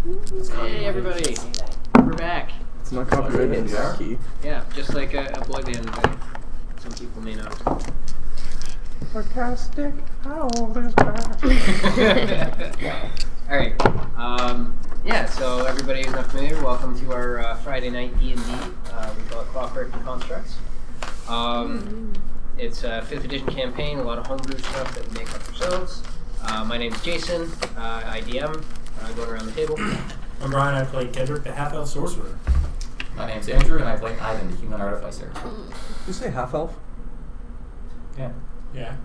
Hey everybody, we're back. It's not copyrighted, Jackie. Yeah, just like a boy band that some people may know. Sarcastic Owl is back. Alright, yeah, so everybody who's not familiar, welcome to our Friday night D&D. We call it Clockwork and Constructs. It's a 5th edition campaign, a lot of homebrew stuff that we make up ourselves. My name's Jason, I DM, going around the table. I'm Brian, I play Kendrick, the half-elf sorcerer. My name's Andrew, and I play Ivan, the human artificer. Did you say half-elf? Yeah. Yeah.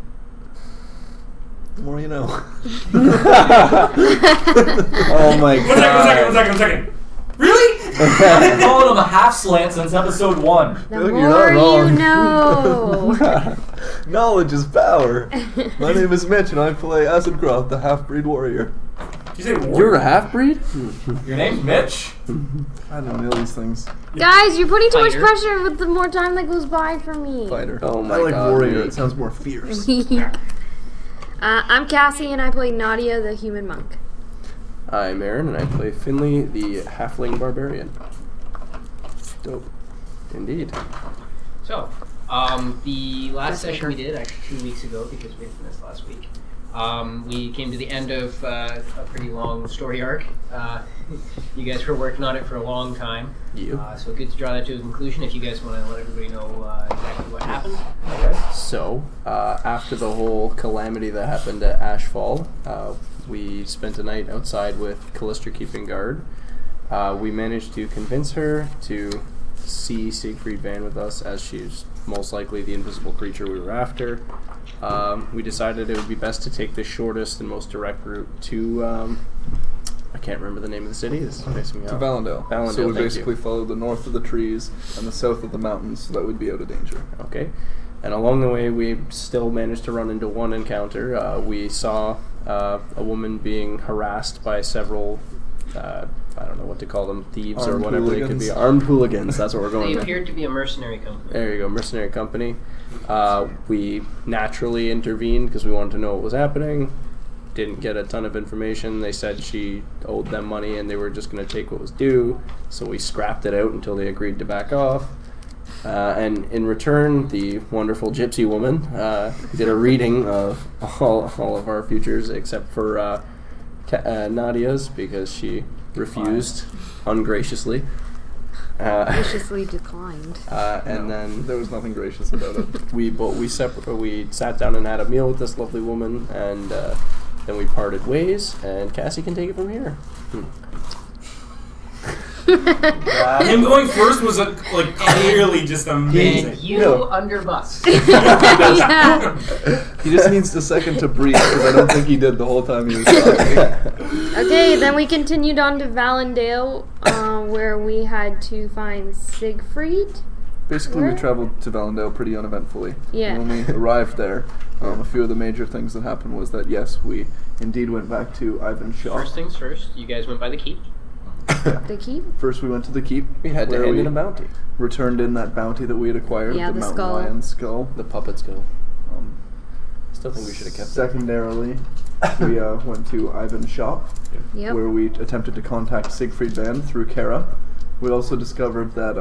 The more you know. Oh my god. One second. Really? I've been calling him a half-slant since episode 1. The more you know. Knowledge is power. My name is Mitch, and I play Acidcroft, the half-breed warrior. Did you say warrior? You're a half-breed? Your name's Mitch? I don't know these things. Guys, you're putting too much Fighter. pressure with the more time that goes by for me. Fighter. Oh my I like god. warrior. It sounds more fierce. I'm Cassie, and I play Nadia, the human monk. I'm Aaron, and I play Finley, the halfling barbarian. Dope. Indeed. So, the last session we did, actually 2 weeks ago, because we had missed last week, we came to the end of a pretty long story arc. You guys were working on it for a long time. So good to draw that to a conclusion if you guys want to let everybody know exactly what happened. Okay. So, after the whole calamity that happened at Ashfall, we spent a night outside with Callista keeping guard. We managed to convince her to see Siegfried Van with us, as she's most likely the invisible creature we were after. We decided it would be best to take the shortest and most direct route to, I can't remember the name of the city. This is mixing me To up. Valendale. Valendale, So we thank basically you. followed the north of the trees and the south of the mountains, so that we'd be out of danger. Okay. And along the way, we still managed to run into one encounter. We saw a woman being harassed by seveul, I don't know what to call them, thieves or Armed whatever they could be. hooligans. Armed hooligans, that's what we're going They with. appeared to be a mercenary company. There you go, mercenary company. We naturally intervened because we wanted to know what was happening. Didn't get a ton of information. They said she owed them money and they were just going to take what was due. So we scrapped it out until they agreed to back off. And in return, the wonderful gypsy woman did a reading of all of our futures except for Nadia's, because she refused ungraciously. Graciously declined. And No, then there was nothing gracious about it. we sat down and had a meal with this lovely woman, and then we parted ways. And Cassie can take it from here. Him going first was clearly just amazing. And you No. under bus. Yeah. He just needs a second to breathe, because I don't think he did the whole time he was talking. Okay, then we continued on to Valendale, where we had to find Siegfried. Basically, Where? we traveled to Valendale pretty uneventfully. Yeah. And when we arrived there, a few of the major things that happened was that, yes, we indeed went back to Ivan's shop. First things first, you guys went by the keep. The keep? First, we went to the keep. We had to where hand we in a bounty. returned in that bounty that we had acquired, Yeah, the the mountain skull. lion skull. The puppet skull. Um, Still think we should have kept it. Secondarily, we went to Ivan's shop, Yep. where we attempted to contact Siegfried Van through Kara. We also discovered that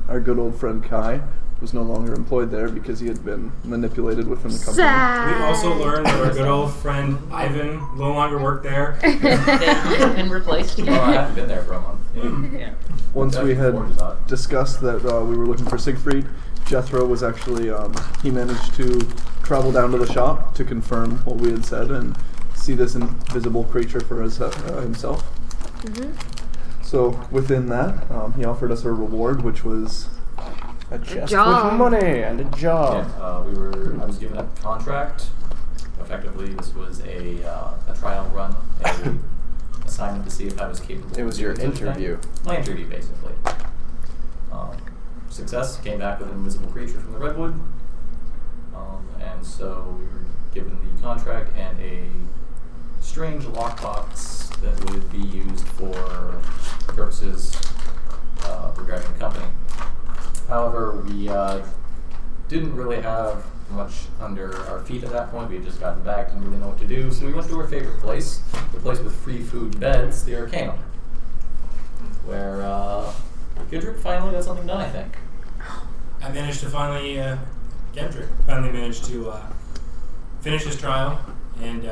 our good old friend Kai was no longer employed there because he had been manipulated within the company. Sad. We also learned that our good old friend Ivan no longer worked there. They've been replaced. Oh, I haven't been there for a month. Yeah. Once we had Before we thought. discussed that we were looking for Siegfried, Jethro was actually, he managed to travel down to the shop to confirm what we had said and see this invisible creature for himself. Mm-hmm. So within that, he offered us a reward, which was A chest job. with money and a job. Yeah, I was given a contract. Effectively, this was a trial run, a assignment to see if I was capable. It was of your doing such a thing. interview. My interview, basically. Success, came back with an invisible creature from the Redwood. And so we were given the contract and a strange lockbox that would be used for purposes regarding the company. However, we didn't really have much under our feet at that point. We had just gotten back, didn't really know what to do, so we went to our favorite place, the place with free food and beds, the Arcanum. where Gudrick finally got something done, I think. I managed to finally, Gendrick finally managed to finish his trial and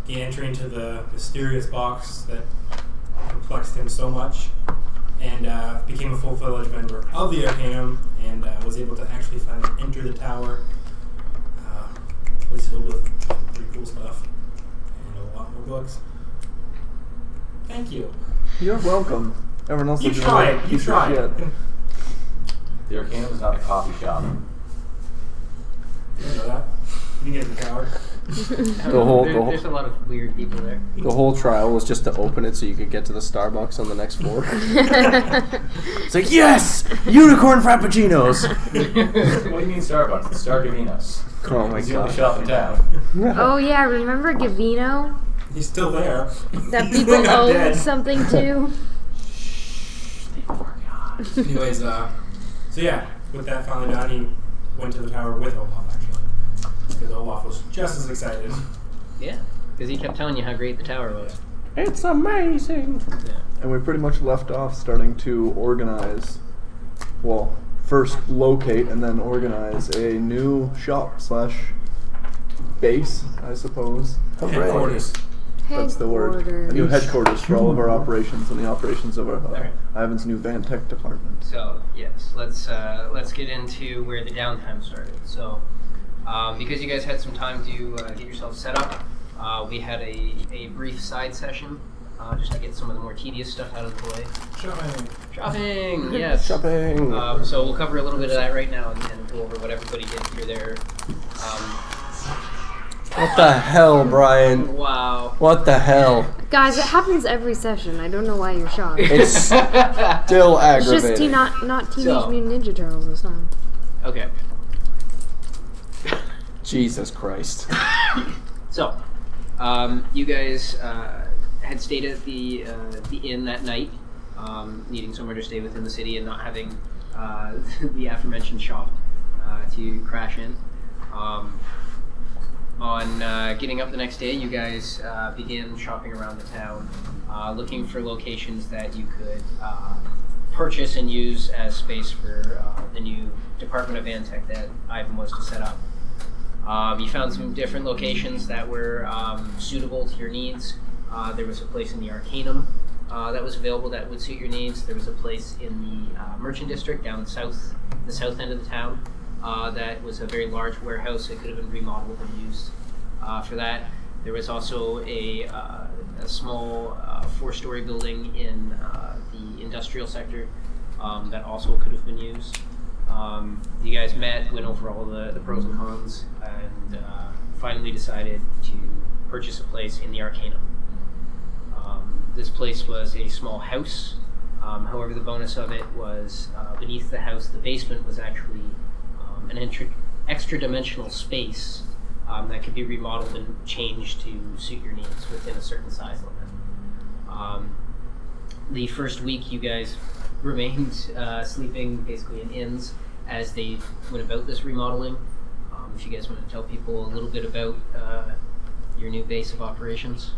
gain entry into the mysterious box that perplexed him so much, and became a full-fledged member of the Arcanum, and was able to actually finally enter the tower. It's filled with pretty cool stuff and a lot more books. Thank you. You're welcome. Everyone else You is tried. You tried. The Arcanum is not a coffee shop. You know that? You can get in the tower. There's a lot of weird people there. The whole trial was just to open it so you could get to the Starbucks on the next floor. It's like, yes! Unicorn Frappuccinos! What do you mean Starbucks? It's Star Gavinos. Oh my It's the only god. shop in town. Oh yeah, remember Gavino? He's still there. That He's people not owed dead. something to? Anyways, so yeah, with that finally done, he went to the tower with Olaf, actually. Because Olaf was just as excited. Yeah, because he kept telling you how great the tower was. It's amazing! Yeah. And we pretty much left off starting to organize, well, first locate and then organize a new shop / base, I suppose. Headquarters. That's the word. A new headquarters for all of our operations and the operations of our Alright. Ivan's new Van Tech department. So yes, let's get into where the downtime started. So because you guys had some time to get yourselves set up, we had a brief side session just to get some of the more tedious stuff out of the way. Shopping, yes. Shopping! So we'll cover a little bit of that right now and go over what everybody did for their. What the hell, Brian? Wow. What the hell? Guys, it happens every session. I don't know why you're shocked. It's still It's just aggravating. not Teenage So- Mutant Ninja Turtles this time. Okay. Jesus Christ. So, you guys had stayed at the inn that night, needing somewhere to stay within the city and not having the aforementioned shop to crash in. On getting up the next day, you guys began shopping around the town, looking for locations that you could purchase and use as space for the new Department of Antech that Ivan was to set up. You found some different locations that were suitable to your needs. There was a place in the Arcanum that was available that would suit your needs. There was a place in the Merchant District down the south end of the town that was a very large warehouse that could have been remodeled and used for that. There was also a small 4-story building in the industrial sector that also could have been used. You guys met, went over all the pros and cons, and finally decided to purchase a place in the Arcanum. This place was a small house. However, the bonus of it was beneath the house, the basement was actually an extra dimensional space that could be remodeled and changed to suit your needs within a certain size limit. The first week, you guys remained sleeping basically in inns as they went about this remodeling. If you guys want to tell people a little bit about your new base of operations.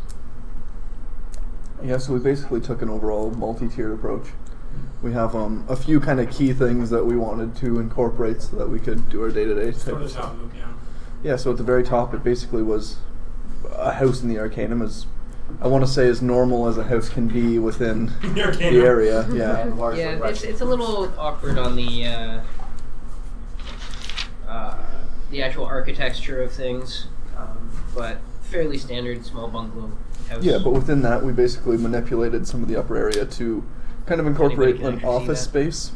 Yeah, so we basically took an overall multi-tiered approach. We have a few kind of key things that we wanted to incorporate so that we could do our day-to-day Start type the top and move down. Yeah, so at the very top, it basically was a house in the Arcanum, as I want to say as normal as a house can be within The Arcanum. the area. Yeah, And largely Yeah, right. it's a little awkward on the actual architecture of things, but fairly standard small bungalow house. yeah, but within that, we basically manipulated some of the upper area to kind of incorporate can an actually see office that? space.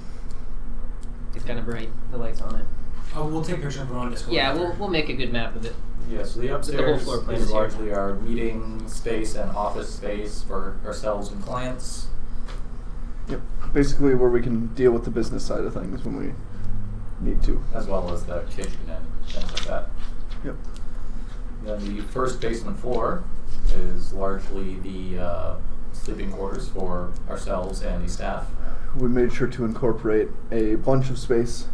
It's kind of bright. The lights on it. Oh, we'll take pictures and put on Discord. Yeah, we'll make a good map of it. Yeah, so the whole upstairs floor plan is is here. largely our meeting space and office space for ourselves and clients. Yep, basically where we can deal with the business side of things when we need to. As well as the kitchen and things like that. Yep. Then the first basement floor is largely the sleeping quarters for ourselves and the staff. We made sure to incorporate a bunch of space.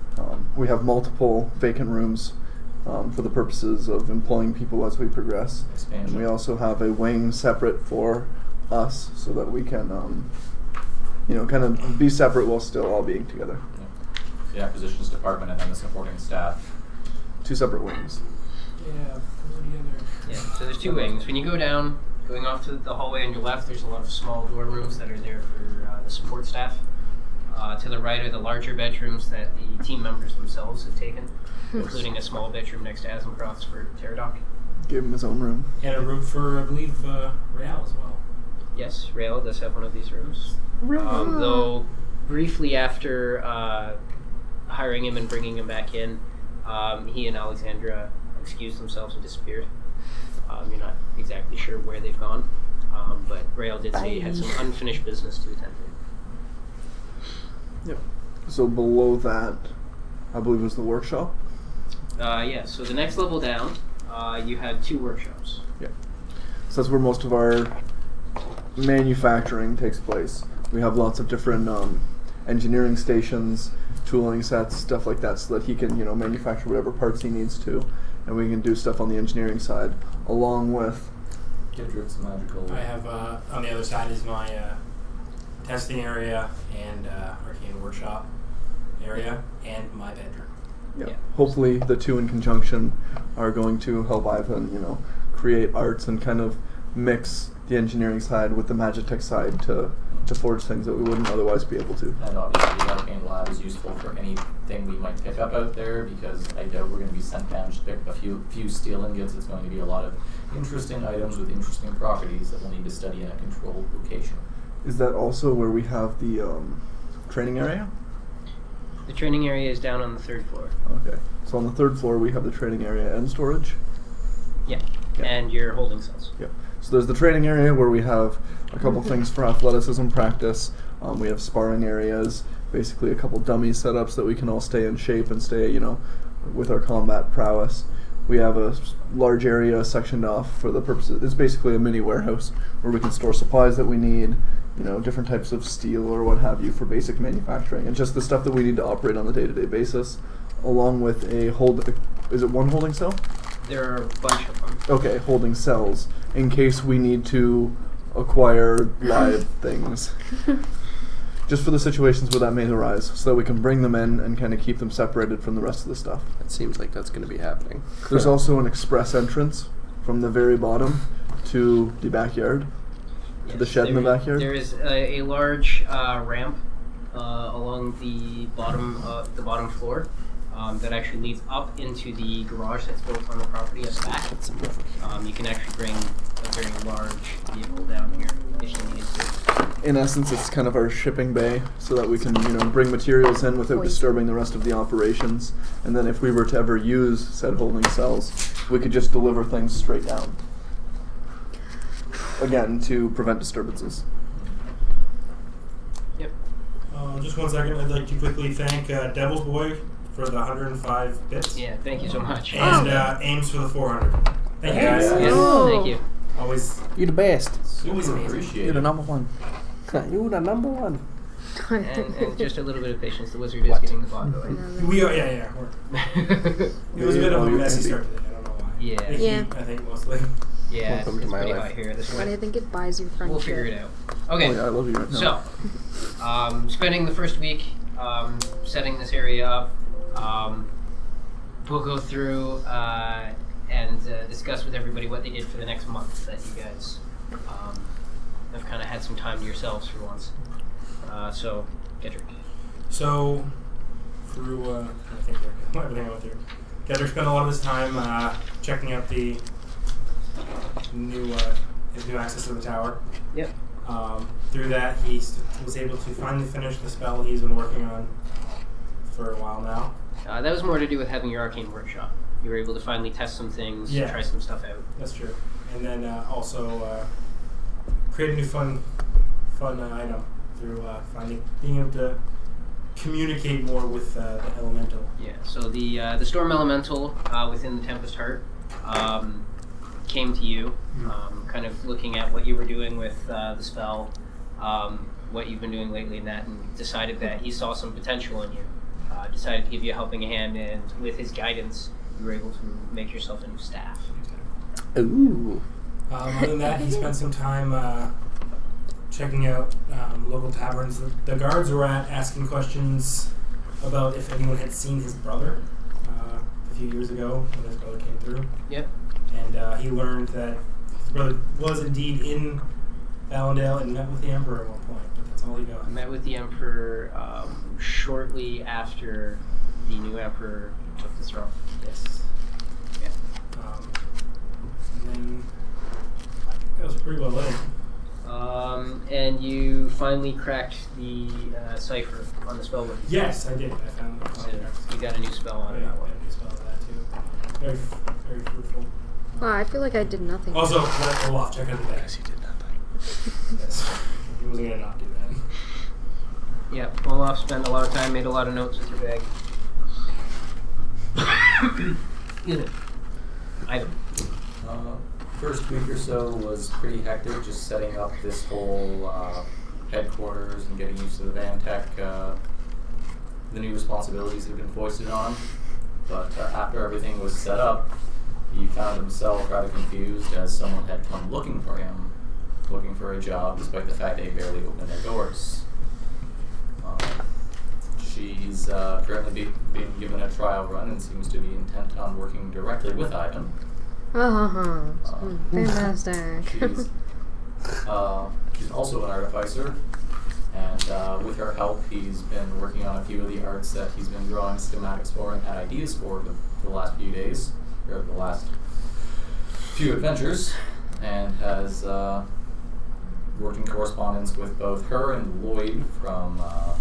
We have multiple vacant rooms for the purposes of employing people as we progress. Expansion. And we also have a wing separate for us so that we can kind of be separate while still all being together. The acquisitions department and then the supporting staff. 2 separate wings. Yeah, Yeah, so there's 2 wings. When you go down, going off to the hallway on your left, there's a lot of small dorm rooms that are there for the support staff. To the right are the larger bedrooms that the team members themselves have taken, including a small bedroom next to Asimcroft's for Pterodoc. Gave him his own room. And a room for, I believe, Real as well. Yes, Rail does have one of these rooms. Though briefly after hiring him and bringing him back in, he and Alexandra excused themselves and disappeared. You're not exactly sure where they've gone, but Rail did say he had some unfinished business to attend to. Yep. So below that, I believe was the workshop. Yeah, so the next level down, you had 2 workshops. Yeah. So that's where most of our manufacturing takes place. We have lots of different engineering stations, tooling sets, stuff like that, so that he can, manufacture whatever parts he needs to, and we can do stuff on the engineering side, along with. Gedrick's magical. I have on the other side is my testing area and arcane workshop area and my bedroom. Yeah. Yeah. Hopefully, the 2 in conjunction are going to help Ivan, create arts and kind of mix the engineering side with the Magitech side to forge things that we wouldn't otherwise be able to. And obviously the arcane lab is useful for anything we might pick up out there, because I doubt we're going to be sent down just to pick a few steel ingots. It's going to be a lot of interesting items with interesting properties that we'll need to study in a controlled location. Is that also where we have the training area? The training area is down on the 3rd floor. Okay. So on the 3rd floor we have the training area and storage. Yeah, Yeah. and your holding cells. Yep. So there's the training area where we have a couple things for athleticism practice. We have sparring areas, basically a couple dummy setups that we can all stay in shape and stay, with our combat prowess. We have a large area sectioned off for the purposes. It's basically a mini warehouse where we can store supplies that we need, different types of steel or what have you for basic manufacturing, and just the stuff that we need to operate on a day-to-day basis, along with is it 1 holding cell? There are a bunch of them. Okay, holding cells in case we need to acquire live things. Just for the situations where that may arise, so that we can bring them in and kind of keep them separated from the rest of the stuff. It seems like that's going to be happening. There's also an express entrance from the very bottom to the backyard, to the shed in the backyard. There is a large ramp along the bottom floor that actually leads up into the garage that's built on the property at the back. You can actually bring a very large vehicle down here if you needed to. In essence, it's kind of our shipping bay, so that we can, bring materials in without disturbing the rest of the operations. And then if we were to ever use said holding cells, we could just deliver things straight down. Again, to prevent disturbances. Yep. Just 1 second. I'd like to quickly thank Devil's Boy for the 105 bits. Yeah, thank you so much. And Ames for the 400. Thank you guys. Yes, Oh. thank you. Always, You're the best. always Super amazing. appreciate You're the it. number 1. You're the number 1. And just a little bit of patience. The wizard is getting the bot going. We are, yeah. It was a bit of a messy start to the day. I don't know why. Yeah. The Yeah. heat, I think, mostly. Yeah, Welcome it's to my pretty life. hot here this But I morning. think it buys you friendship. We'll figure it out. Okay. Oh yeah, I love you right now. So, spending the first week setting this area up, we'll go through and discuss with everybody what they did for the next month that you guys have kind of had some time to yourselves for once. So, Gedrick. So, through, I think everything I went through. Gedrick spent a lot of his time checking out the his new access to the tower. Yep. Through that, he was able to finally finish the spell he's been working on for a while now. That was more to do with having your arcane workshop. You were able to finally test some things, Yeah. try some stuff out. That's true. And then also create a new fun item through being able to communicate more with the elemental. Yeah, so the Storm Elemental within the Tempest Heart came to you, kind of looking at what you were doing with the spell, what you've been doing lately in that, and decided that he saw some potential in you. Decided to give you a helping hand, and with his guidance, you were able to make yourself a new staff. Ooh. Other than that, he spent some time checking out local taverns. The guards were asking questions about if anyone had seen his brother a few years ago when his brother came through. Yep. And he learned that his brother was indeed in Valendale and met with the Emperor at one point, but that's all he got. I met with the Emperor shortly after the new Emperor took the throne. Yes. Yeah. And then I think that was pretty well it. And you finally cracked the cipher on the spellbook. Yes, I did. I found the So contract. you got a new spell on I it. That one. got a new spell of that too. Very, very fruitful. Wow, I feel like I did nothing. Also, let Olaf check out the bag. Yes, you did nothing. Yes. He wasn't gonna not do that. Yeah, Olaf spent a lot of time, made a lot of notes with your bag. Excuse me. Item. First week or so was pretty hectic, just setting up this whole headquarters and getting used to the Vantech, the new responsibilities that have been foisted on. But after everything was set up, he found himself rather confused as someone had come looking for him, looking for a job, despite the fact they barely opened their doors. She's currently being given a trial run and seems to be intent on working directly with Ivan. Fantastic. She's also an artificer, and with her help, he's been working on a few of the arts that he's been drawing schematics for and had ideas for the last few days, or the last few adventures, and has worked in correspondence with both her and Lloyd from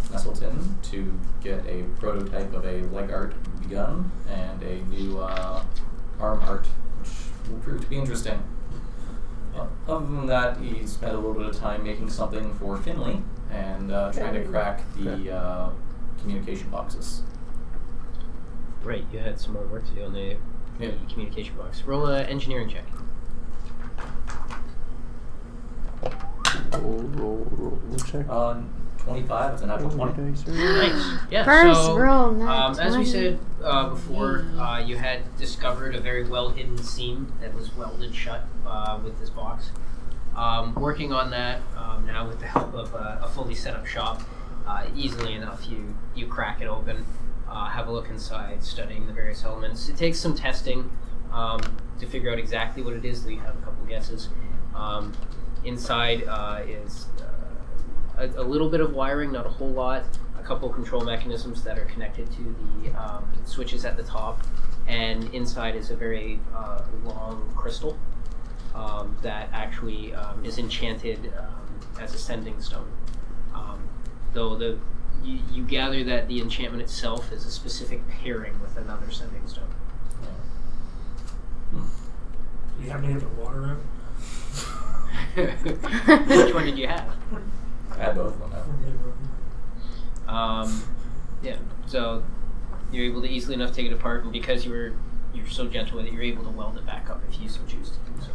Nestleton to get a prototype of a leg art begun and a new arm art, which will prove to be interesting. Other than that, he spent a little bit of time making something for Finley and trying to crack the communication boxes. Right, you had some more work to do on the communication box. Roll an engineering check. Roll check. 25, it's a natural 20. Nice. Yeah. First so, roll, not as we 20. said before, you had discovered a very well-hidden seam that was welded shut with this box. Working on that now with the help of a fully set-up shop, easily enough you crack it open, have a look inside, studying the various elements. It takes some testing to figure out exactly what it is. So you have a couple guesses. Inside is a little bit of wiring, not a whole lot. A couple control mechanisms that are connected to the switches at the top, and inside is a very long crystal that actually is enchanted as a sending stone. Though you gather that the enchantment itself is a specific pairing with another sending stone. Do you happen to get the water out? Which one did you have? I had both of them now. Yeah, so you're able to easily enough take it apart, and because you're so gentle with it, you're able to weld it back up if you so choose to do so.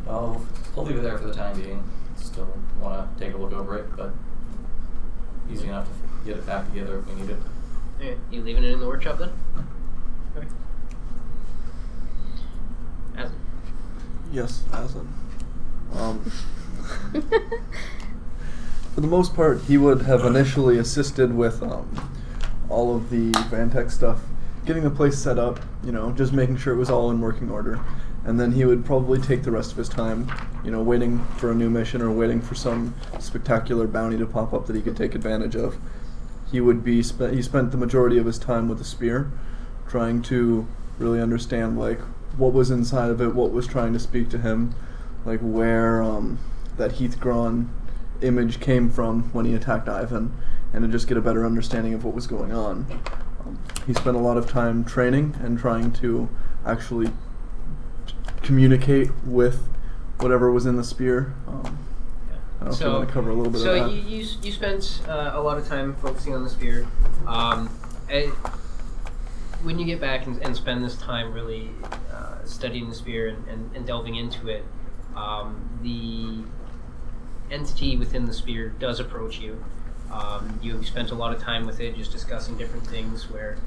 I'll leave it there for the time being. Still want to take a look over it, but easy enough to get it back together if we need it. Okay, you leaving it in the workshop then? Okay. Aslan. Yes, Aslan. For the most part, he would have initially assisted with all of the Vantech stuff, getting the place set up, just making sure it was all in working order. And then he would probably take the rest of his time, waiting for a new mission or waiting for some spectacular bounty to pop up that he could take advantage of. He would be he spent the majority of his time with the spear, trying to really understand what was inside of it, what was trying to speak to him, where that Heathgron image came from when he attacked Ivan, and to just get a better understanding of what was going on. He spent a lot of time training and trying to actually communicate with whatever was in the spear. I don't know if you want to cover a little bit of that. So you spent a lot of time focusing on the spear. When you get back and spend this time really studying the spear and delving into it, the entity within the spear does approach you. You've spent a lot of time with it just discussing different things where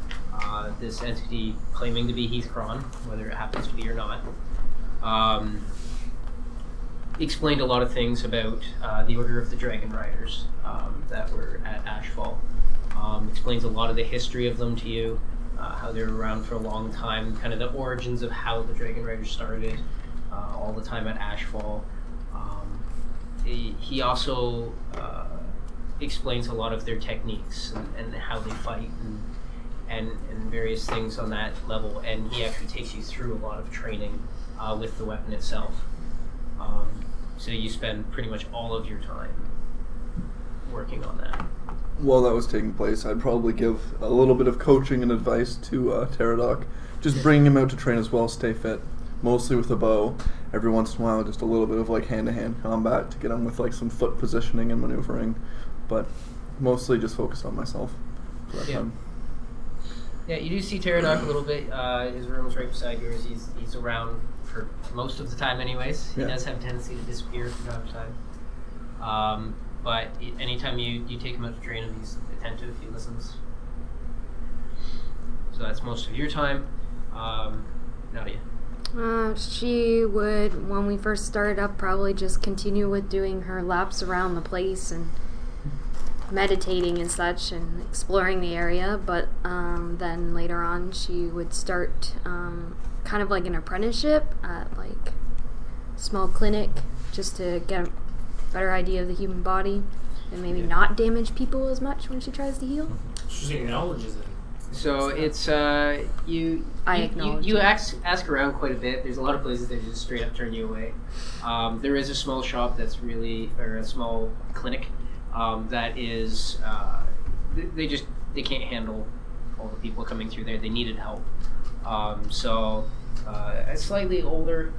this entity claiming to be Heathcron, whether it happens to be or not, explained a lot of things about the Order of the Dragon Riders that were at Ashfall. Explains a lot of the history of them to you, how they were around for a long time, kind of the origins of how the Dragon Riders started, all the time at Ashfall. He also explains a lot of their techniques and how they fight and various things on that level, and he actually takes you through a lot of training with the weapon itself. So you spend pretty much all of your time working on that. While that was taking place, I'd probably give a little bit of coaching and advice to Pterodoc. Just bring him out to train as well, stay fit, mostly with a bow. Every once in a while, just a little bit of like hand-to-hand combat to get him with like some foot positioning and maneuvering, but mostly just focused on myself for that time. Yeah, you do see Pterodoc a little bit. His room is right beside yours. He's around for most of the time anyways. He does have a tendency to disappear from time to time. But anytime you take him out to train him, he's attentive, he listens. So that's most of your time. Nadia. She would, when we first started up, probably just continue with doing her laps around the place and meditating and such and exploring the area, but then later on she would start kind of like an apprenticeship at like a small clinic just to get a better idea of the human body and maybe not damage people as much when she tries to heal. She acknowledges it. So it's you ask around quite a bit. There's a lot of places that just straight up turn you away. There is a small shop that's or a small clinic that is they can't handle all the people coming through there. They needed help. So a slightly older,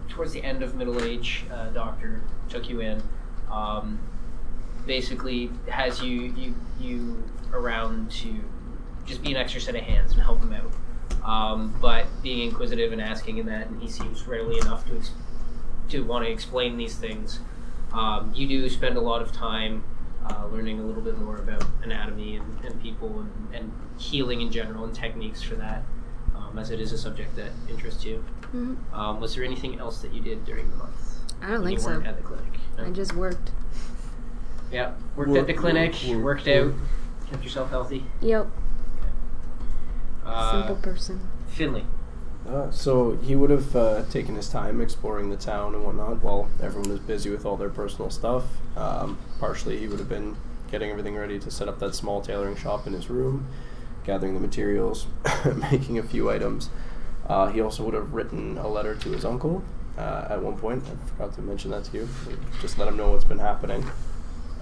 towards the end of middle age, doctor took you in. Basically has you around to just be an extra set of hands and help him out. But being inquisitive and asking in that, and he seems readily enough to want to explain these things. You do spend a lot of time learning a little bit more about anatomy and people and healing in general and techniques for that, as it is a subject that interests you. Mm-hmm. Was there anything else that you did during the month? I don't think so. You weren't at the clinic? No? I just worked. Yeah, worked at the clinic, worked out, kept yourself healthy. Yep. Simple person. Finley. So he would have taken his time exploring the town and whatnot while everyone was busy with all their personal stuff. Partially he would have been getting everything ready to set up that small tailoring shop in his room, gathering the materials, making a few items. He also would have written a letter to his uncle at one point. I forgot to mention that to you. Just let him know what's been happening.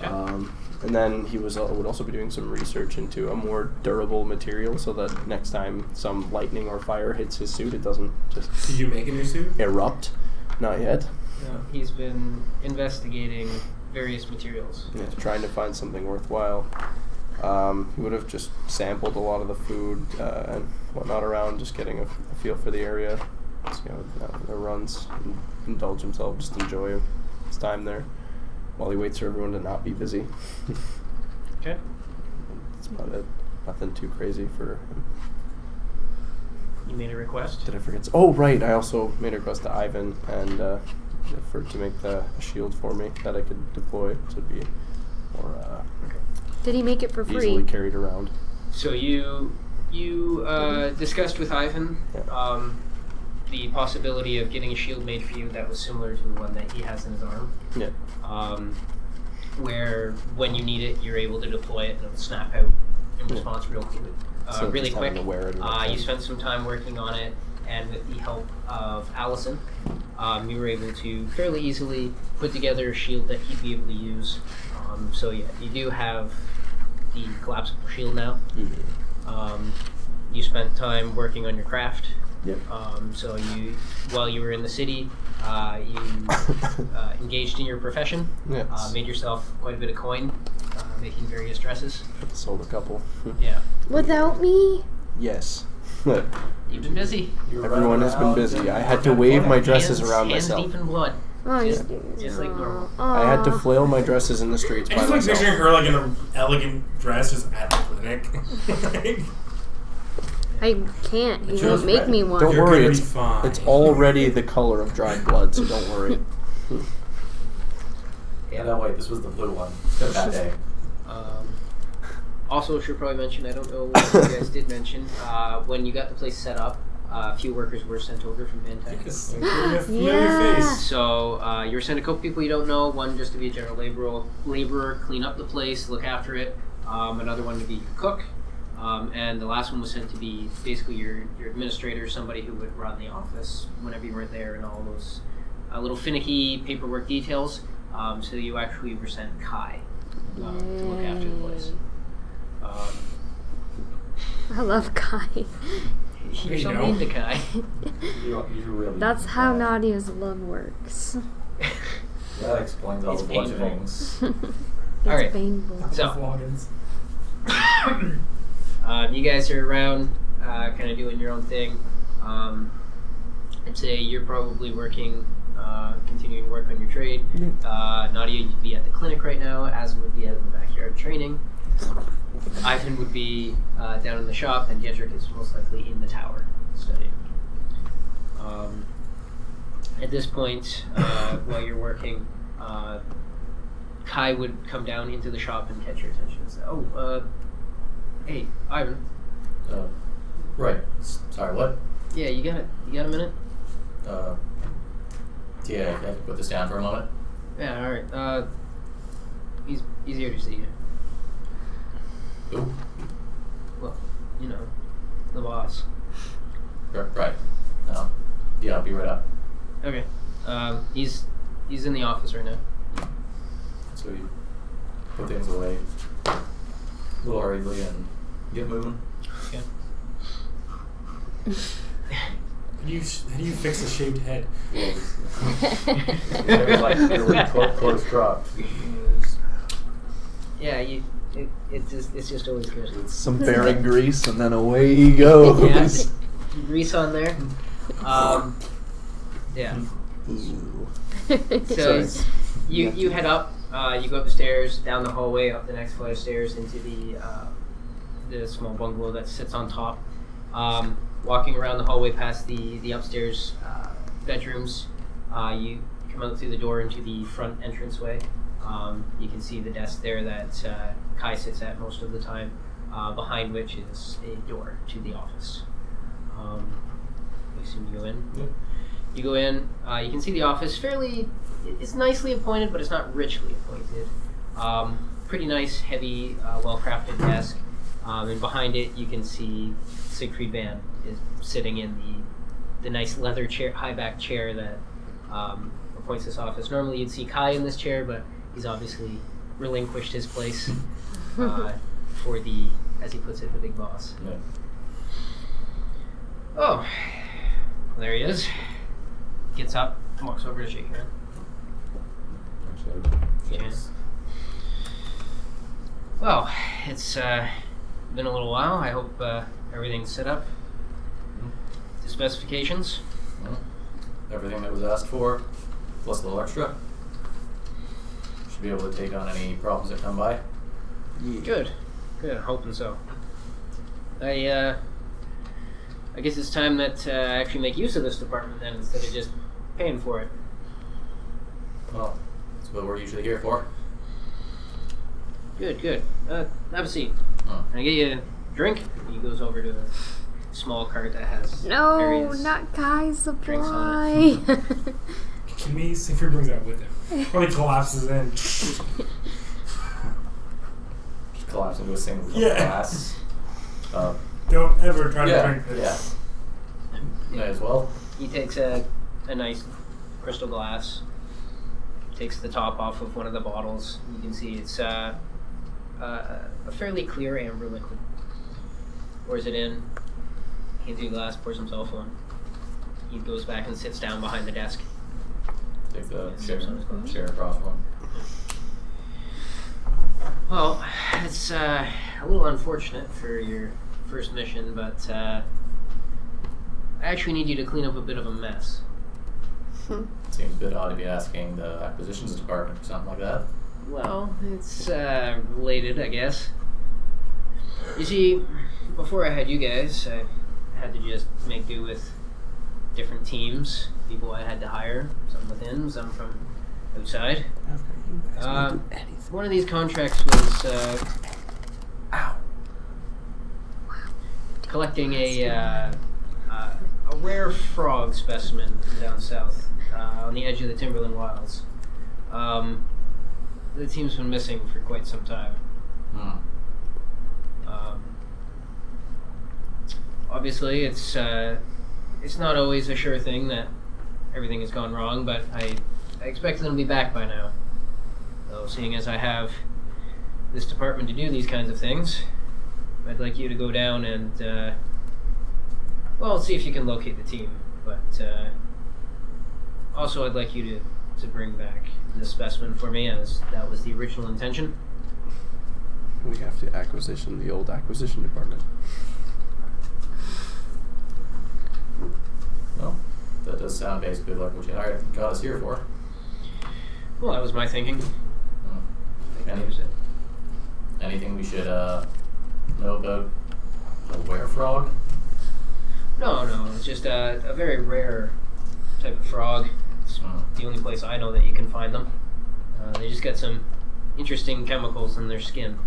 Okay. And then he would also be doing some research into a more durable material so that next time some lightning or fire hits his suit, it doesn't just... Did you make a new suit? Erupt. Not yet. No, he's been investigating various materials. Yeah, trying to find something worthwhile. He would have just sampled a lot of the food and whatnot around, just getting a feel for the area. Just, the runs, and indulge himself, just enjoy his time there while he waits for everyone to not be busy. Okay. That's about it. Nothing too crazy for him. You made a request? Did I forget? Oh, right. I also made a request to Ivan and to make a shield for me that I could deploy, so it'd be more Did he make it for free? Easily carried around. So you discussed with Ivan the possibility of getting a shield made for you that was similar to the one that he has in his arm. Yeah. Where when you need it, you're able to deploy it and it'll snap out in response really quick. You spent some time working on it, and with the help of Allison, you were able to fairly easily put together a shield that he'd be able to use. So yeah, you do have the collapsible shield now. Yeah. You spent time working on your craft. Yep. So while you were in the city, you engaged in your profession. Yes. Made yourself quite a bit of coin, making various dresses. Sold a couple. Yeah. Without me? Yes. You've been busy. Everyone has been busy. I had to wave my dresses around myself. Hands deep in blood. Oh, Just like normal. I had to flail my dresses in the streets by I just like myself. picturing her like in an elegant dress just at the clinic. I can't. He won't make me one. Don't You're worry, gonna it's be fine. already the color of dried blood, so don't worry. Yeah, no, wait, this was the blue one. It's been a bad day. Also, should probably mention, I don't know what you guys did mention, when you got the place set up, a few workers were sent over from Vantech. Yes, familiar Yeah. face. So you were sent a couple people you don't know. One just to be a general laborer, clean up the place, look after it. Another one to be your cook. And the last one was sent to be basically your administrator, somebody who would run the office whenever you weren't there, and all those little finicky paperwork details. So you actually were sent Kai to look after the place. I love Kai. You're so You know. mean to Kai. You really That's how Nadia's love works. That explains all It's a bunch of painful. things. It's All right. painful. So- Logins. You guys are around, kind of doing your own thing. I'd say you're probably working, continuing to work on your trade. Nadia, you'd be at the clinic right now. Aslan would be out in the backyard training. Ivan would be down in the shop, and Jedrick is most likely in the tower studying. At this point, while you're working, Kai would come down into the shop and catch your attention and say, "Oh, hey, Ivan. Right. Sorry, what? Yeah, you got a minute? Yeah, I can put this down for a moment. Yeah, all right. He's here to see you. Ooh. Well, you know, the boss. Right. Yeah, I'll be right up. Okay. He's in the office right now. So we put things away a little hurriedly and get moving. Okay. How do you fix a shaved head? Maybe like really close cropped. Yeah, it's just always good. Some bearing grease, and then away he goes. Yeah, grease on there. Yeah. Ooh. So Sorry. you head up. You go up the stairs, down the hallway, up the next flight of stairs into the small bungalow that sits on top. Walking around the hallway past the upstairs bedrooms, you come out through the door into the front entranceway. You can see the desk there that Kai sits at most of the time, behind which is a door to the office. I assume you go in? Yeah. You go in, you can see the office it's nicely appointed, but it's not richly appointed. Pretty nice, heavy, well-crafted desk. And behind it, you can see Siegfried Van is sitting in the nice leather chair, high-back chair that appoints this office. Normally, you'd see Kai in this chair, but he's obviously relinquished his place for the, as he puts it, the big boss. Yeah. Oh, there he is. Gets up, walks over to shake your hand. Yes. Well, it's been a little while. I hope everything's set up to specifications. Well, everything that was asked for, plus a little extra. Should be able to take on any problems that come by. Good. I'm hoping so. I guess it's time that I actually make use of this department then, instead of just paying for it. Well, that's what we're usually here for. Good. Have a seat. Oh. Can I get you a drink? He goes over to a small cart that has No, various not Kai's drinks supply. Can we see if he brings that with him? Probably collapses in. Just collapse into a single Yeah. glass. Don't ever try to Yeah, drink this. May as well. He takes a nice crystal glass, takes the top off of one of the bottles. You can see it's a fairly clear amber liquid. Pours it in, hands you a glass, pours himself one. He goes back and sits down behind the desk. Take the Yeah, sips on his glass. chair across one. Well, it's a little unfortunate for your first mission, but I actually need you to clean up a bit of a mess. Seems a bit odd to be asking the acquisitions department for something like that. Well, it's related, I guess. You see, before I had you guys, I had to just make do with different teams, people I had to hire, some within, some from outside. You guys won't do anything. One of these contracts was Ow. collecting a rare frog specimen from down south on the edge of the Timberland Wilds. The team's been missing for quite some time. Obviously, it's not always a sure thing that everything has gone wrong, but I expect them to be back by now. So, seeing as I have this department to do these kinds of things, I'd like you to go down and, see if you can locate the team. But also, I'd like you to bring back this specimen for me, as that was the original intention. We have to acquisition the old acquisition department. Well, that does sound basically like what you got us here for. Well, that was my thinking. I think that was it. Anything we should know about the werefrog? No, it's just a very rare type of frog. It's the only place I know that you can find them. They just get some interesting chemicals in their skin.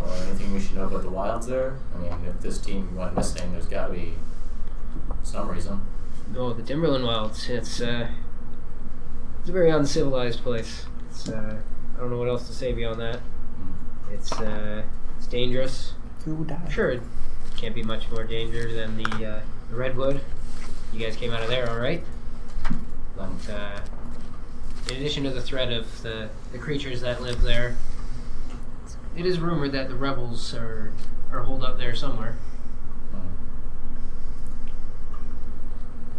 Anything we should know about the wilds there? I mean, if this team went missing, there's got to be some reason. No, the Timberland Wilds. It's a very uncivilized place. I don't know what else to say beyond that. It's dangerous. Sure, it can't be much more danger than the Redwood. You guys came out of there all right. But in addition to the threat of the creatures that live there, it is rumored that the rebels are holed up there somewhere.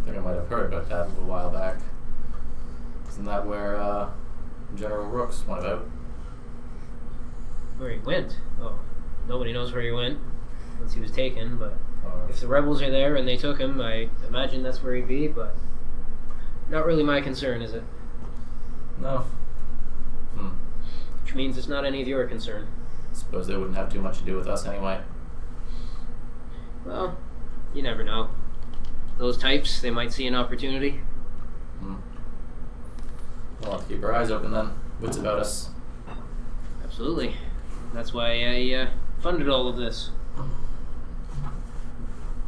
I think I might have heard about that a little while back. Isn't that where General Rooks went out? Where he went? Oh, nobody knows where he went once he was taken, but if the rebels are there and they took him, I imagine that's where he'd be, but not really my concern, is it? No. Which means it's not any of your concern. Suppose they wouldn't have too much to do with us anyway. Well, you never know. Those types, they might see an opportunity. We'll have to keep our eyes open then. Wits about us. Absolutely. That's why I funded all of this.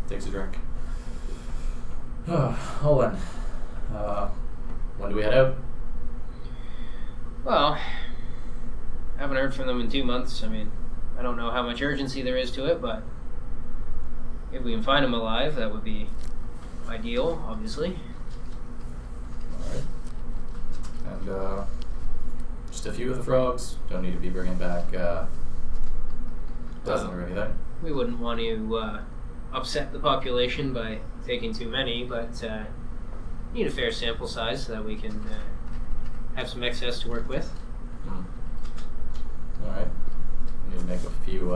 Takes a drink. Hold on. When do we head out? Well, I haven't heard from them in 2 months. I mean, I don't know how much urgency there is to it, but if we can find them alive, that would be ideal, obviously. Alright. And, just a few of the frogs. Don't need to be bringing back, dozen or anything. We wouldn't want to upset the population by taking too many, but need a fair sample size so that we can have some excess to work with. Alright. We need to make a few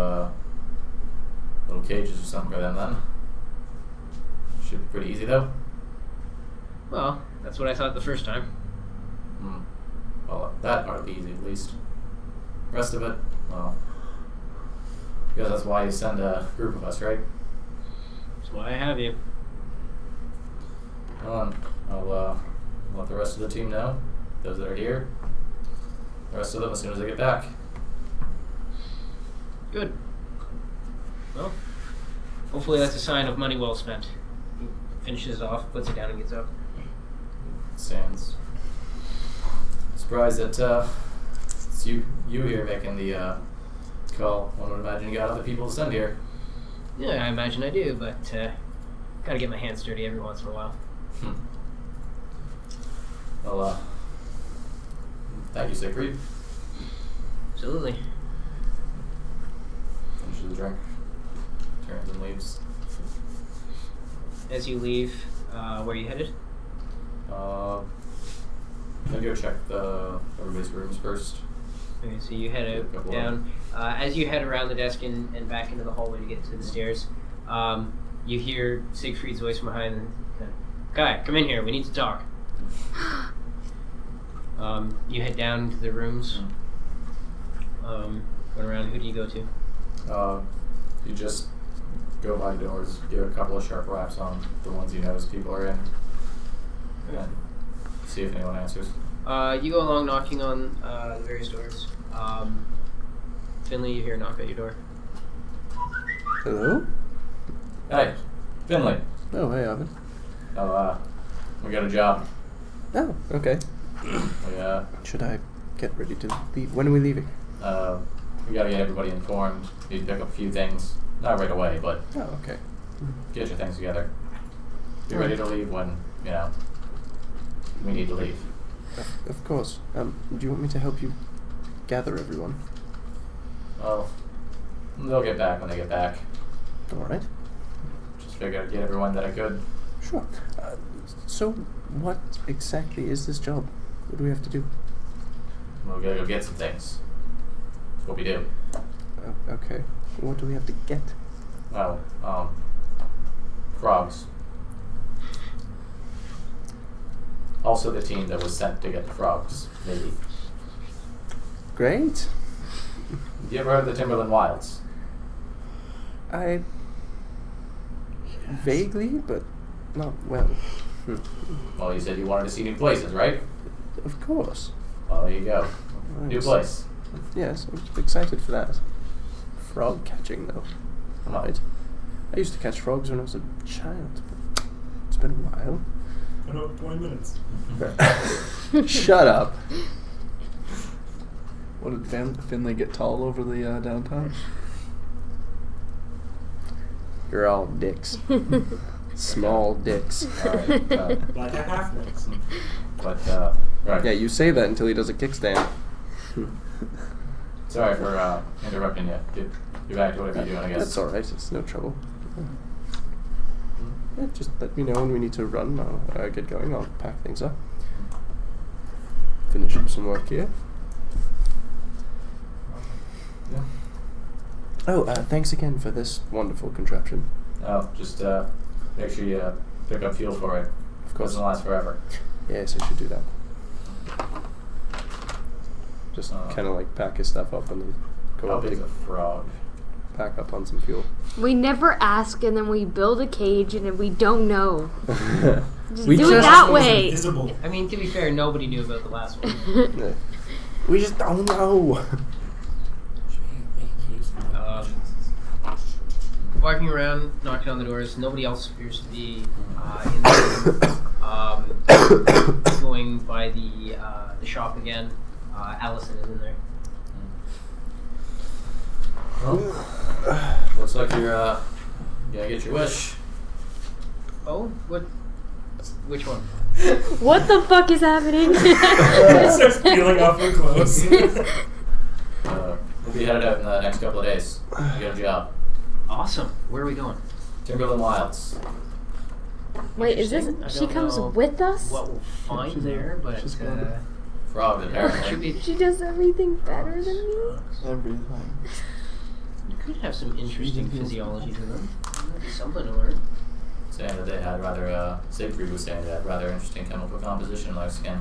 little cages or something for them then. Should be pretty easy though. Well, that's what I thought the first time. Well, that part will be easy at least. Rest of it, well, because that's why you send a group of us, right? That's why I have you. I'll let the rest of the team know, those that are here. The rest of them as soon as I get back. Good. Well, hopefully that's a sign of money well spent. He finishes off, puts it down, and gets up. Stands. Surprised that it's you here making the call. One would imagine you got other people to send here. Yeah, I imagine I do, but gotta get my hands dirty every once in a while. Well, thank you, Siegfried. Absolutely. Finishes the drink, turns and leaves. As you leave, where are you headed? I'm gonna go check everybody's rooms first. Okay, so you head out, down. As you head around the desk and back into the hallway to get to the stairs, you hear Siegfried's voice from behind. Kai, come in here. We need to talk. You head down to the rooms. Going around, who do you go to? You just go by doors, give a couple of sharp raps on the ones you notice people are in, and see if anyone answers. You go along knocking on the various doors. Finley, you hear a knock at your door. Hello? Hey, Finley. Oh, hey, Ivan. Oh, we got a job. Oh, okay. We, Should I get ready to leave? When are we leaving? we gotta get everybody informed. Need to pick up a few things. Not right away, but Oh, okay. get your things together. Be ready to leave when, we need to leave. Of course. Do you want me to help you gather everyone? Well, they'll get back when they get back. All right. Just figured I'd get everyone that I could. Sure. So, what exactly is this job? What do we have to do? We'll gotta go get some things. That's what we do. Okay. What do we have to get? Well, frogs. Also the team that was sent to get the frogs, maybe. Great. You ever heard of the Timberland Wilds? I vaguely, but not well. Well, you said you wanted to see new places, right? Of course. Well, there you go. New Nice. place. Yes, I'm excited for that. Frog catching, though. Oh. Right. I used to catch frogs when I was a child, but it's been a while. About 20 minutes. Shut up. What did Finley get tall over the downtown? You're all dicks. Small dicks. Alright, Like a half mix. but, right. Yeah, you say that until he does a kickstand. Sorry for interrupting you. Get back to whatever you're doing, I guess. That's alright, it's no trouble. Yeah, just let me know when we need to run. I'll get going. I'll pack things up. Finish up some work here. Yeah. Oh, thanks again for this wonderful contraption. Oh, just make sure you pick up fuel for it. Of course. Doesn't last forever. Yes, I should do that. Just Uh, kind of like pack his stuff up and then go How up big's to a frog? pack up on some fuel. We never ask, and then we build a cage, and then we don't know. Just We do just- it that It was way. invisible. I mean, to be fair, nobody knew about the last one. We just don't know. Walking around, knocking on the doors. Nobody else appears to be in the room. Going by the shop again. Allison is in there. Well, looks like you're gonna get your wish. Oh, what? Which one? What the fuck is happening? Starts peeling off her clothes. We'll be headed out in the next couple of days. You got a job. Awesome. Where are we going? Timberland Wilds. Wait, is this? Interesting. I She don't comes know with us? What we'll find there, but she's gone. Frogs, should apparently. be. She does everything better than me. Everything. You could have some interesting physiology to them. Might be something to learn. Saying that they had rather, Siegfried was saying they had rather interesting chemical composition in their skin.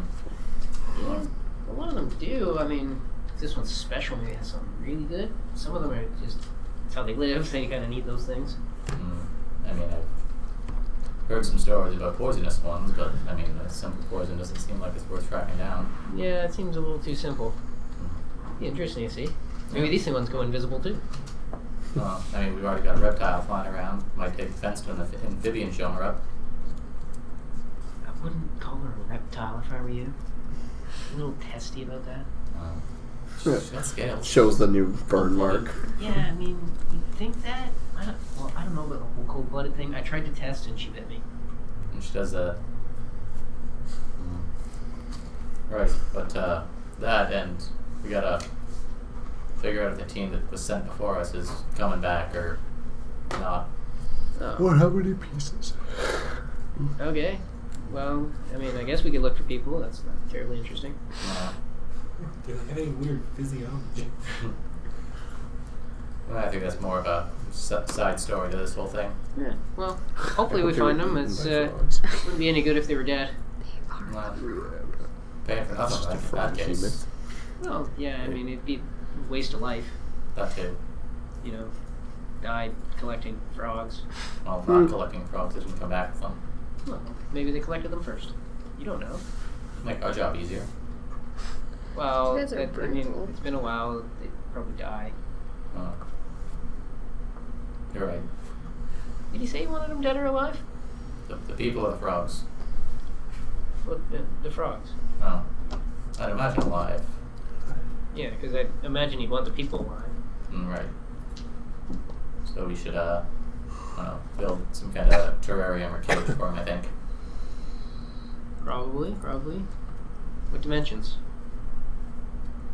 Yeah, a lot of them do. I mean, this one's special. Maybe it has something really good. Some of them are just it's how they live. They kind of need those things. I mean, I've heard some stories about poisonous ones, but I mean, a simple poison doesn't seem like it's worth tracking down. Yeah, it seems a little too simple. Be interesting to see. Maybe these ones go invisible too. I mean, we've already got a reptile flying around. Might take offense to an amphibian showing her up. I wouldn't call her a reptile if I were you. A little testy about that. She's got scales. Shows the new burn mark. Yeah, I mean, you think that? I don't know about the whole cold-blooded thing. I tried to test and she bit me. And she does that. Right, but that and we gotta figure out if the team that was sent before us is coming back or not. Oh. How many pieces? Okay. Well, I mean, I guess we could look for people. That's not terribly interesting. Do they have any weird physiology? Well, I think that's more of a side story to this whole thing. Yeah. Well, hopefully we find them. It's wouldn't be any good if they were dead. Well, paying for nothing, right? In that case. Well, yeah. I mean, it'd be a waste of life. That too. You know, died collecting frogs. Well, not collecting frogs, they didn't come back with them. Well, maybe they collected them first. You don't know. Make our job easier. Well, You guys are I mean, brutal. it's been a while. They'd probably die. You're right. Did you say you wanted them dead or alive? The people are the frogs. Well, the frogs. Oh. I'd imagine alive. Yeah, because I imagine you'd want the people alive. Right. So we should, I don't know, build some kind of terrarium or cage for him, I think. Probably. What dimensions?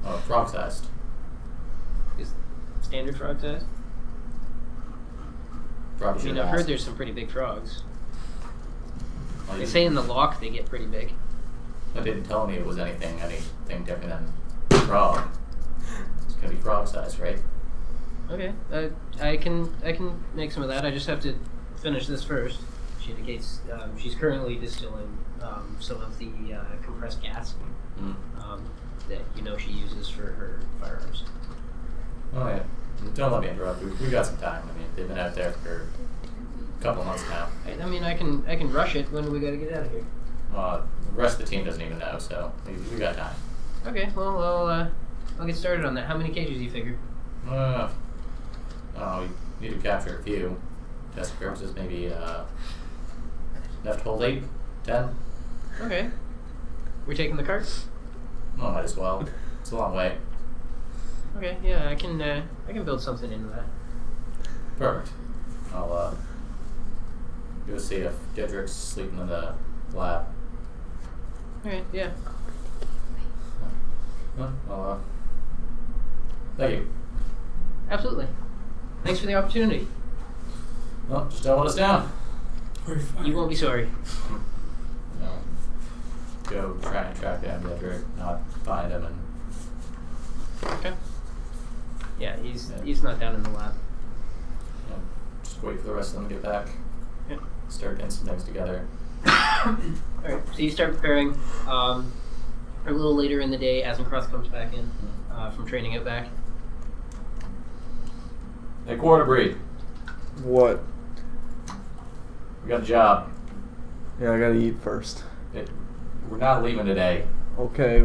Oh, frog-sized. Is standard frog size? Probably I should mean, have I've heard asked. there's some pretty big frogs. Well, They you- say in the loch they get pretty big. That didn't tell me it was anything different than frog. It's gonna be frog-sized, right? Okay, I can make some of that. I just have to finish this first. She indicates she's currently distilling some of the compressed gas that she uses for her firearms. Oh yeah. Don't let me interrupt. We got some time. I mean, they've been out there for a couple months now. I mean, I can rush it. When do we gotta get out of here? The rest of the team doesn't even know, so we got time. Okay, well, I'll get started on that. How many cages you figure? We need to capture a few. Test purposes, maybe enough to hold 8, 10. Okay. We're taking the carts? Oh, might as well. It's a long way. Okay, yeah, I can build something into that. Perfect. I'll go see if Dedrick's sleeping in the lab. Okay, yeah. Thank you. Absolutely. Thanks for the opportunity. Well, just don't let us down. We're fine. You won't be sorry. Go try and track down Dedrick, not find him, and Okay. Yeah, he's not down in the lab. just wait for the rest of them to get back. Yeah. Start getting some things together. Alright, so you start preparing. A little later in the day, Azencross comes back in from training out back. Hey, quarter breed. What? We got a job. Yeah, I gotta eat first. We're not leaving today. Okay.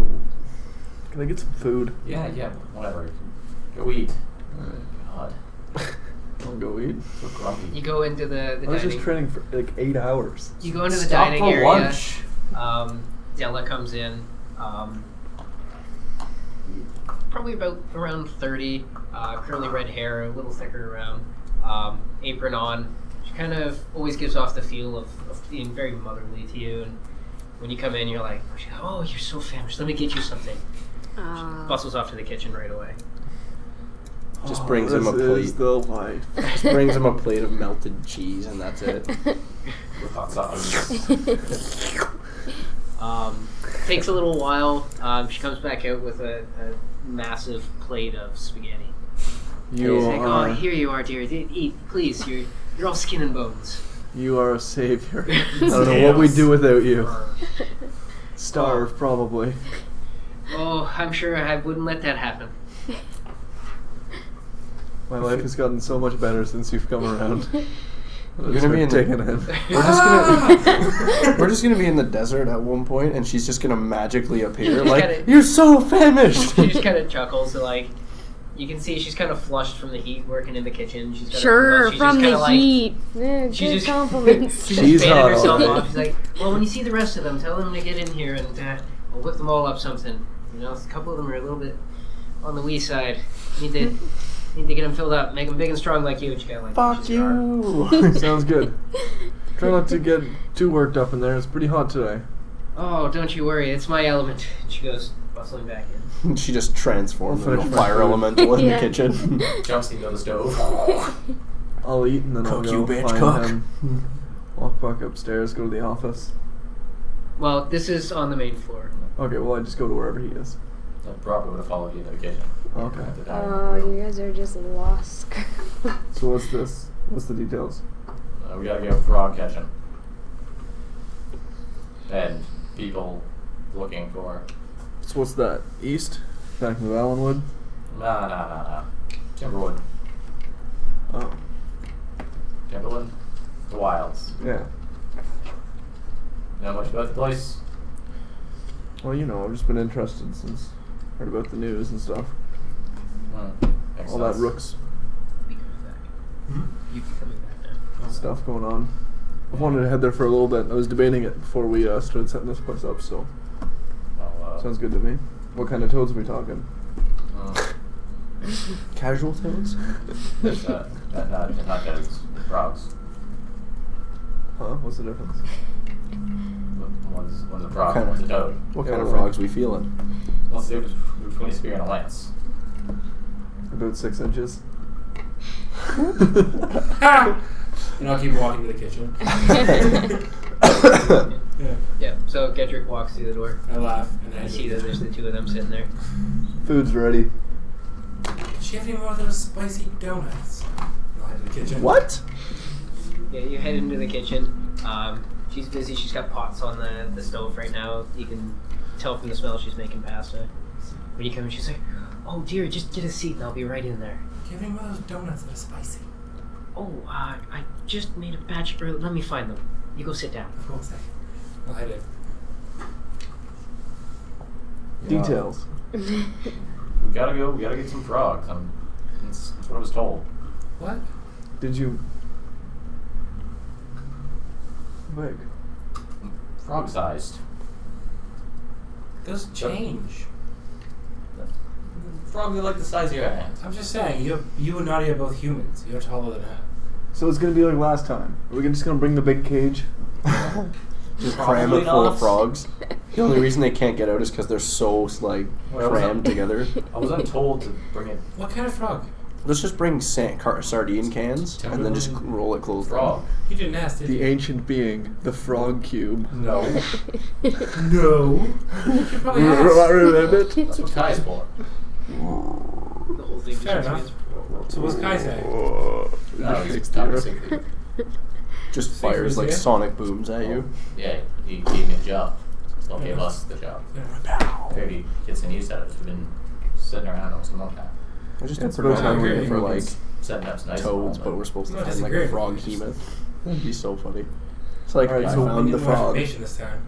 Can I get some food? Yeah, whatever. Go eat. God, I'll go eat. so grumpy. You go into the I was dining. just training for like 8 hours. You go into the Stop dining for area. lunch. Della comes in. Probably about around 30. Curly red hair, a little thicker around. Apron on. She kind of always gives off the feel of being very motherly to you. And when you come in, you're like, "Oh, you're so famished. Let me get you something." Bustles off to the kitchen right away. Just brings him a This is plate. the life. Just brings him a plate of melted cheese, and that's it. With hot sauce. Takes a little while. She comes back out with a massive plate of spaghetti. You She's like, are, "Oh, here you are, dear. Eat, please. You're all skin and bones." you are a savior. I don't know what we'd do without you. Starve, probably. Oh, I'm sure I wouldn't let that happen. My life has gotten so much better since you've come around. We're gonna be in taking the, it. we're just gonna be in the desert at one point, and she's just gonna magically appear She's like, kinda- "You're so famished." She just kind of chuckles. So, like, you can see she's kind of flushed from the heat working in the kitchen. She's got Sure, she's from just the kinda like, heat. Yeah, She good just compliments. she's She's just fanning hot herself already. off. She's like, "Well, when you see the rest of them, tell them to get in here, and we'll whip them all up something. You know, a couple of them are a little bit on the wee side. Need to get them filled up, make them big and strong like you." And she kind of like Fuck pushes her arm. you. Sounds good. Try not to get too worked up in there. It's pretty hot today. "Oh, don't you worry, it's my element." And she goes bustling back in. She just transforms I'll into a finish my fire food. elemental in Yeah. the kitchen. Jumps into the stove. I'll eat and then Cook, I'll you go bitch, find cook. him. Walk back upstairs, go to the office. Well, this is on the main floor. Okay, well I just go to wherever he is. I probably would have followed you into the kitchen. Okay. At the dining Oh, room. you guys are just lost. So what's this? What's the details? We gotta go frog catching. And people looking for. So what's that? East? Back in the Allenwood? Nah. Timberwood. Oh, Timberwood? The Wilds. yeah. Know much about the place? Well, you know, I've just been interested since heard about the news and stuff. Makes All that sense. Rooks Be coming back. Hmm? You be coming back now. stuff going on. I wanted to head there for a little bit. I was debating it before we started setting this place up, so Well, sounds good to me. What kind of toads are we talking? Casual toads? There's not toads, frogs. Huh? What's the difference? One's a frog, Kind of- one's a toad. What Yeah, kind of well, frogs we feeling? What's the difference between a spear and a lance? About 6 inches. And I'll keep walking to the kitchen. Yeah. Yeah. So Gedrick walks through the door. I laugh and And I I see that there's the two of them sitting there. Food's ready. Does she have any more of those spicy donuts? I'll head to the kitchen. What? Yeah, you head into the kitchen. She's busy. She's got pots on the stove right now. You can tell from the smell she's making pasta. When you come in, she's like, "Oh dear, just get a seat and I'll be right in there." Do you have any more of those donuts that are spicy? Oh, I just made a batch earlier. Let me find them. You go sit down. Of course, I'll head in. Details. We gotta go. We gotta get some frogs. That's what I was told. What? Did you... Big. Frog-sized. Those change. Frogs are like the size of your hand. I'm just saying, you and Nadia are both humans. You're taller than her. So it's gonna be like last time. Are we just gonna bring the big cage? Just Probably cram it full not. of frogs. The only reason they can't get out is because they're so like Well, crammed together. I wasn't told to bring it. What kind of frog? Let's just bring sardine cans and then just roll it closed. Frog. You didn't ask, did The you? ancient being, the frog cube. No. No. You should probably ask. That's what Kai's for. The whole thing. Fair enough. So what's Kai saying? No, he's top secret. Just Secret fires is like there? sonic booms at you. Yeah, he gave me a job. Well, gave Yeah. us the job. Yeah. Figured he gets some use out of it. We've been sitting around on some more time. I just Yeah, don't suppose pretend I'm we're agree. for like Setting up some nice toads, but we're supposed to No, I find like a disagree. frog behemoth. That'd be so funny. It's like Alright, I so We found need the more frog. information this time.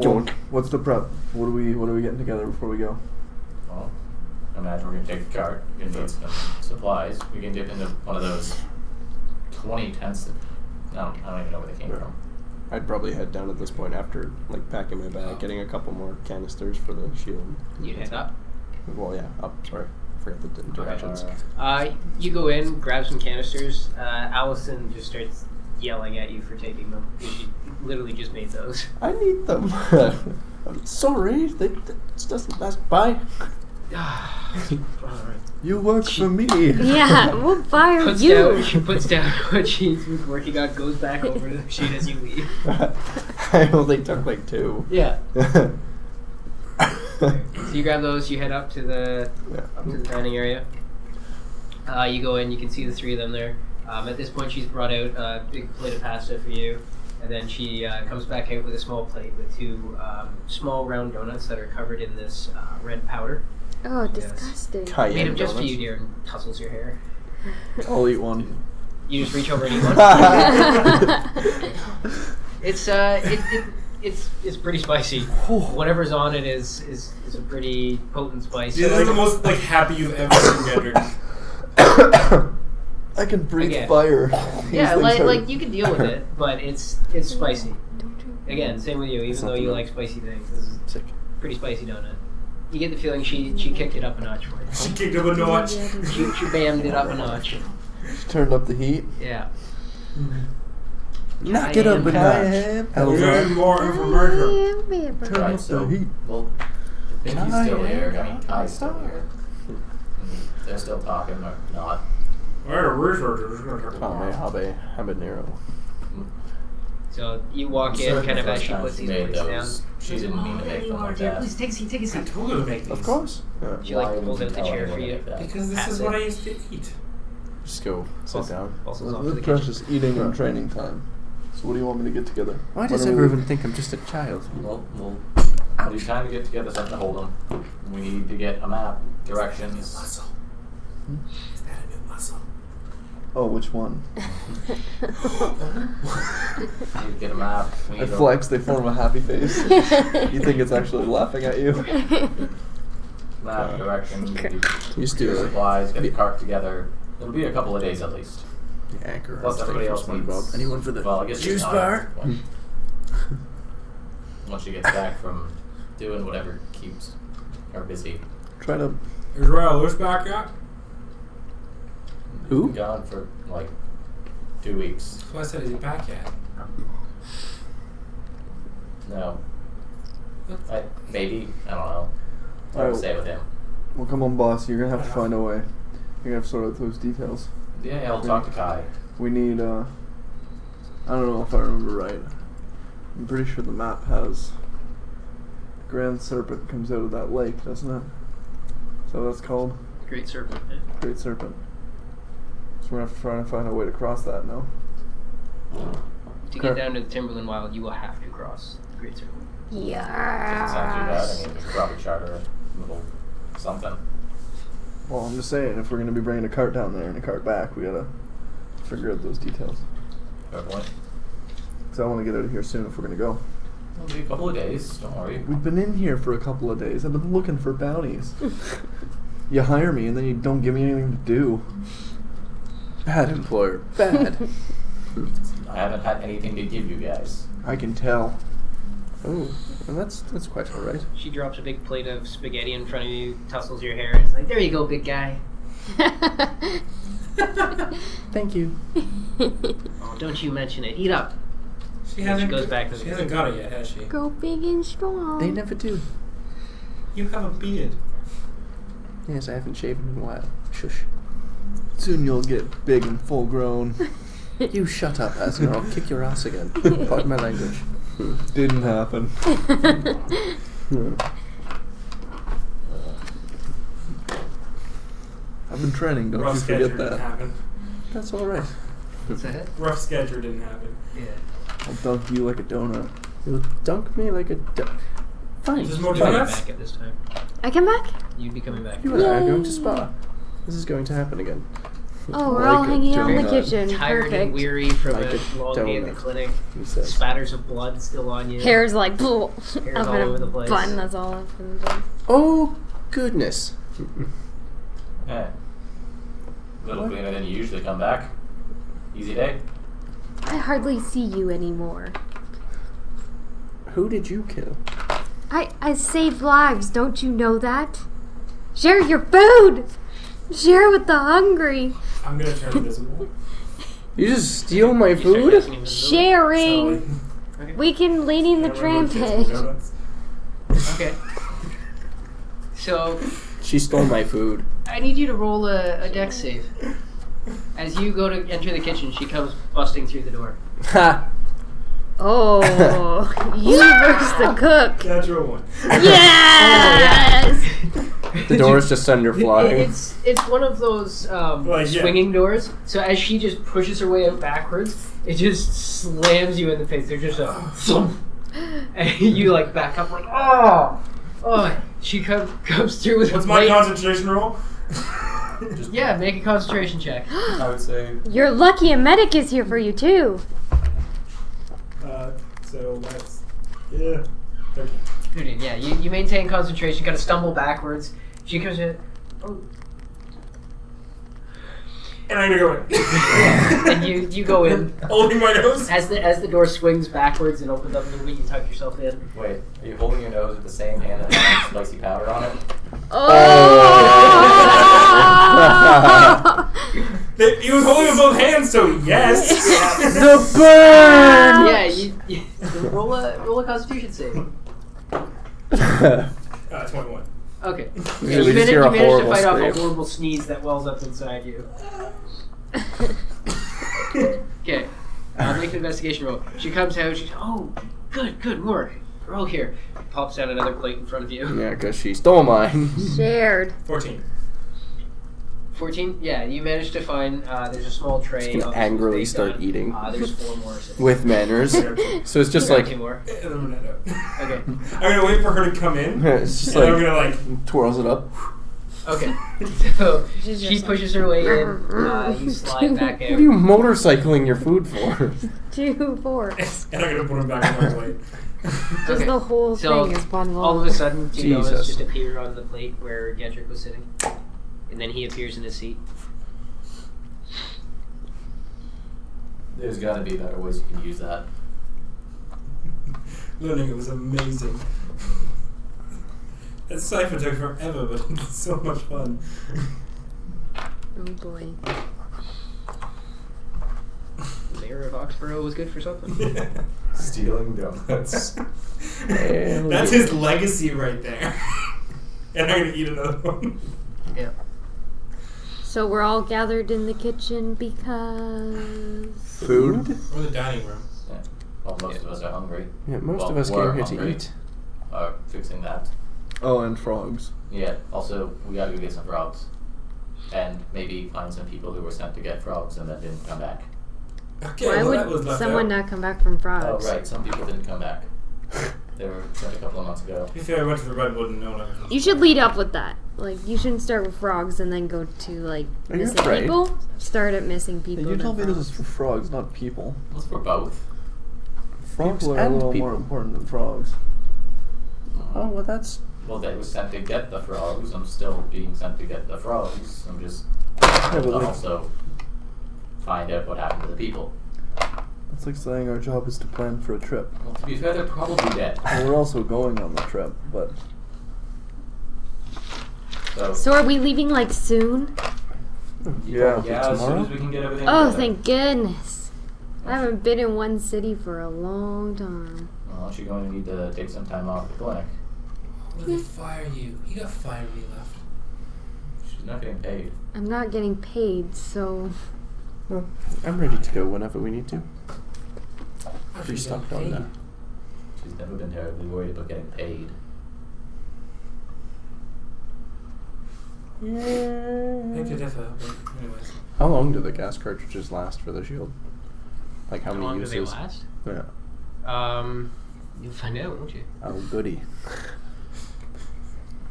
Don't. What's the prep? What are we getting together before we go? Well, I imagine we're gonna take the cart. We're gonna need some supplies. We can dip into one of those 20 tents that I don't even know where they came from. I'd probably head down at this point after like packing my bag, getting a couple more canisters for the shield. You head up. Well, yeah, up. Sorry, I forgot the directions. You go in, grab some canisters. Allison just starts yelling at you for taking them. She literally just made those. I need them. I'm sorry, it doesn't last. Bye. Alright. You work for me. Yeah, we'll fire you. She puts down what she's working on, goes back over to the sheet as you leave. I only took like 2. Yeah. So you grab those, you head up to the dining area. You go in, you can see the 3 of them there. At this point, she's brought out a big plate of pasta for you, and then she comes back out with a small plate with 2 small round donuts that are covered in this red powder. Oh, disgusting. Made them just for you, dear, and tussles your hair. I'll eat one. You just reach over and eat one. It's pretty spicy. Whatever's on it is a pretty potent spice. This is the most like happy you've ever seen Gendrix. I can breathe Again. fire. Yeah, These things hurt. like you can deal with it, but it's spicy. Again, same with you. Even though you like spicy things, this is Sick. pretty spicy donut. You get the feeling she kicked it up a notch for you. She kicked up a notch. She bammed it up a notch. She turned up the heat. Yeah. Knock it up a notch. We need more information. Turn Right, up so, the heat. well, I think he's still here. I mean, Kai's still here. They're still talking, or not. I had a researcher. This is gonna take a Kame while. habanero. So you walk in, kind of as she puts these plates down. She didn't mean to make them like that. Please take a seat. Take a I seat. told her to make these. Of course. Yeah. She Why like would pulls you out the tell chair anyone for to you. make that? Because this Pass is it. what I used to eat. Just go sit down. Bustles off to This the is kitchen. precious eating and training time. So what do you want me to get together? Why does When are we- everyone think I'm just a child? Well, we need time to get together something to hold them. We need to get a map, directions. Muscle. Is that a new muscle? Oh, which one? You get a map. I flex, they form a happy face. You think it's actually laughing at you? Map, direction, Just do it. supplies, get the cart together. It'll be a couple of days at least. The anchor. Plus everybody else needs... Anyone for the Well, I guess juice not bar? everyone. Once she gets back from doing whatever keeps her busy. Try to. Is Royal Loose back yet? Who? He's been gone for like 2 weeks. That's why I said, is he back yet? No. Maybe. I don't know. I Alright. would stay with him. Well, come on, boss. You're gonna have to find a way. You're gonna have to sort out those details. Yeah, I'll talk to Kai. We need, I don't know if I remember right. I'm pretty sure the map has Grand Serpent comes out of that lake, doesn't it? Is that what it's called? Great Serpent. Great Serpent. So we're gonna have to try and find a way to cross that now. To get down to the Timberland Wild, you will have to cross the Great Serpent. Doesn't sound too bad. I Yes. mean, we could probably charter a little something. Well, I'm just saying, if we're gonna be bringing a cart down there and a cart back, we gotta figure out those details. Fair point. Because I want to get out of here soon if we're gonna go. It'll be a couple of days. Don't worry. We've been in here for a couple of days. I've been looking for bounties. You hire me and then you don't give me anything to do. Bad employer. Bad. I haven't had anything to give you guys. I can tell. Oh, well, that's quite all right. She drops a big plate of spaghetti in front of you, tussles your hair, and is like, "There you go, big guy." Thank you. Oh, don't you mention it. Eat up. She And hasn't. she goes back to the She hasn't got it yet, has she? Go big and strong. They never do. You have a beard. Yes, I haven't shaven in a while. Shush. Soon you'll get big and full grown. You shut up, Asner. I'll kick your ass again. Pardon my language. Didn't happen. I've been training, don't Rough you schedule forget didn't that. happen. That's all right. What's that? Rough schedule didn't happen. Yeah. I'll dunk you like a donut. You'll dunk me like a Fine. Is this more You'd be donuts? back at this time. I come back? You'd be coming back. You and I are Yay. going to spa. This is going to happen again. Oh, we're Like all a hanging out in the donut. kitchen. Tired and Perfect. weary from Like a a long day in the donut. clinic. He says. Spatters of blood still on you. Hair's like, up Hair's all in over a the place. bun that's all up in the place. Oh, goodness. Yeah. A little cleaner than you usually come back. Easy day. I hardly see you anymore. Who did you kill? I saved lives, don't you know that? Share your food! Share with the hungry. I'm gonna turn invisible. You just steal my You start food? guessing invisibility. Sharing! Okay. We can Lady in the Tramp it. Okay. So, She stole my food. I need you to roll a dex save. As you go to enter the kitchen, she comes busting through the door. Ha! Oh, you versus the cook. Natural one. Yes! The door's just under flying. It's one of those Like, yeah. swinging doors. So as she just pushes her way out backwards, it just slams you in the face. There's just a thump, and you like back up like oh. She comes through with What's a my plate. concentration roll? Yeah, make a concentration check. I would say You're lucky a medic is here for you too. So that's 13. 13, yeah, you maintain concentration. Kind of stumble backwards. She comes in. Oh. And I'm gonna go in. And you go in. Holding my nose. As the door swings backwards and opens up a little bit, you tuck yourself in. wait, are you holding your nose with the same hand that has spicy powder on it? He was holding with both hands, so yes. The burn! Yeah, you roll a Constitution save. 21. Okay. We Yeah, you just hear a managed to horrible fight off a scream. horrible sneeze that wells up inside you. Okay. Make an investigation roll. She comes out. She's good work. Roll here. Pops down another plate in front of you. Yeah, because she stole mine. Shared. 14. 14. Yeah, you managed to find. There's a small tray. Just gonna of angrily baked start on. eating. There's 4 more. sitting. With manners. So it's just like, Two more. And I'm gonna Okay. I'm gonna wait for her to come in. it's just And I'm like, gonna like twirls it up. Okay, so She's she just pushes her way in. You slide back What out. are you motorcycling your food for? 2 forks. And I'm gonna put him back on my plate. Just Okay. the whole So, thing is bundled. All of a sudden, two donuts Jesus. just appear on the plate where Gendrick was sitting, and then he appears in his seat. There's got to be better ways you can use that. Learning it was amazing. That cipher took forever, but it's so much fun. Oh boy. The mayor of Oxborough was good for something. Stealing donuts. That's his legacy right there. And I'm gonna eat another one. Yeah. So we're all gathered in the kitchen because Food? Or the dining room. Yeah. Well, most of us are hungry. Yeah, most Well, of us we're came here to hungry. eat. Fixing that. Oh, and frogs. Yeah. Also, we gotta go get some frogs. And maybe find some people who were sent to get frogs and then didn't come back. Okay, why well, that would was left someone out. not come back from Oh, frogs? right. Some people didn't come back. They were sent a couple of months ago. To be fair, I went to the Redwood and no one ever comes You should back. lead up with that. Like, you shouldn't start with frogs and then go to, like, Are you missing afraid? people. Start at missing people. You then told me this frogs. is for frogs, not people. What's for both? Frogs People are a and little people. more important than frogs. Oh, well, that's... Well, they were sent to get the frogs. I'm still being sent to get the frogs. I'm just Yeah, but I'll like, also find out what happened to the people. it's like saying our job is to plan for a trip. Well, to be fair, they're probably dead. Well, we're also going on the trip, but So are we leaving, like, soon? yeah. Yeah, as soon tomorrow? as we can get everything Oh, together. thank goodness. I haven't been in one city for a long time. Well, aren't you going to need to take some time off at the clinic? What did they fire you? You got fired when you left. She's not getting paid. I'm not getting paid, so... Well, I'm ready to go whenever we need to. How'd Pretty you stocked get on paid? that. She's never been terribly worried about getting paid. Beg to differ, but anyways. How long do the gas cartridges last for the shield? Like how How many long do uses? they last? Yeah. You'll find out, won't you? Oh, goody.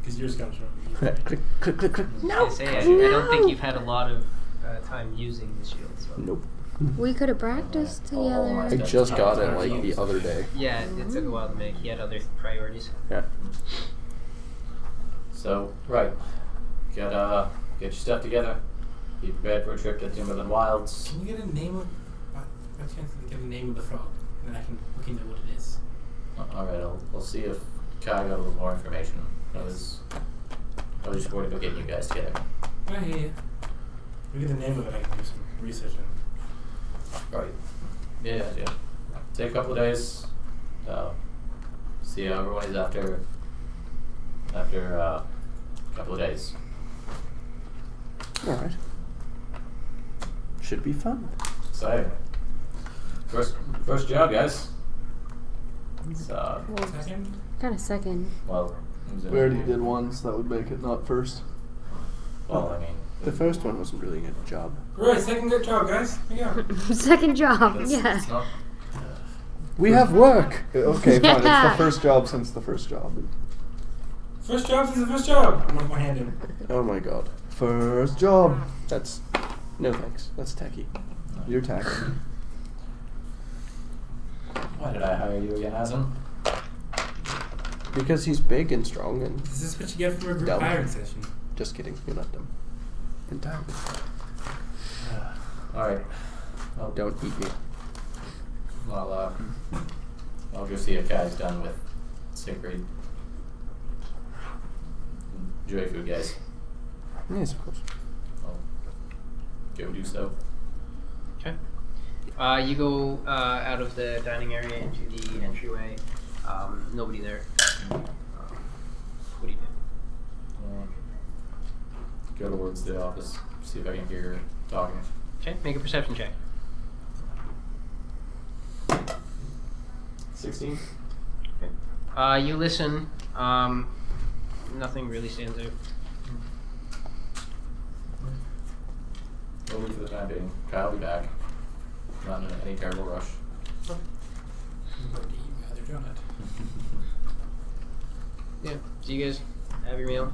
Because yours comes from click, click, click, click. I say, I don't think you've had a lot of time using the shield. So. Nope. We could have practiced Oh, my together. I just got it like the other day. Yeah, it took a while to make. He had other priorities. Yeah. So, right. Get your stuff together. Be prepared for a trip to Timberland Wilds. Can you get a name of... I can't get a name of the frog. And then I can look into what it is. Alright, I'll see if Kai got a little more information. I was just worried about getting you guys together. I hear you. We get the name of it, I can do some research on it. Right. Yeah. Take a couple of days. See how everyone is after a couple of days. Alright. Should be fun. Exciting. First job, guys. It's Well, Second? kind of second. well. it was in- We already did one, so that would make it not first. Well, I mean, The first one wasn't really a job. Right, second good job, guys. Here you go. Second job, it's yeah. not. We have work! Okay, fine. It's Yeah. the first job since the first job. First job is the first job. I'm gonna put my hand in. Oh my god. First job. That's... No thanks. That's tacky. You're taxi. Why did I hire you again, Hazen? Because he's big and strong and... This is what you get from a group Dumb. hiring session. Just kidding. You're not dumb. Entirely. Alright. Well, Don't eat me. I'll go see if Kai's done with Siegfried. Enjoy food, guys. Yes, of course. I'll go do so. Okay. You go out of the dining area into the entryway. Nobody there. What do you do? Go towards the office, see if I can hear her talking. Okay, make a perception check. 16? You listen. Nothing really stands out. We'll leave for the time being. Kyle will be back. Not in any terrible rush. I'm going to eat my other donut. Yeah. So you guys have your meal.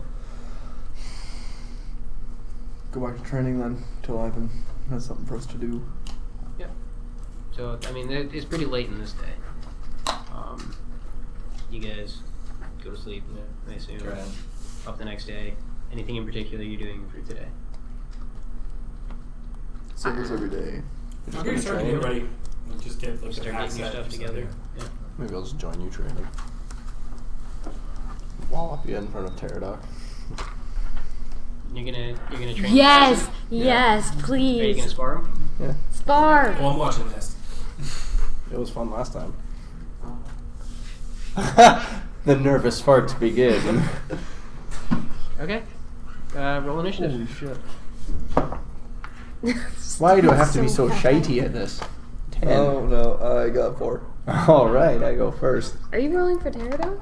go back to training then until Ivan has something for us to do. Yeah. So, I mean, it's pretty late in this day. You guys go to sleep, I assume. Right. Up the next day. Anything in particular you're doing for today? Same as every day. I'm getting started to get ready. Just get like Start the getting your asset stuff or together. something. Yeah. Maybe I'll just join you training. Wallop you in front of Pterodoc. You're gonna train. Yes, Yeah. yes, Are you please. gonna spar him? Yeah. Spar. Well, I'm watching this. It was fun last time. The nervous farts begin. Okay. Roll initiative. Holy shit. Why do I have to be so shitey at this? 10. Oh no, I got 4. Alright, I go first. Are you rolling for Pterodon?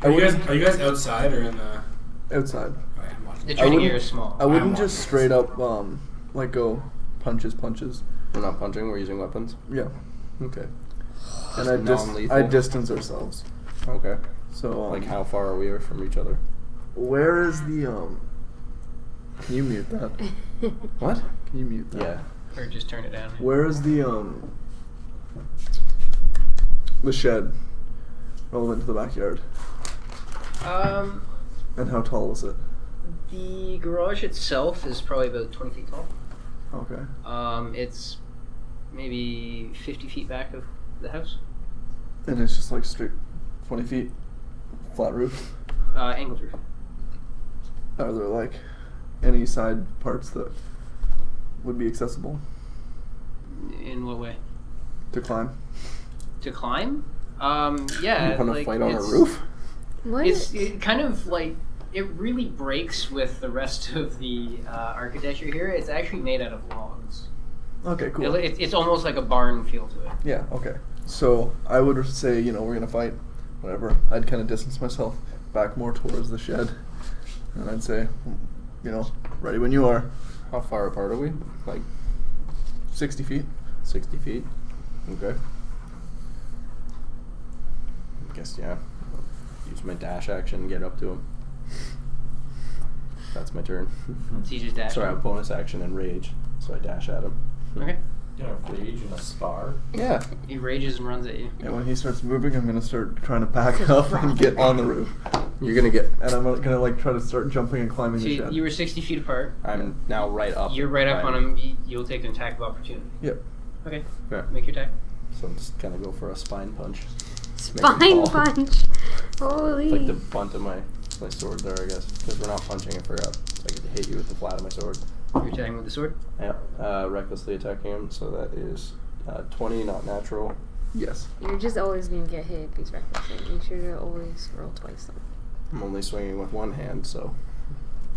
Are you guys outside or in the? Outside. Alright, I'm watching. The I training wouldn't- area is small. I wouldn't I'm just watching. straight up like go punches. We're not punching, we're using weapons. Yeah. Okay. And Non-lethal? I distance ourselves. Okay. So Like how far are we from each other? where is the can you mute that? What? Can you mute that? Yeah. Or just turn it down. Where is the shed relevant to the backyard? And how tall is it? The garage itself is probably about 20 feet tall. Okay. It's maybe 50 feet back of the house. And it's just like straight 20 feet, flat roof. Angled roof. Are there like any side parts that would be accessible In what way? to climb? To climb? You Yeah. want to like, fight on a it's- roof? What? It kind of like it really breaks with the rest of the architecture here. It's actually made out of logs. Okay, cool. It's almost like a barn feel to it. Yeah, okay. So I would say, we're gonna fight, whatever. I'd kind of distance myself back more towards the shed, and I'd say, ready when you are. How far apart are we? Like 60 feet. 60 feet? Okay. I guess, yeah. Use my dash action and get up to him. That's my turn. So you just dash. So I have bonus action and rage, so I dash at him. Okay. You know, rage and a spar. Yeah. He rages and runs at you. And when he starts moving, I'm gonna start trying to back up and get on the roof. You're gonna get... And I'm gonna like try to start jumping and climbing So the shed. you were 60 feet apart. I'm now right up. You're right up by on him. You'll take an attack of opportunity. Yep. Okay. Yeah. Make your attack. So I'm just gonna go for a spine punch. Spine fall. punch. Holy. Like the bunt of my sword there, I guess. Because we're not punching, I forgot. So I get to hit you with the flat of my sword. You're attacking with the sword. Yeah. Recklessly attacking him, so that is 20, not natural. Yes. You're just always gonna get hit if he's reckless. Make sure to always roll twice though. I'm only swinging with one hand, so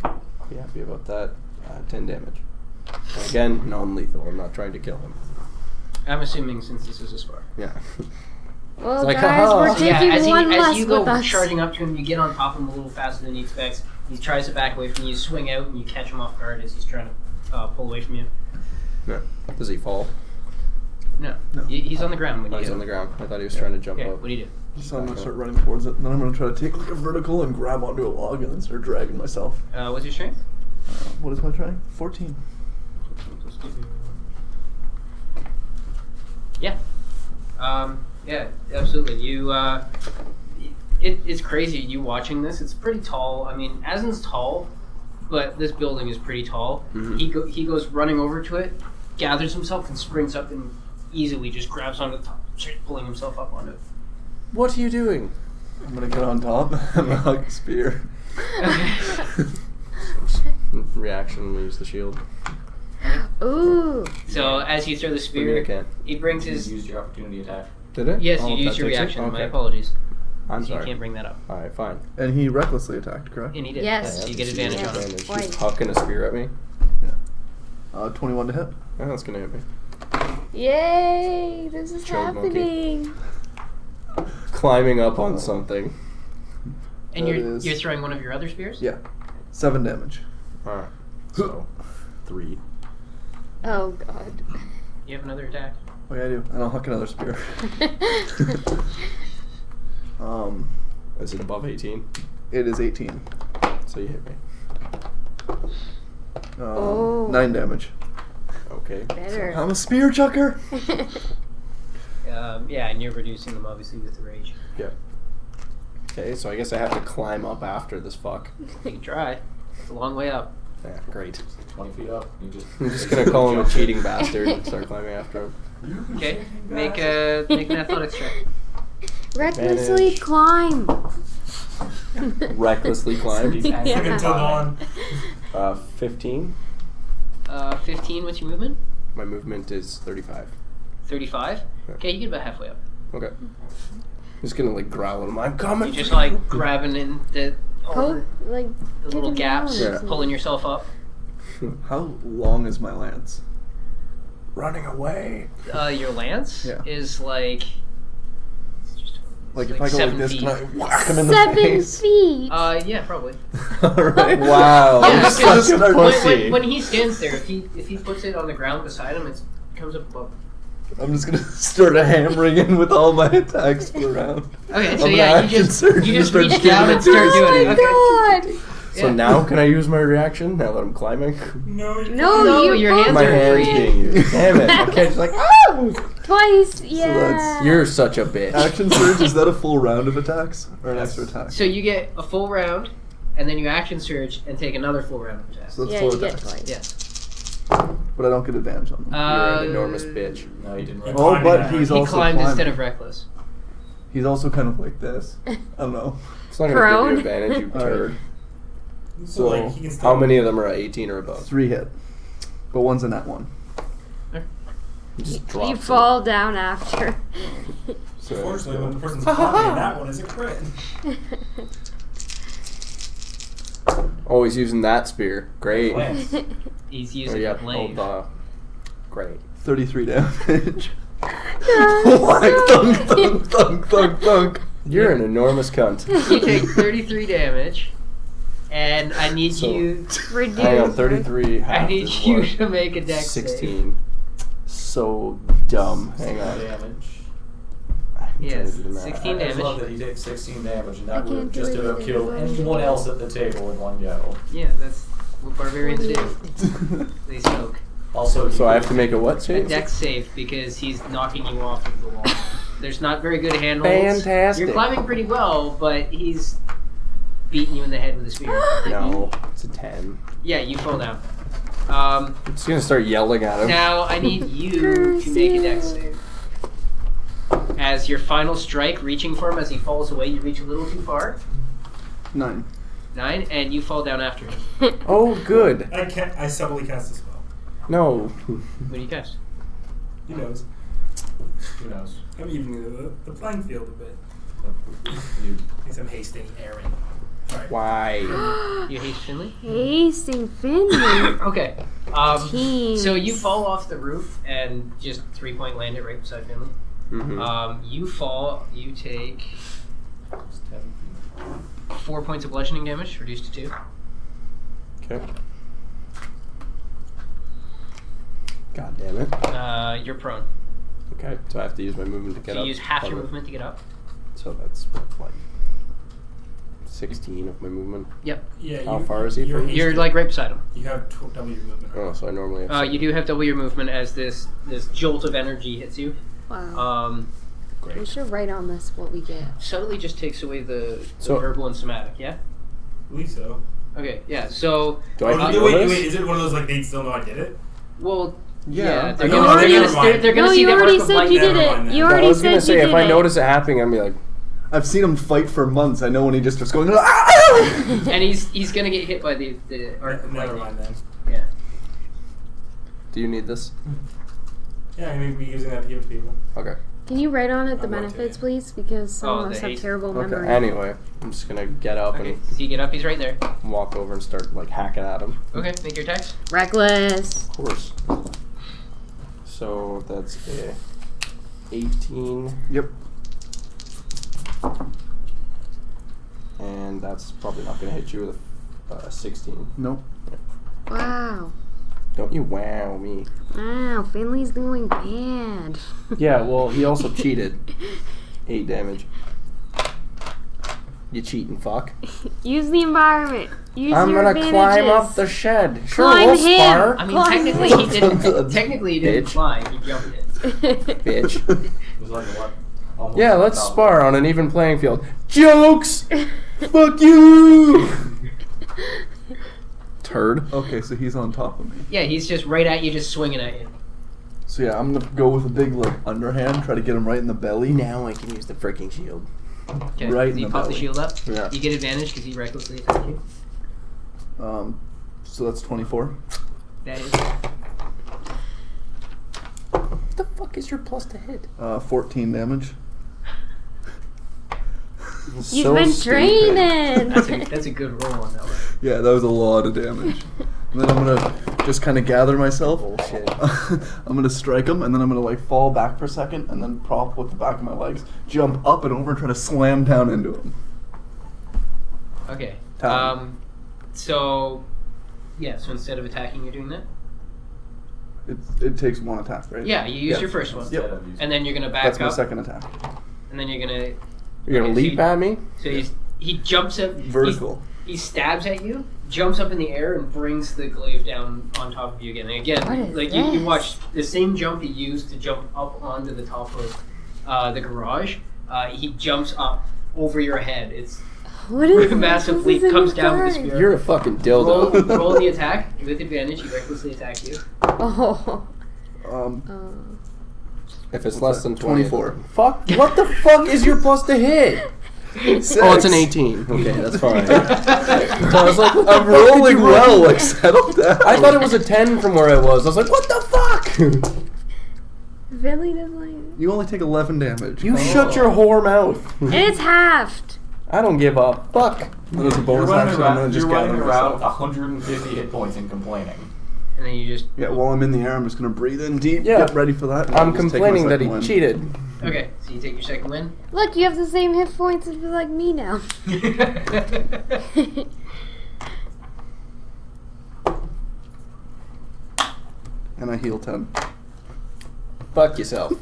I'll be happy about that. 10 damage. And again, non-lethal. I'm not trying to kill him. I'm assuming since this is a spar. Yeah. Well, It's like, guys, haha. we're taking as one as less you go with us. charging up to him, you get on top of him a little faster than he expects. He tries to back away from you. You swing out and you catch him off guard as he's trying to pull away from you. No. Does he fall? No. No. He's on the ground when Oh, you he's hit on the him. ground. I thought he was trying to jump Okay, up. what do you do? So I'm gonna start running towards it, and then I'm gonna try to take like a vertical and grab onto a log, and then start dragging myself. What's your strength? What is my trying? 14. Yeah. Yeah, absolutely. You, it's crazy, you watching this. It's pretty tall. I mean, Asen's tall, but this building is pretty tall. Mhm. He goes running over to it, gathers himself, and springs up and easily just grabs onto the top, starts pulling himself up onto it. What are you doing? I'm gonna get on top and hug spear. Reaction, we use the shield. Ooh. So as you throw the I spear, mean, I can't. he brings You his... used your opportunity attack. Did it? Yes, Oh, you that used your takes it? reaction. My Okay. apologies. I'm So you sorry. can't bring that up. Alright, fine. And he recklessly attacked, correct? And he did. Yes. So you Yeah, get that's advantage easy on it. advantage. Twice. He's hucking a spear at me. 21 to hit. Yeah, that's gonna hit me. Yay! This is Chode monkey. happening. Climbing up on something. And That you're is- you're throwing one of your other spears? Yeah. 7 damage. Alright. So, 3. Oh god. You have another attack? Oh yeah, I do. And I'll huck another spear. Is it above 18? It is 18. So you hit me. Oh. 9 damage. Okay. Better. I'm a spear chucker. Yeah, and you're reducing them obviously with the rage. Yeah. Okay, so I guess I have to climb up after this fuck. You can try. It's a long way up. Yeah, great. 20 feet up. You I'm just gonna call him a cheating bastard and start climbing after him. Okay, make an athletics check. Recklessly Advantage. climb. Recklessly climb. Yeah. Until dawn. 15. 15. What's your movement? My movement is 35. 35. Yeah. Okay, you get about halfway up. Okay. Just gonna like growl at him. I'm coming. You're just like grabbing in the Like the little take 'em gaps, down or Yeah. pulling yourself up. How long is my lance? running away. Your lance Yeah. is like. Like it's if I go like 7 this, feet. can I whack him in the 7 face? feet. Yeah, probably. Alright. Wow, Yeah, you're such a when- pussy. When he stands there, if he puts it on the ground beside him, it comes up above. I'm just gonna start hammering in with all my attacks for the round. Okay, I'm so gonna yeah, you action just surge you and just start reach giving down it and to start him. doing it. Okay. Oh my god. So Yeah. now can I use my reaction now that I'm climbing? No, you No, No, you your both- hands My are hand's free. being used. Damn it. I can't just like, oh! Twice, yeah. that's- You're such a bitch. Action surge, is that a full round of attacks? Or an extra attack? So you get a full round, and then you action surge and take another full round of attacks. So that's Yeah, 4 you get attacks. twice. Yeah. But I don't get advantage on them. You're an enormous bitch. No, you didn't. Oh, Right. But he's He also climbed climbing. instead of reckless. He's also kind of like this. I don't know. It's not gonna Prone. give you advantage, you Alright. turd. So, like, So, he can still, How many of them are 18 or above? 3 hit. But one's a nat 1. Just drops You it. fall down after. So, Unfortunately, when the person's climbing, that one is a crit. oh, he's using that spear. Great. Lance. He's Oh, using yeah, a blade. great. 33 damage. That's Like, so thunk, thunk, thunk, thunk, thunk. You're an enormous cunt. You take 33 damage, and I need So- you. reduced. Hang on, 33 I half need is you what? to make a dex save. 16. So dumb. Hang on. Damage. I'm trying Yes, to do the math. 16 I just love damage. that he takes 16 damage, and I that would have can't do just it about either. killed anyone else at the table in one go. Yeah, that's what barbarians do. They smoke. Also, So I have to make a what A save? dex save because he's knocking you off of the wall. There's not very good handholds. Fantastic. You're climbing pretty well, but he's beating you in the head with a spear. No, it's a 10. Yeah, you fall down. I'm just gonna start yelling at him. Now I need you to make a dex save. As your final strike, reaching for him as he falls away, you reach a little too far. 9. 9, and you fall down after him. Oh, good. I subtly cast a spell. No. What do you cast? He knows. Who knows? I'm evening the playing field a bit. You, Because I'm hasting Aaron. Alright. Why? You haste Finley? Hasting Finley. Okay. Teams. So you fall off the roof and just 3-point land it right beside Finley. Mm-hmm. You fall, you take it's 10 feet. 4 points of bludgeoning damage, reduced to 2. Okay. God damn it. You're prone. Okay, so I have to use my movement to get So up. you use half your Cover. movement to get up. So that's what, like 16 of my movement. Yep. Yeah, How far is he you're from me? You're hasted. like right beside him. You have double your movement. Oh, so I normally have. You do have double your movement as this jolt of energy hits you. Wow. We Great. should write on this what we get. Subtly just takes away the So- verbal and somatic, yeah? I believe so. Okay, yeah, so, Do I have to wait, know wait, this? is it one of those like they still know I did it? well, Yeah. they're You gonna, already- they're never gonna, mind. they're gonna No, see you the already arc of said light. you did Never mind it. then. You I I already was said gonna say you if did I it. notice it happening, I'd be like, I've seen him fight for months. I know when he just starts going, "Ah!" And he's gonna get hit by the arc of Never lightning. mind then. Yeah. "Do you need this?" Yeah, I mean, we're using that to give people. Okay. Can you write on it the I'm going to. benefits, please? Because some Oh, of the us have haste. terrible Okay. memory. Anyway, I'm just gonna get up Okay, so you get up, he's right there. and walk over and start like hacking at him. Okay, make your attacks. Reckless. Of course. So that's a 18, Yep. and that's probably not gonna hit you with a 16. Nope. Wow. Don't you wow me? Wow, Finley's doing bad. Yeah, well, he also cheated. 8 damage. You cheating fuck. Use the environment. Use I'm your gonna advantages. climb up the shed. Sure, Climb we'll him. spar. I mean, Climb technically him. he didn't. Technically, he didn't Bitch. fly. He jumped it. Bitch. It was like what? Almost Yeah, let's 1,000. spar on an even playing field. Jokes! Fuck you! Turd. Okay, so he's on top of me. Yeah, he's just right at you, just swinging at you. So yeah, I'm gonna go with a big like underhand, try to get him right in the belly. Now I can use the freaking shield. Okay. Right So in you the pop the belly. shield up. Yeah. You get advantage because he recklessly attacked you. So that's 24. That is. What the fuck is your plus to hit? 14 damage. You've been training. That's a good roll on that one. Yeah, that was a lot of damage. And then I'm gonna just kind of gather myself. Bullshit. I'm gonna strike him, and then I'm gonna like fall back for a second, and then prop with the back of my legs, jump up and over, and try to slam down into him. Okay. Talon. So, yeah. So instead of attacking, you're doing that. It takes one attack, right? Yeah. You use Yeah. your first one. Yep. Instead of using- And then you're gonna back That's my up. second attack. And then you're gonna. You're gonna Okay, so leap at me? So he jumps up. Vertical. He stabs at you, jumps up in the air, and brings the glaive down on top of you again. And again, What is like you this? watch the same jump he used to jump up onto the top of the garage. He jumps up over your head. It's What is massive this leap, is comes in down with the regard? spear. You're a fucking roll, dildo. roll the attack with advantage. He recklessly attacked you. Oh. If it's What's less that? than 20. 24. Fuck. What the fuck is your plus to hit? Six. Oh, it's an 18. Okay, that's fine. So I was like, what the I'm fuck did rolling you well, roll? like settle down. I thought it was a 10 from where I was. I was like, what the fuck? Really doesn't like You only take 11 damage. You shut your whore mouth. And it's halved. I don't give a fuck. And as a You're bonus running action, I'm gonna around, just you're running gather around myself. 150 hit points and complaining. And then you just Yeah, while I'm in the air, I'm just gonna breathe in deep, Yeah. get ready for that. and I'm just take my complaining that he second win. cheated. okay. So you take your second win. Look, you have the same hit points as like me now. And I heal 10. Fuck yourself.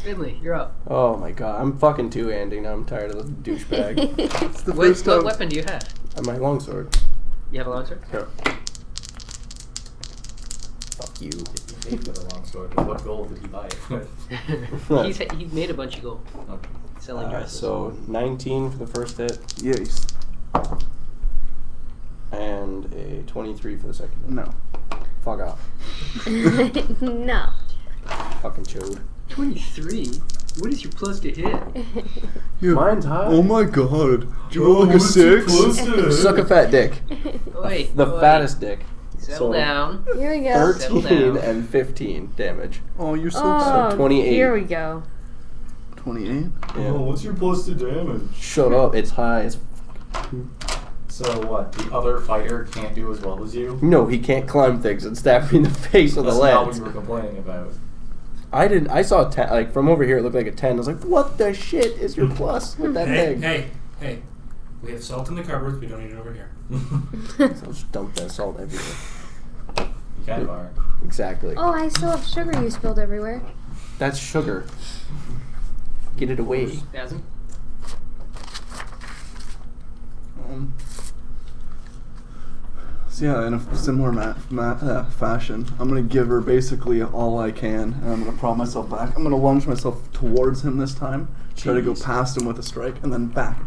Finley, you're up. Oh my god, I'm fucking two-handing now. I'm tired of this douchebag. It's the What, first time. what weapon do you have? My longsword. You have a longsword? Yeah. Fuck you. He paid for the long sword, but what gold did he buy it with? He made a bunch of gold Okay. selling dresses. So 19 for the first hit, Yes. and a 23 for the second hit. No. Fuck off. No. Fucking chode. 23. What is your plus to hit? Mine's high. Oh my god. Do you want like a 6? Suck a fat dick. Wait, The fattest dick. Settle So- down. Here we go. Settle 13 down. and 15 damage. Oh, you're so Oh, 28. Here we go. 28? Yeah. what's your plus to damage? Shut up, it's high as So what? The other fighter can't do as well as you? No, he can't climb things and stab me in the face with That's a not what lance. you were complaining about. I didn't. I saw a 10. Like from over here, it looked like a 10. I was like, "What the shit is your plus with that Hey, thing?" hey. We have salt in the cupboards. We don't need it over here. So I'll just dump that salt everywhere. You kind of are. Exactly. Oh, I still have sugar you spilled everywhere. That's sugar. Get it away. Spasm. So yeah, in a similar fashion, I'm gonna give her basically all I can, and I'm gonna prop myself back. I'm gonna lunge myself towards him this time, try to go Jeez. past him with a strike, and then back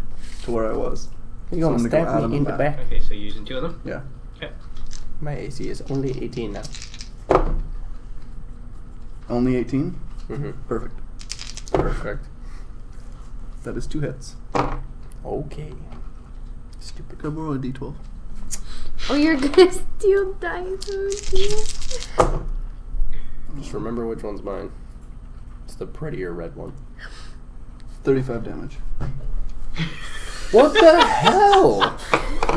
to where I was. You're So gonna I'm gonna go at stab him me in the and back. Okay, so you're using two of them? Yeah. Okay. My AC is only 18 now. Only 18? Mm-hmm. Perfect. Perfect. That is 2 hits. Okay. Stupid. Could I borrow a d12? Oh, you're gonna steal dice from me? Just remember which one's mine. It's the prettier red one. 35 damage. What the hell?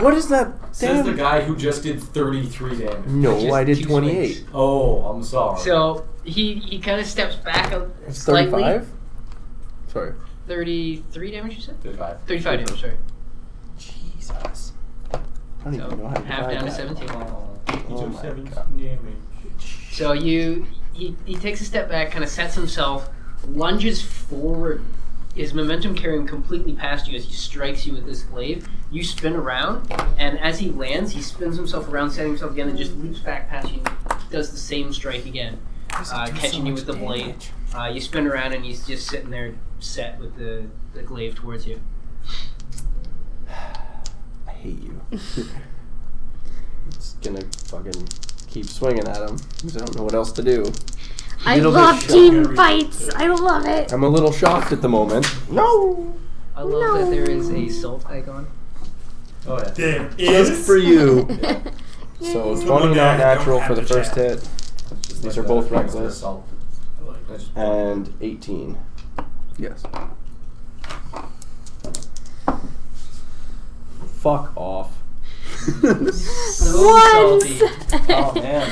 What is that? Says the damn- guy who just did 33 damage. No, Just I did two 28. swings. Oh, I'm sorry. So he kind of steps back a It's slightly. 35? Sorry. 33 damage, you said? 35. 35 damage, sorry. Jesus. I don't So even know how to half divide down to that. 17. He Oh took my 7 God. damage. So he takes a step back, kind of sets himself, lunges forward his momentum carrying completely past you as he strikes you with this glaive. You spin around, and as he lands, he spins himself around, setting himself again, and just leaps back past you and does the same strike again, catching you with the blade. You spin around, and he's just sitting there set with the glaive towards you. I hate you. Just gonna fucking keep swinging at him because I don't know what else to do. I love team fights. I love it. I'm a little shocked at the moment. No. I love that there is a salt icon. Oh yeah. There is. Just for you. So Yay. 20 not natural for the Don't have first to hit. Just These like are the both regular reckless. assault. I like That's just- And 18. Yes. Fuck off. So Once. salty. Oh man.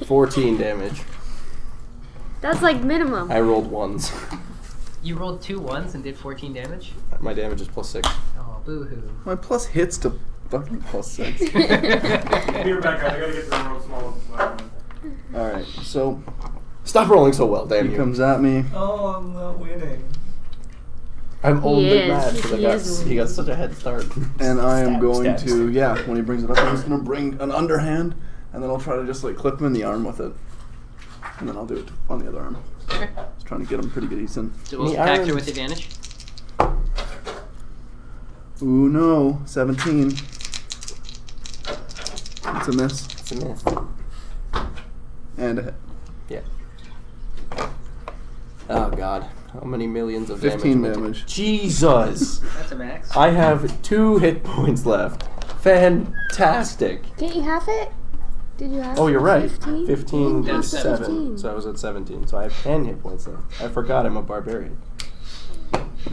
14 damage. That's like minimum. I rolled ones. You rolled 2 ones and did 14 damage? My damage is +6. Oh, boo-hoo. My plus hits to fucking +6. Be right back, guys. I gotta get the real small. Alright, so Stop rolling so well, damn he you. comes at me. Oh, I'm not winning. I'm He only is. mad because He is he got such a head start. And I am Stab, going stab, to, stab. when he brings it up, I'm just going to bring an underhand, and then I'll try to just like clip him in the arm with it. And then I'll do it on the other arm. Okay. Just trying to get him pretty decent. So we'll The factor irons. with advantage. Ooh, no. 17. It's a miss. It's a miss. And a hit. Yeah. Oh god. How many millions of 15 damage? damage. Jesus! That's a max. I have 2 hit points left. Fantastic. Didn't you have it? Did you have Oh, you're right. 15? 15 That's plus 7. 15. So I was at 17. So I have 10 hit points left. I forgot I'm a barbarian.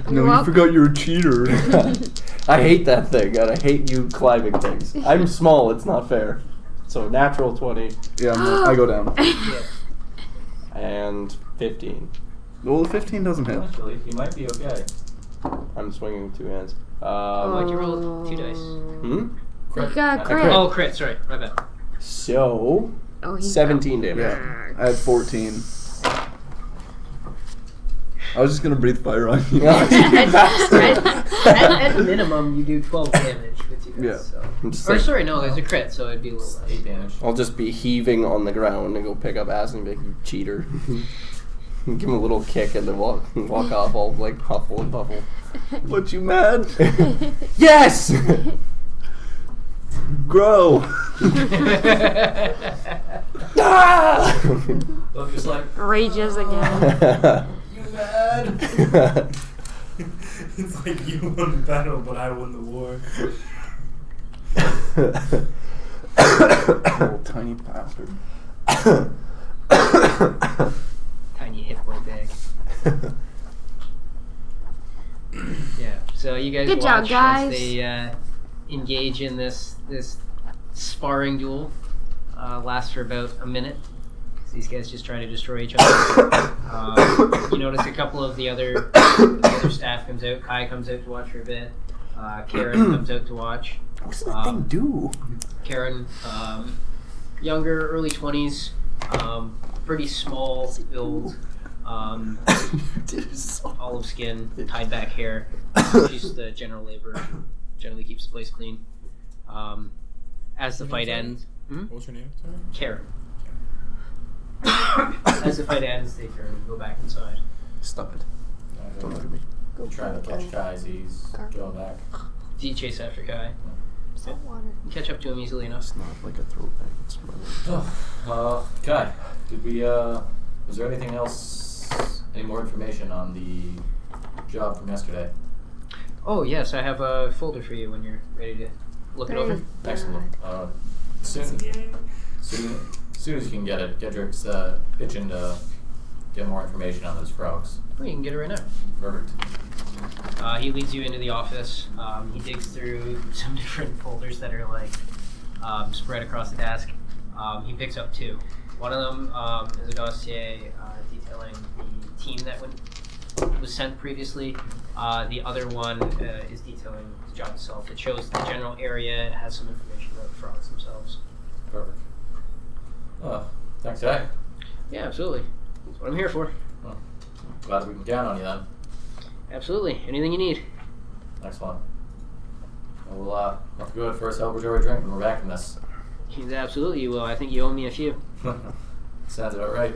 No, you Well- forgot you're a cheater. I hate that thing, and I hate you climbing things. I'm small, it's not fair. So natural 20 Yeah, I go down. Yeah. and 15. Well, 15 doesn't hit. Actually, you might be okay. I'm swinging with 2 hands. Why'd you roll 2 dice? Hmm? You got a crit. crit. Oh, crit. Sorry. My bad. So, Oh, he 17 damage. Yeah, I had 14. I was just gonna breathe fire on you. At minimum, you do 12 damage with 2 dice. Yeah. So. I'm just Or like- sorry, no, there's a crit, so it'd be a little less. 8 damage. I'll just be heaving on the ground and go pick up acid and be like, you cheater. Give him a little kick and then walk off all like huffle and puffle. What, you mad? Yes! Grow. Ah! Look, just like, Rages again. you mad? It's like you won the battle, but I won the war. Little tiny bastard. Tiny hit point bag. Yeah. So you guys Good watch job, guys. as they engage in this sparring duel. Lasts for about a minute. These guys just try to destroy each other. You notice a couple of the other staff comes out. Kai comes out to watch for a bit. Karen comes out to watch. What does that thing do? Karen, younger, early 20s, pretty small build, olive skin, tied back hair. She's the general laborer, generally keeps the place clean. As the fight ends, What's your name? Sorry. Karen. As the fight ends, they turn and go back inside. Stop it. Don't look at me. I'm trying to catch Kai as he's going back. Do you chase after Kai? Salt water. You catch up to him easily enough. It's not like a throwback. It's Kai, did we, was there anything else, any more information on the job from yesterday? Oh yes, I have a folder for you when you're ready to look it over. Excellent. Soon as you can get it, Gedrick's itching to get more information on those frogs. Oh, you can get it right now. Perfect. He leads you into the office. He digs through some different folders that are like spread across the desk. He picks up 2. One of them is a dossier detailing the team that was sent previously. The other one is detailing the job itself. It shows the general area. It has some information about the frogs themselves. Perfect. Thanks, Kai. Yeah, absolutely. That's what I'm here for. Well, glad we can count on you then. Absolutely. Anything you need. Excellent. Well, we'll have to go out for a celebratory drink when we're back from this. Absolutely, you will. I think you owe me a few. Sounds about right.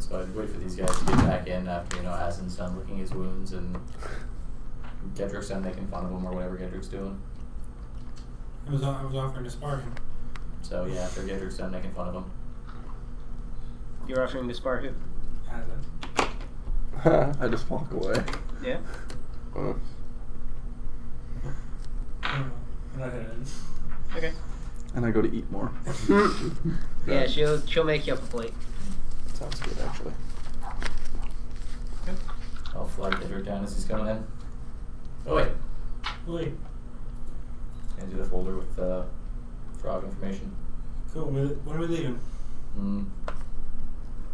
So I'd wait for these guys to get back in after, Asin's done licking his wounds and Gedrick's done making fun of him or whatever Gedrick's doing. I was offering to spar him. So yeah, after Gedrick's done making fun of him. You're offering to spar who? Asin. I just walk away. Yeah? Well, I'm not hitting. Okay. And I go to eat more. Yeah, she'll make you up a plate. sounds good, actually. I'll flag Gedrick down as he's coming in. Oh wait. Wait. Hand you the folder with frog information. Cool. When are we leaving?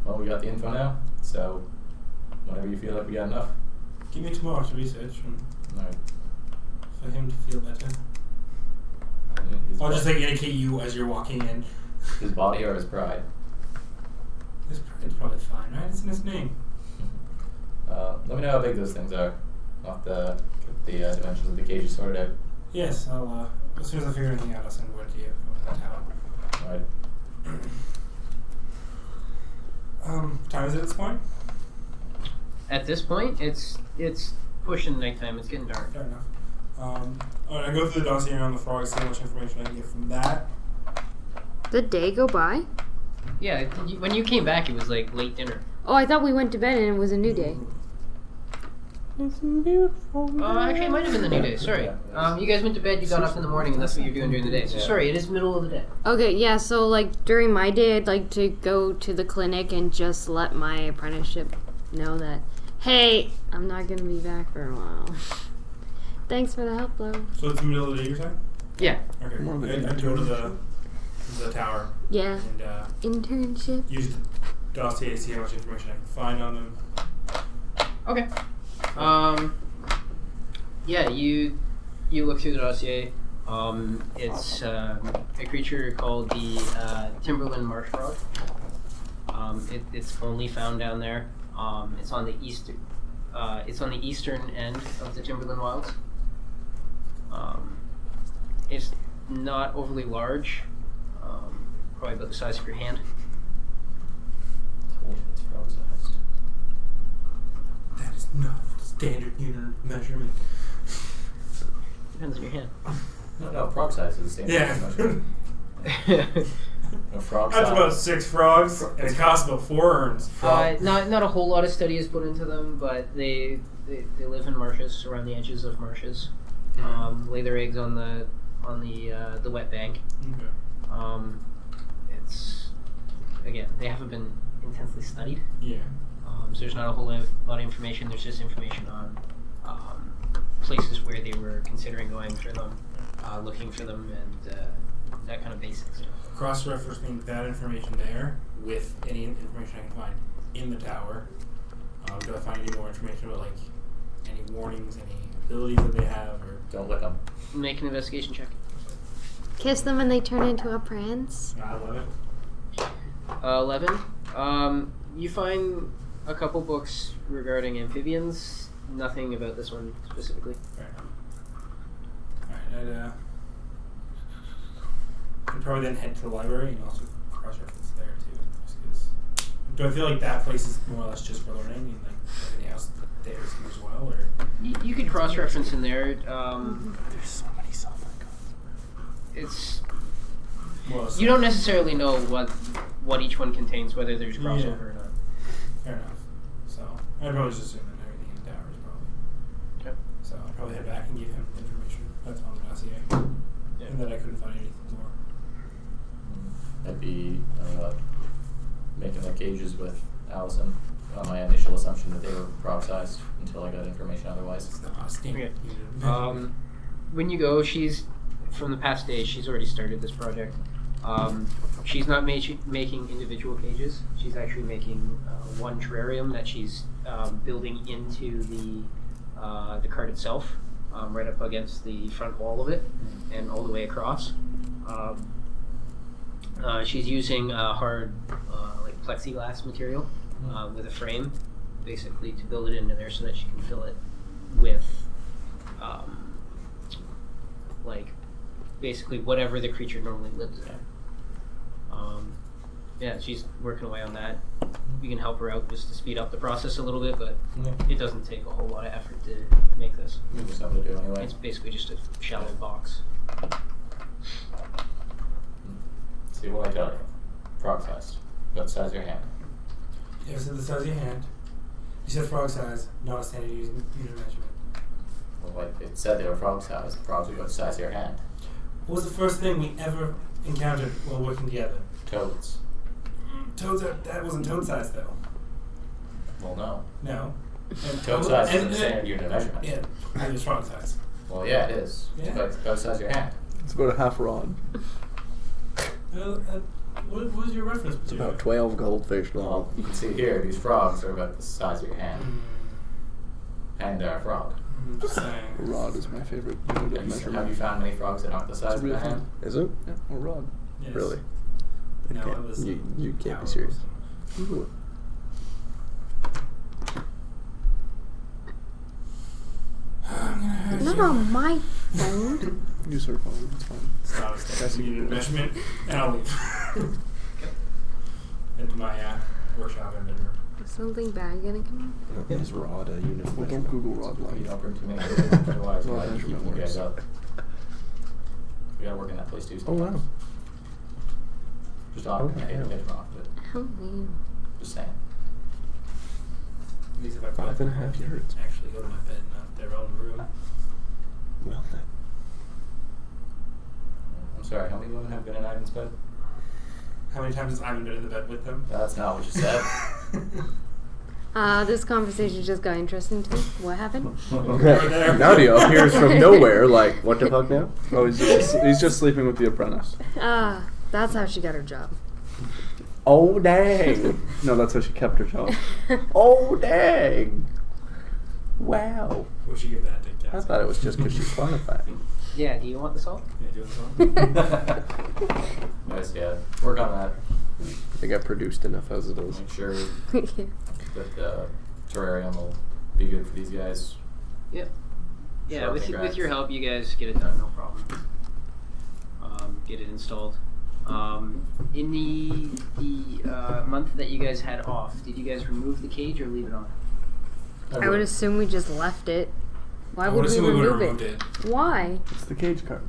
Well, we got the info now, so whenever you feel like we got enough. Give me tomorrow to research and Alright. for him to feel better. I'll just indicate you as you're walking in. His body or his pride? His pride's probably fine, right? It's in his name. Let me know how big those things are. I'll have to get the dimensions of the cages sorted out. Yes, I'll as soon as I figure anything out, I'll send word to you from that tower. Alright. What time is it at this point? At this point, it's pushing nighttime. It's getting dark. Fair enough. Alright, I go through the dossier on the frog, see how much information I can get from that. The day go by? Yeah, when you came back, it was like late dinner. Oh, I thought we went to bed and it was a new day. It's beautiful. Actually, it might have been the new day. Sorry. You guys went to bed. You got up in the morning, and that's what you're doing during the day. So sorry, it is middle of the day. Okay, yeah, so like during my day, I'd like to go to the clinic and just let my apprenticeship know that, hey, I'm not going to be back for a while. Thanks for the help, though. So it's the middle of the day, you're saying? Yeah. Okay. More than I'd go to the tower Yeah. and Internship. use the dossier to see how much information I can find on them. Okay. Yeah, you look through the dossier. It's a creature called the Timberland marsh frog. It's only found down there. It's on the eastern end of the Timberland wilds. It's not overly large. Probably about the size of your hand. Told you it's frog sized. That is not standard unit measurement. Depends on your hand. No, frog size is the same. Yeah. No, frog That's size. about 6 frogs, and it costs about 4 urns. Not a whole lot of study is put into them, but they live in marshes, around the edges of marshes. Lay their eggs on the wet bank. Okay. It's again, they haven't been intensely studied. Yeah. So there's not a whole lot of information. There's just information on places where they were considering going for them, looking for them, and that kind of basic stuff. Cross-referencing that information there with any information I can find in the tower. Do I find any more information about any warnings, any abilities that they have, or Don't lick them. Make an investigation check. Kiss them and they turn into a prince. I love it. 11. You find a couple books regarding amphibians. Nothing about this one specifically. Fair enough. Alright, I'd probably then head to the library and also cross-reference there too. Just 'cause do I feel like that place is more or less just for learning and everything else there is as well, or? You could cross-reference in there. There's so many self-icons. It's Well, you don't necessarily know what each one contains, whether there's crossover or not. Fair enough. So I'd probably just assume that everything in the tower is probably. Okay. So I'll probably head back and give him the information that's on the dossier. Yeah. And that I couldn't find anything more. I'd be making the cages with Allison on my initial assumption that they were frog sized until I got information otherwise. It's not a standard Okay. unit of measurement. When you go, she's from the past days. She's already started this project. She's not making individual cages. She's actually making one terrarium that she's building into the cart itself, right up against the front wall of it, and all the way across. She's using hard, like plexiglass material with a frame basically to build it into there so that she can fill it with, like, basically whatever the creature normally lives in. Yeah, she's working away on that. We can help her out just to speed up the process a little bit, but it doesn't take a whole lot of effort to make this. There's something to do anyway. It's basically just a shallow box. See what I tell you. Frog sized. About the size of your hand. You said the size of your hand. You said frog size, not a standard unit measurement. Well, like it said they were frog sized. Frogs are about the size of your hand. What was the first thing we ever encountered while working together? Toads. Toads that wasn't toad size though. Well, no. No. And Toad size is the standard unit of measurement. Yeah, and it was frog size. Well, yeah, it is. Yeah. It's about the size of your hand. It's about a half rod. What was your reference? It's about 12 goldfish Well, long. you can see here, these frogs are about the size of your hand. And they're a frog. I'm just saying. A rod is my favorite unit of Have measurement. you found many frogs that aren't the size It's a of real your hand? thing. Is it? Yeah, a rod. Yes. Really? No, Okay. it was. You can't cow. be serious. Google it. I'm gonna hurt Not you. on my phone. Use her phone. It's fine. It's not a standard unit measurement, and I'll leave. Into my workshop and bedroom. Is something bad gonna come Is rod a unit? Well, don't Google rod You line. don't bring too many otherwise Well, I keep measurement you guys works. up. We gotta work in that place too Oh, wow. sometimes. Just often I hate to yeah. take them off, but on? Oh, man. just saying. At least if I 5.5 yards. actually go to my bed, not their own room. Well, then. I'm sorry, how many women have been in Ivan's bed? How many times has Ivan been in the bed with them? That's not what you said. This conversation just got interesting to me. What happened? there. Nadia appears from nowhere, like, what the fuck now? Oh, he's just sleeping with the apprentice. That's how she got her job. Oh, dang. No, that's how she kept her job. Oh, dang. Wow. We should give that to I Cass. thought it was just because she's qualified. Yeah, do you want the salt? Yeah, do it so. Nice, yeah. Work on that. I think I produced enough as it is. Make sure Yeah. that the terrarium will be good for these guys. Yep. Yeah, Sure, with congrats. your help, you guys get it done, no problem. Get it installed. In the month that you guys had off, did you guys remove the cage or leave it on? I would assume we just left it. Why I would we assume would've remove removed it? it. Why? It's the cage card.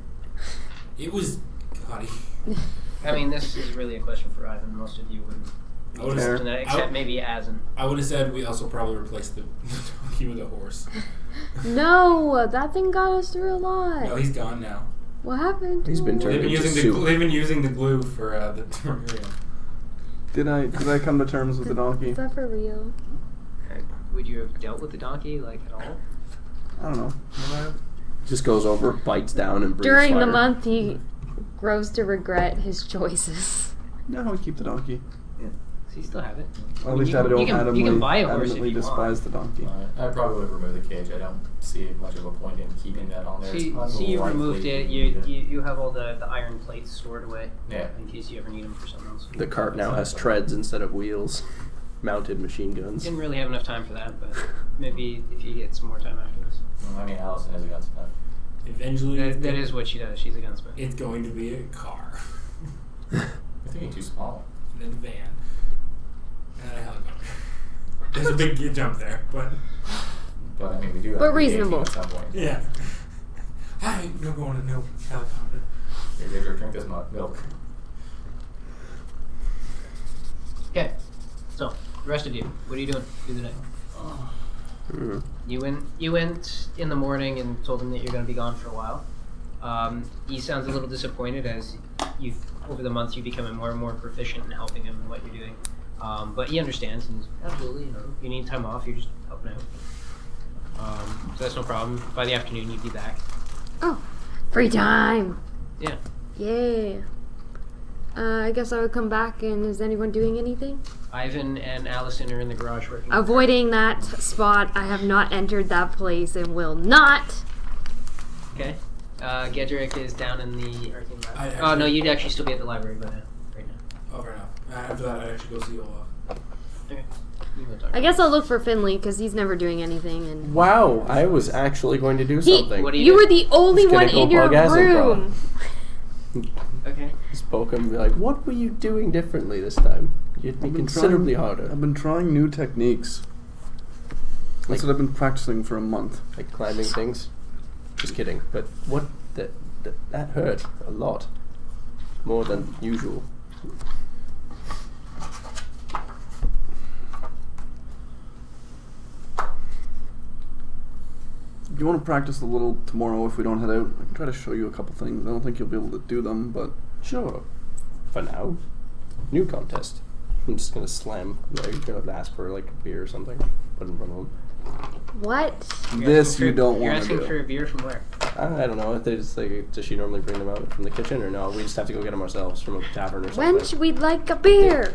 It was gaudy. I mean, this is really a question for Ivan. Most of you wouldn't I would've answer said- that, except maybe Asin. I would have said we also probably replaced the donkey with a horse. No, that thing got us through a lot. No, he's gone now. What happened? He's been to turned They've been into using soup. they've been using the glue for the terrarium. Did I come to terms with the donkey? Is that for real? Would you have dealt with the donkey, like, at all? I don't know. Just goes over, bites down, and breathes During the fire. month, he grows to regret his choices. No, I would keep the donkey. So you still have it. Well, at least You I can- don't you can- you can buy a horse if adamantly you despise want. the donkey. I probably would have removed the cage. I don't see much of a point in keeping that on there. It's So you unlikely removed it. you need You have all the iron plates stored away Yeah. in case you ever need them for something else. The cart now has treads instead of wheels. Mounted machine guns. Didn't really have enough time for that, but maybe if you get some more time after this. Well, I mean, Allison is a gunsmith. Eventually, That is what she does. She's a gunsmith. it's going to be a car, You're thinking too small. and then a van, and then a helicopter. There's a big jump there, but But I mean, we do have But to be gaming reasonable. at some point. yeah. Hi, no going to no helicopter. Here, Gabriel, drink this milk. Okay. So, the rest of you, what are you doing through the night? Mm. You went in the morning and told him that you're going to be gone for a while. He sounds a little disappointed as over the months you've become more and more proficient in helping him in what you're doing. But he understands and he's absolutely, you need time off, you're just helping out. So that's no problem. By the afternoon you'd be back. Oh, free time. Yeah. Yeah. I guess I would come back, and is anyone doing anything? Ivan and Allison are in the garage working. Avoiding that spot. I have not entered that place and will not. Okay. Gedrick is down in the arcane lab. I Oh no, actually- you'd actually still be at the library by now. Right now. Oh, fair enough. After that, I'd actually go see Olaf. Okay. I guess I'll look for Finley because he's never doing anything. And Wow, I was actually going to do something. What do you were the only Just one gonna go in your bug room. Okay. Spoke and be like, what were you doing differently this time? You'd be considerably harder. I've been trying new techniques. That's what I've been practicing for a month. Like climbing things. Just kidding. But what? That hurt a lot. More than usual. Do you want to practice a little tomorrow if we don't head out? I can try to show you a couple things. I don't think you'll be able to do them, but... Sure. For now. New contest. I'm just gonna slam. You're gonna ask for like a beer or something. Put it in front of them. What? This you don't You're want to asking do. for a beer from where? I don't know. If they just like, does she normally bring them out from the kitchen or no? We just have to go get them ourselves from a tavern or something. Wench, we'd like a beer.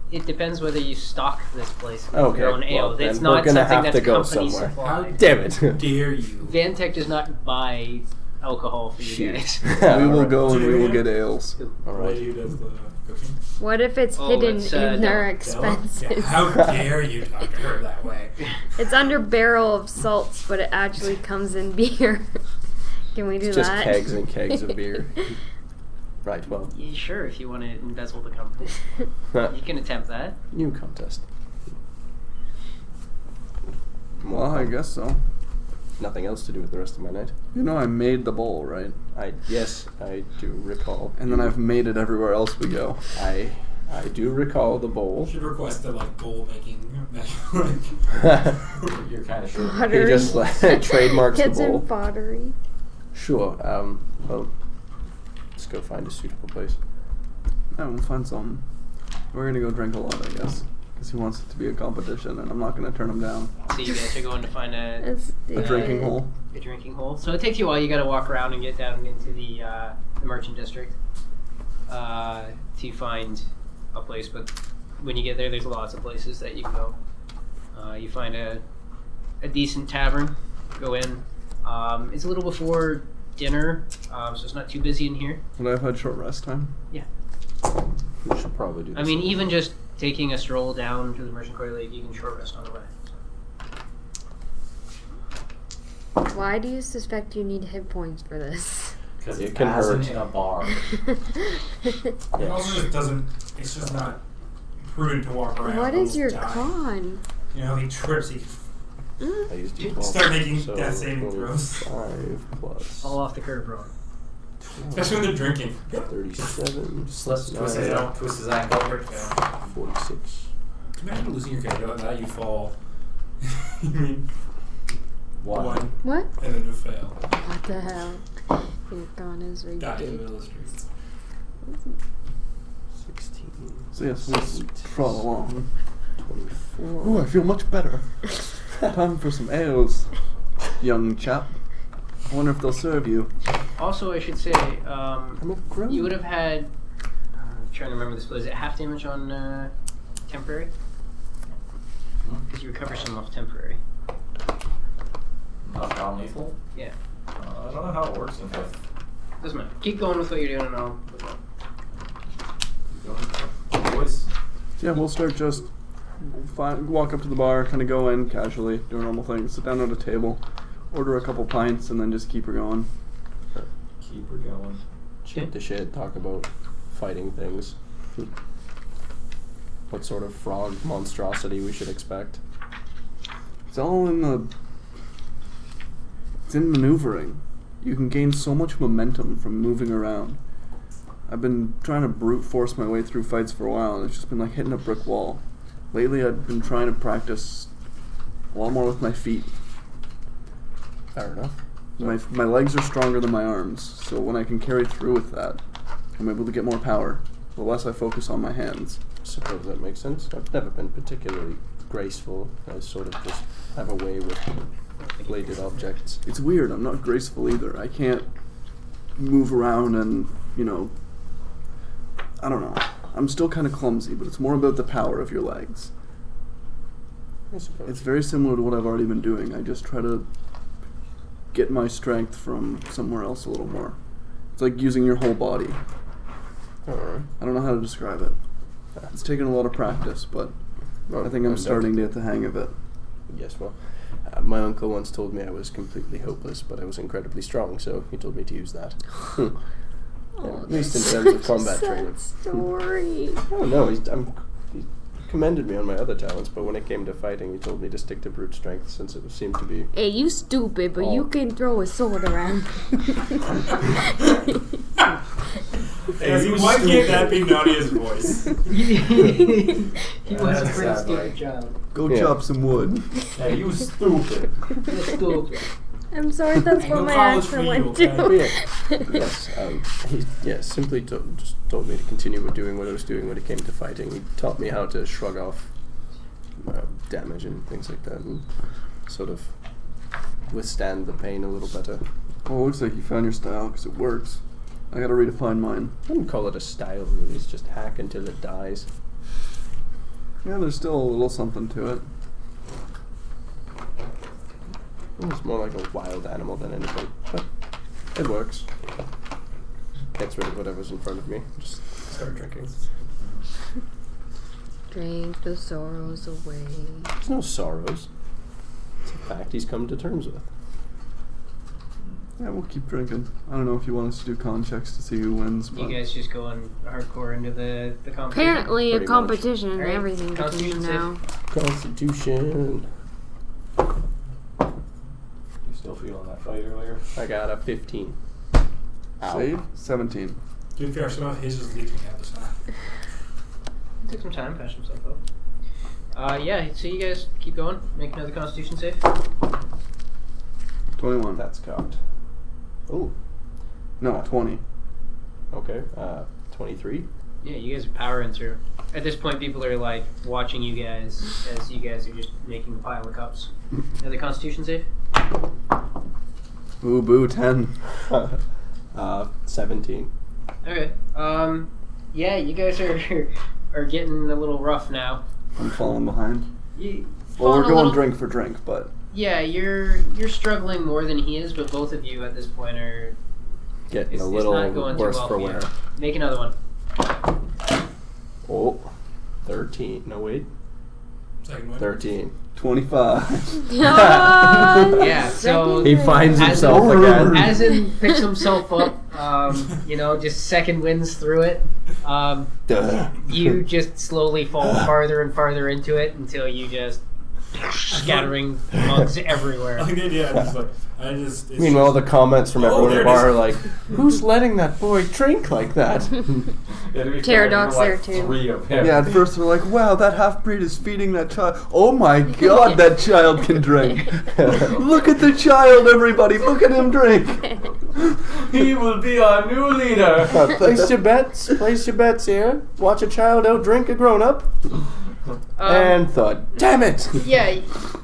It depends whether you stock this place with Okay, your own ale. well, It's then not we're gonna something have that's to go company somewhere. supply. Damn it. Dare you? Vantech does not buy alcohol for you Shoot. guys. We will go and we will get ales. Alright. Lady does the cooking. What if it's Oh, hidden it's, in their Della. expenses? Yeah, how dare you talk to her that way? It's under barrel of salts, but it actually comes in beer. Can we do It's just that? kegs and kegs of beer. Right, well. Yeah, sure, if you want to embezzle the company. You can attempt that. New contest. Well, I guess so. Nothing else to do with the rest of my night. You know I made the bowl, right? Yes, I do recall. And then I've made it everywhere else we go. I do recall the bowl. You should request a bowl making. You're kind of sure. He Pottery. just trademarks the Kitchen bowl. pottery. Sure. Well, let's go find a suitable place. Yeah, we'll find some. We're gonna go drink a lot, I guess. Because he wants it to be a competition, and I'm not gonna turn him down. So you guys are going to find a drinking hole. A drinking hole. So it takes you a while. You got to walk around and get down into the merchant district to find a place. But when you get there, there's lots of places that you can go. You find a decent tavern. Go in. It's a little before dinner, so it's not too busy in here. Would I have had short rest time? Yeah. We should probably do this. I mean, even just taking a stroll down to the Merchant Quarry Lake, you can short rest on the way. Why do you suspect you need hit points for this? Because It it can can hurt. in a bar. It also just doesn't. It's just not prudent to walk around. What is He'll your die. con? You know, he trips. He I used D12, Start making so death saving throws. 5 plus All off the curb, Ron. especially when they're drinking. 37. Twist his 9, ankle. Twist his ankle. Yeah. 46. Imagine losing your character like that. You fall. You mean One. What? and then you fail. What the hell? Your con is Die in the ridiculous. middle of the streets. 16. So yes, let's trot along. 24. Ooh, I feel much better. Time for some ales, young chap. I wonder if they'll serve you. Also, I should say, I'm a grown. you would have had. I'm trying to remember this, but is it half damage on temporary? Because you recover some off temporary. Not non-lethal. Yeah. I don't know how it works in fifth. Doesn't matter. Keep going with what you're doing, and I'll look up. Boys. Yeah, we'll start just walk up to the bar, kind of go in casually, do a normal thing, sit down at a table, order a couple pints, and then just keep her going. Keep her going. Shoot the shit, talk about fighting things. What sort of frog monstrosity we should expect. It's all in the... It's in maneuvering. You can gain so much momentum from moving around. I've been trying to brute force my way through fights for a while, and it's just been like hitting a brick wall. Lately, I've been trying to practice a lot more with my feet. Fair enough. My legs are stronger than my arms, so when I can carry through with that, I'm able to get more power. The less I focus on my hands. Suppose that makes sense. I've never been particularly graceful. I sort of just have a way with bladed objects. It's weird, I'm not graceful either. I can't move around and, I don't know. I'm still kind of clumsy, but it's more about the power of your legs. I suppose. It's very similar to what I've already been doing. I just try to get my strength from somewhere else a little more. It's like using your whole body. Alright. I don't know how to describe it. It's taken a lot of practice, but Well, I think I'm starting to get the hang of it. Yes, well, my uncle once told me I was completely hopeless, but I was incredibly strong, so he told me to use that. Yeah, at least in terms of combat training. Story. Oh no, he commended me on my other talents, but when it came to fighting, he told me to stick to brute strength since it seemed to be. Hey, you stupid, but you can throw a sword around. Hey, why can't that be Nadia's voice? He was a pretty stupid child. Go Yeah. chop some wood. Hey, you stupid. You're stupid. I'm sorry, that's Hey, what no my college accent for you, went okay? to. He simply just told me to continue with doing what I was doing when it came to fighting. He taught me how to shrug off damage and things like that, and sort of withstand the pain a little better. Well, it looks like you found your style because it works. I gotta redefine mine. I wouldn't call it a style, really. It's just hack until it dies. Yeah, there's still a little something to it. It's more like a wild animal than anything, but it works. Gets rid of whatever's in front of me. Just start drinking. Drink the sorrows away. There's no sorrows. It's a fact he's come to terms with. Yeah, we'll keep drinking. I don't know if you want us to do con checks to see who wins, but You guys just going hardcore into the competition? Apparently, a Pretty competition and Alright, everything between Constitution now. Constitution. You still feeling that fight earlier? I got a 15. save 17. To be fair, some of his is leaking out this time. Took some time, patched himself up. Yeah, so you guys keep going. Make another Constitution save. 21. That's cocked. Oh, No, 20. okay. 23. Yeah, you guys are powering through. At this point, people are like watching you guys as you guys are just making a pile of cups. Another Constitution save. Ooh, boo, 10. 17. Okay. Yeah, you guys are getting a little rough now. I'm falling behind. You Well, we're falling a going little- drink for drink, but Yeah, you're struggling more than he is, but both of you at this point are. Getting It's, a it's little not going too worse well for you. wear. Make another one. Oh, 13. No, wait. Second one. 13. 25. Yeah, so He finds as himself in, again. As in picks himself up, just second wins through it. Duh. You just slowly fall farther and farther into it until you just scattering mugs everywhere. Like, yeah, just like, it's Meanwhile, the comments from Oh, everyone in there the it bar is. are like, "Who's letting that boy drink like that?" Yeah, to be fair, Pterodac's there were, there, like, too. 3 of him. Yeah, at first they're like, wow, that half-breed is feeding that child. Oh my god, that child can drink. Look at the child, everybody. Look at him drink. He will be our new leader. Place your bets. Place your bets here. Watch a child out drink a grown-up. And thought, damn it! Yeah,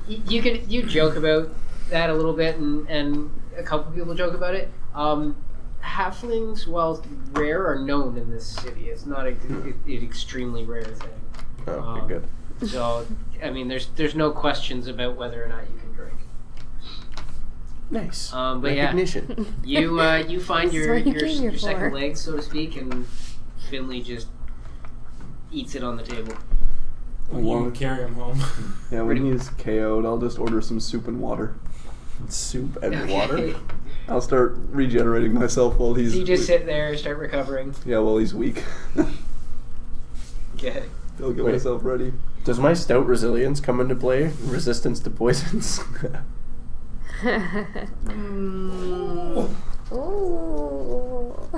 you joke about that a little bit, and a couple people joke about it. Halflings, while rare, are known in this city. It's not an extremely rare thing. Oh, okay, good. So, I mean, there's no questions about whether or not you can drink. Nice. But Recognition. yeah, you find That's your what you came here for. second leg, so to speak, and Finley just eats it on the table. You carry him home. Yeah, when he's KO'd, I'll just order some soup and water. Soup and Okay. water. I'll start regenerating myself while he's... So you just sit there, start recovering. Yeah, while he's weak. Okay. I'll get Wait. myself ready. Does my stout resilience come into play? Resistance to poisons. Ooh.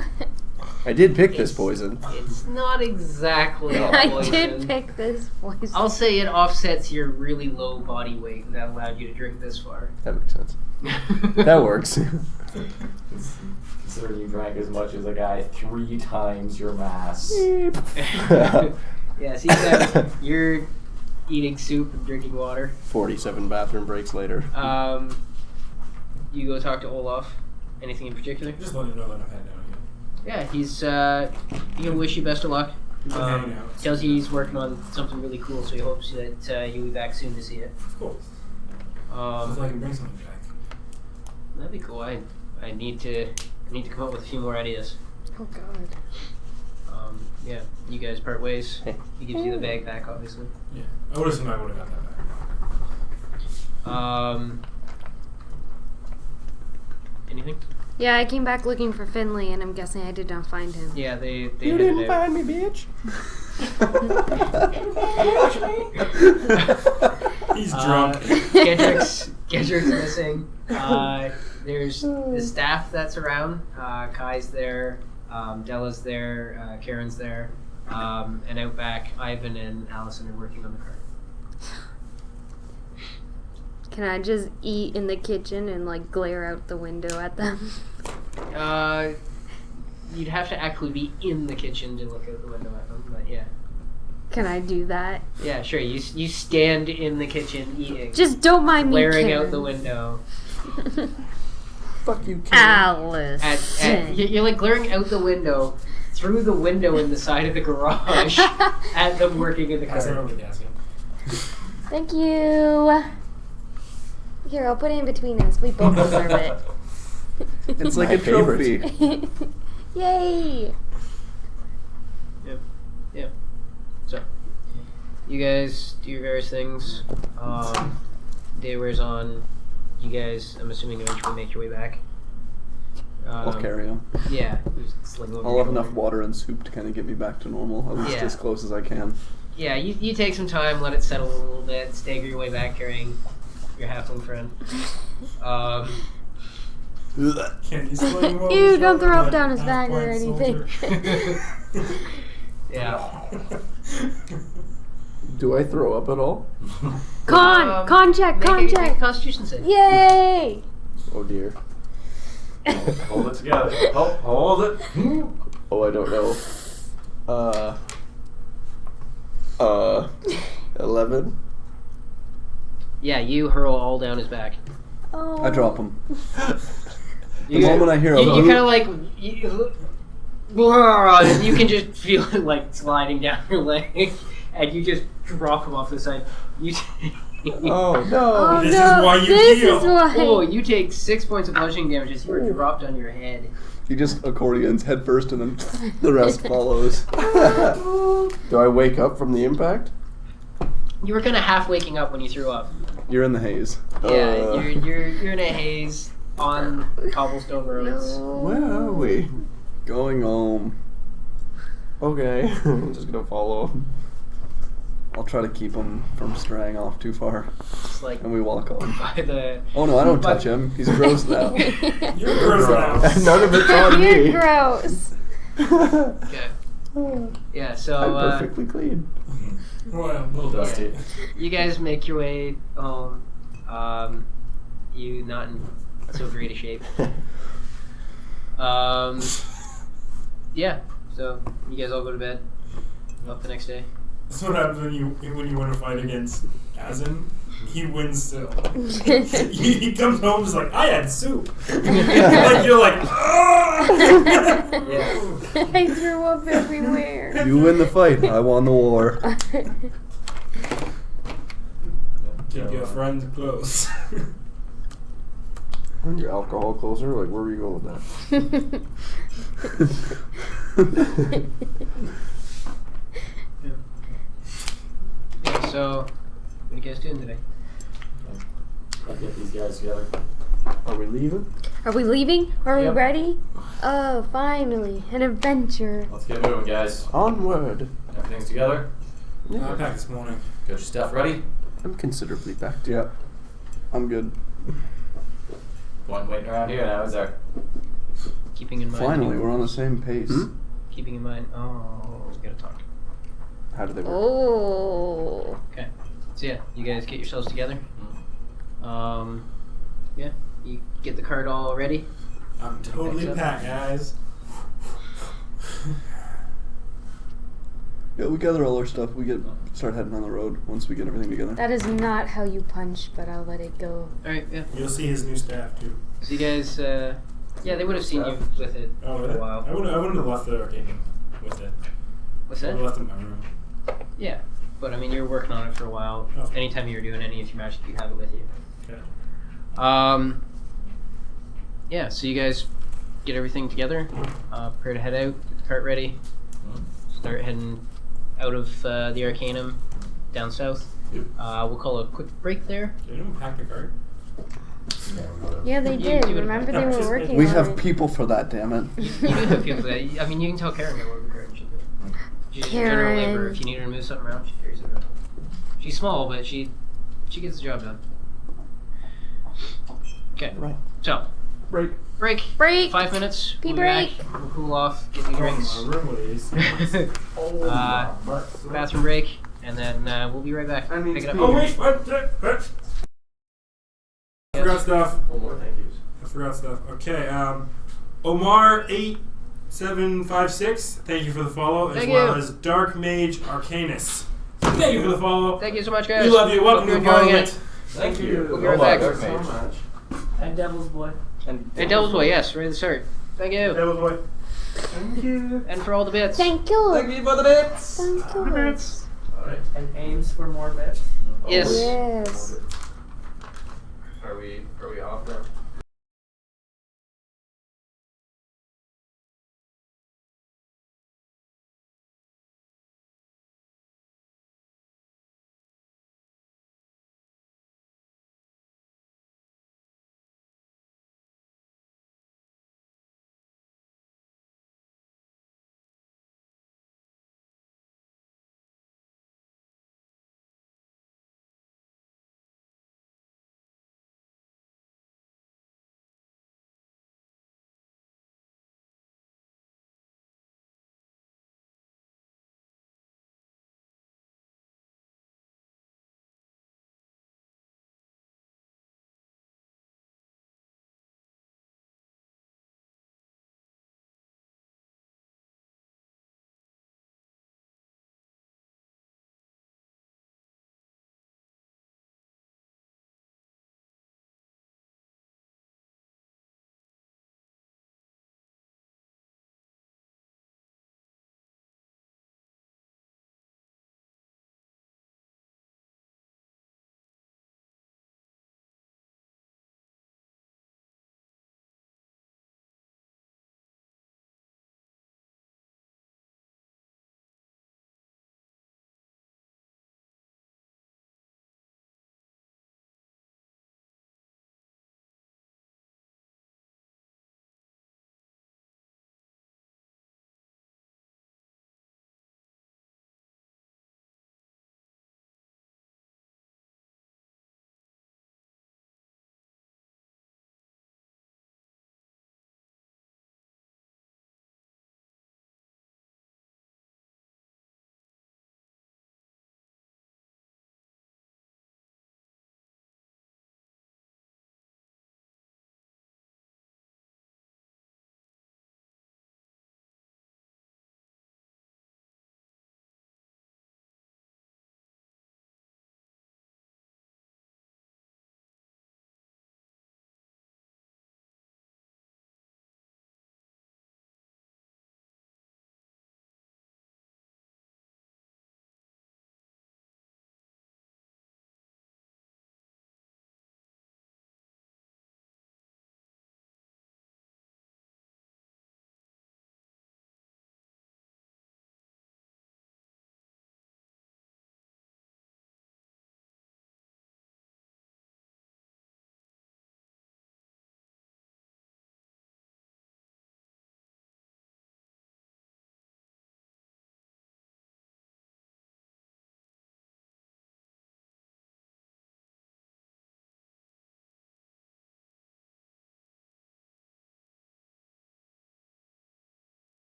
I did pick this poison. It's not exactly a I poison. did pick this poison. I'll say it offsets your really low body weight that allowed you to drink this far. That makes sense. That works. Considering you drank as much as a guy 3 times your mass. Yeah, see that you're eating soup and drinking water. 47 bathroom breaks later. You go talk to Olaf. Anything in particular? Just let him know that I've had down again. Yeah, he's he'll wish you best of luck. He's been hanging out. Tells you he's working on something really cool, so he hopes that you'll be back soon to see it. Cool. Hopefully I can bring something back. That'd be cool. I need to come up with a few more ideas. Oh god. yeah, you guys part ways. Hey. He gives you the bag back, obviously. Yeah. I would assume I would have got that back. Anything? Yeah, I came back looking for Finley, and I'm guessing I did not find him. Yeah, they You headed didn't out. find me, bitch. He's drunk. Kendrick's missing. There's the staff that's around. Kai's there. Della's there. Karen's there. And out back, Ivan and Allison are working on the cart. Can I just eat in the kitchen and like glare out the window at them? You'd have to actually be in the kitchen to look out the window at them, but yeah. Can I do that? Yeah, sure. You stand in the kitchen eating, Just don't mind me, glaring Karen. out the window. Fuck you, kid. Alice. You're like glaring out the window through the window in the side of the garage at them working in the That's car. what I'm asking. Thank you. Here, I'll put it in between us. We both deserve it. It's like My a trophy. Yay! Yep. So, you guys do your various things. Day wears on. You guys, I'm assuming, eventually make your way back. I'll carry him. Yeah. Just sling over I'll your have enough shoulder. water and soup to kind of get me back to normal, at least Yeah. as close as I can. Yeah, you take some time, let it settle a little bit, stagger your way back carrying your halfling friend. Can you sling over Ew, his don't throw shoulder up down his like back or half-blind anything. soldier? Yeah. Do I throw up at all? Con check, Make con a check. Constitution save. Yay! Oh dear. Hold it together. Hold it. Oh, I don't know. 11. Yeah, you hurl all down his back. Oh. I drop him. You, The moment I hear a you boop, kind of like you can just feel it like sliding down your leg, and you just drop him off the side. You Oh no. Oh This is no, why you this heal. is why. oh, you take 6 points of bludgeoning damage as you are dropped on your head. he just accordions head first and then the rest follows. Do I wake up from the impact? You were kind of half waking up when you threw up. You're in the haze. Yeah, you're in a haze on cobblestone roads. Where are we? Going home. Okay. I'm just gonna follow. I'll try to keep him from straying off too far. Just like And we walk home. by the. Oh no, I don't touch him. He's gross now. You're gross now. None of it's on You're me. gross. Okay. Yeah. So I'm perfectly clean. Well, a little dusty. you guys make your way home. You not in so great a shape. Yeah. So you guys all go to bed. Up the next day. That's what happens when you win a fight against Azin. He wins still. he comes home just like, I had soup. Like you're like, "Ah!" Yeah. I threw up everywhere. You win the fight. I won the war. Keep your friends close. Aren't your alcohol closer? Like, where were you going with that? Yeah, so what are you guys doing today? I'll get these guys together. Are we leaving? Are we leaving? Are we Yep. ready? Oh, finally, an adventure. Let's get moving, guys. Onward. Everything's together. I packed this morning. Got your stuff ready? I'm considerably packed. Yeah. I'm good. One waiting around here now, is there? Keeping in mind. Finally, we're on the same pace. Keeping in mind. Oh, we gotta talk. How do they work? Oh. Okay. So yeah, you guys get yourselves together. Yeah, you get the cart all ready. I'm totally Thanks, packed, guys. Yeah, we gather all our stuff. We start heading on the road once we get everything together. That is not how you punch, but I'll let it go. All right. Yeah. You'll see his new staff too. So you guys. Yeah, they would have seen you with it Oh, for really? a while. I wouldn't have left the arcade with it. What's I that? would have left it in my room. Yeah, but I mean, you're working on it for a while. Oh. Anytime you're doing any of your magic, you have it with you. Okay. Yeah, so you guys get everything together, prepare to head out, get the cart ready. start heading out of the Arcanum down south. Yep. We'll call a quick break there. Did anyone pack the cart? Yeah, they You did. do it. Remember they were working We on have it. people for that, damn it. You do have people for that. I mean, you can tell Karen to work the cart. She's general labor. Karen. If you need her to move something around, she carries it around. She's small, but she gets the job done. Okay. Right. So, Break. break. Break. 5 minutes. Pee We'll be break. back. We'll cool off, get new drinks. room with these. Bathroom break, and then we'll be right back. I need Pick it to up. pee. Oh wait, what? I forgot stuff. One more thank yous. I forgot stuff. Okay, Omar8756, thank you for the follow, as Thank well you. as Dark Mage Arcanus. Thank you for the follow. Thank you so much, guys. We love you. Welcome to Hope the you're enjoying Parliament. Thank you. We'll be right back. Dark So Mage. much. And Devil's Boy. And Hey, Devil's Boy, yes, right at the start. Thank you. Devil boy. Thank you. And for all the bits. Thank you. Thank you for the bits. Thank you. Alright. And aims for more bits. Yes. Yes. Are we off now?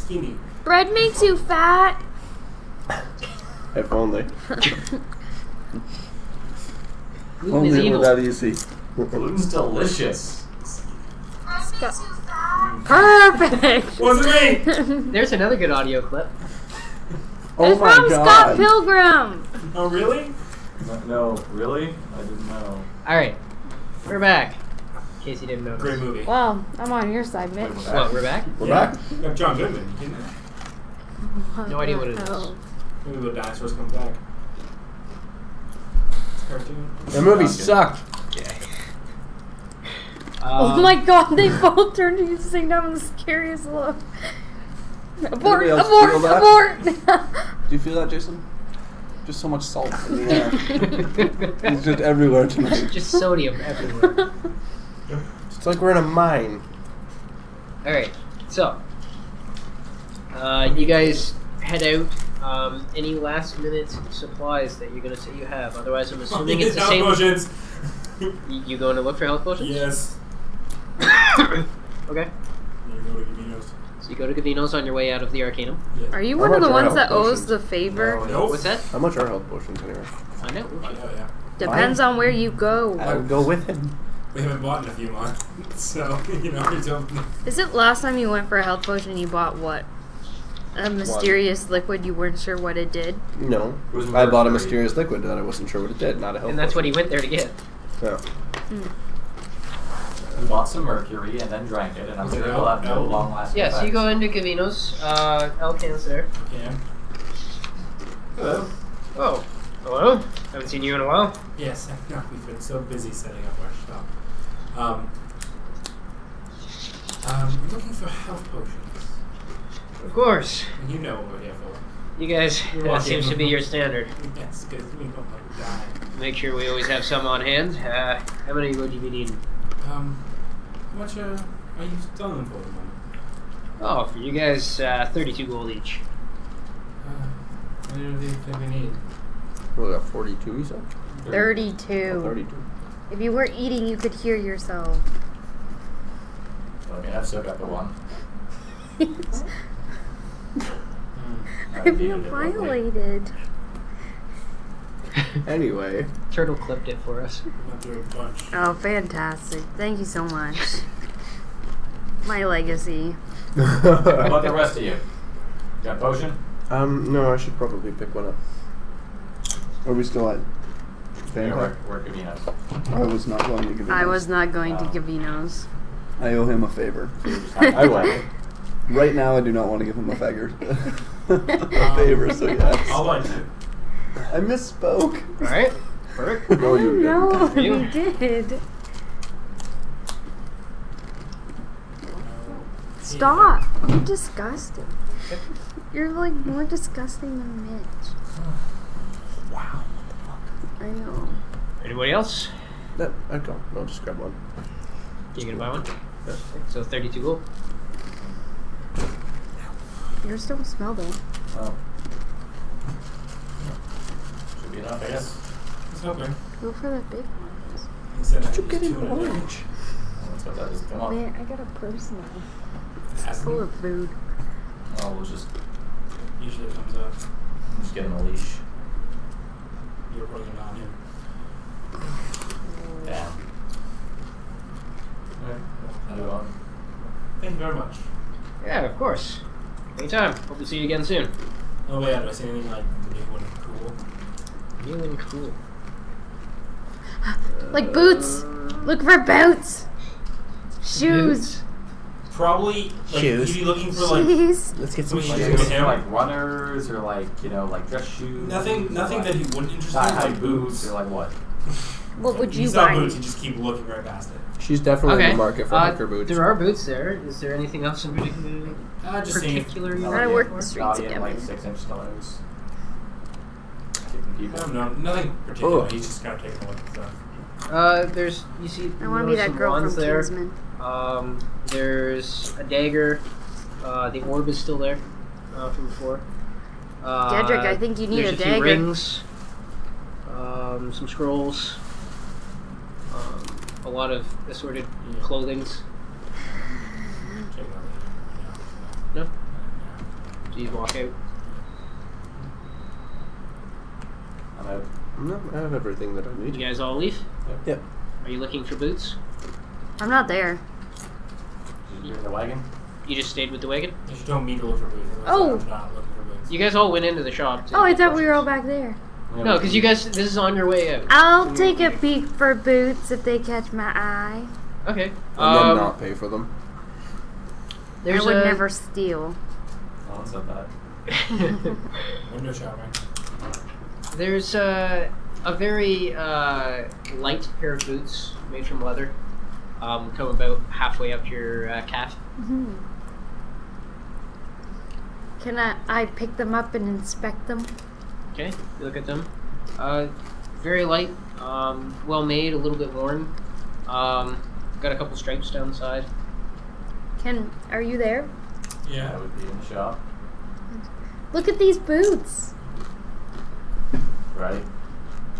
skinny. Bread makes you fat. If only. Gluten is Only evil. without easy. Gluten's delicious. Perfect. Wasn't me! There's another good audio clip. Oh It's my from god. Scott Pilgrim. Oh, really? No, really? I didn't know. All right, we're back. In case you didn't notice. Great movie. Well, I'm on your side, Mitch. What? We're back. We're back? John Goodman, you know? No idea what it is. Oh. Maybe the dinosaurs come back. It's a cartoon. The movie sucked. Oh my god, they both turned to you sing down the scariest look. Abort, Anybody else abort, feel that? abort! Do you feel that, Jason? Just so much salt in the air. It's just everywhere tonight. Just sodium everywhere. It's like we're in a mine. All right, so you guys head out. Any last minute supplies that you're gonna say you have? Otherwise, I'm assuming it's the Health same. potions. You going to look for health potions? Yes. Okay. You go to Gavino's. So you go to Gavino's on your way out of the Arcanum. Yes. Are you How one of much the are ones health that owes potions? the favor? Nope. What's that? How much are health potions anyway? Find out. won't you? Oh, yeah. Depends on where you go. I would go with him. We haven't bought in a few months, so, you know, you don't... Is it last time you went for a health potion you bought what? A mysterious liquid you weren't sure what it did? No. It was I bought a mercury. mysterious liquid that I wasn't sure what it did, not a health And that's what he potion. went there to get. Yeah. We bought some mercury and then drank it, and I'm Was it sure it'll have no L? long-lasting Yeah, so you effects. go into Gavino's. Elkan's there. Okay. Hello. Oh, hello. Haven't seen you in a while. Yes, no, we've been so busy setting up our stuff. We're looking for health potions. Of course. And you know what we're here for. You guys, You're that welcome. seems to be your standard. Yes, because we don't want to die. Make sure we always have some on hand. How many would you be needing? How much are you selling them for the moment? Oh, for you guys, 32 gold each. What do you think we need? We got 42, you said? 32. 32. If you were eating, you could hear yourself. I mean, I've still got the one. I've been violated. Anyway. Turtle clipped it for us. Not through a bunch. Oh, fantastic. Thank you so much. My legacy. How about the rest of you? Got a potion? No, I should probably pick one up. Are we still at Yeah, Vampire? we're at Gavino's. I was not going to give him I was not going to Gavino's. I owe him a favor. I went. Right now, I do not want to give him a a favor, so yes. I'll let you. I misspoke. Alright, perfect. No, you No, didn't. you did. Stop. You're disgusting. You're like more disgusting than Mitch. Wow. I know. Anybody else? I'd go. No, just grab one. You gonna buy one? So 32 gold. Yours don't smell though. Oh. Should be enough, I guess. It's helping. Go for the big ones. Instead of You get an 2 in a day. orange. That's what that is. Come on. Man, I got a purse now. Has to Full be. of food. Oh, we'll just Usually comes up. get him a leash. You're putting it on him. Damn. Alright, I'll move on. Thank you very much. Yeah, of course. Anytime. Hope to see you again soon. Oh, wait, do I see anything like new and cool? New and cool. Like boots. Look for boots. Shoes. Probably, like, Shoes. you'd be looking for, like, Jeez. Let's get some Like, Like, shoes. you're shoes. looking for, like runners or like, you know, like dress shoes. nothing or, that like, he wouldn't interest in, thigh-high like boots or like what? What would you you saw buy? boots, you just keep looking right past it. She's definitely Okay. in the market for hiker boots. There are boots there. Is there anything else in particular? Just seeing if, Particular you I want work for? the streets Not in again. like 6-inch stilettos. Kicking I people. don't know, nothing particular. Ugh. He's just kind of taking a look at stuff. There's, you see, I want to be notice that some girl wands from there. Kingsman. There's a dagger. The orb is still there from before. Gedrick, I think you need there's a few dagger. rings. Some scrolls. A lot of assorted clothings. Check it out later. No? So you walk out. I'm out. No, I have everything that I You need. guys all leave? Yep. Are you looking for boots? I'm not there. You're in the wagon? You just stayed with the wagon? If you told me to look for boots, Oh. I'm not looking for boots. You guys all went into the shop. to Oh, I get thought we were all groceries. back there. No, because you guys, this is on your way out. I'll take a peek for boots if they catch my eye. Okay. And then not pay for them. There's I would a, never steal. No one said that. Window shopping. There's a very light pair of boots made from leather. Come about halfway up your calf. Mhm. Can I pick them up and inspect them? Okay, you look at them. Very light, well made, a little bit worn. Got a couple stripes down the side. Are you there? Yeah. That would be in the shop, Look at these boots. right?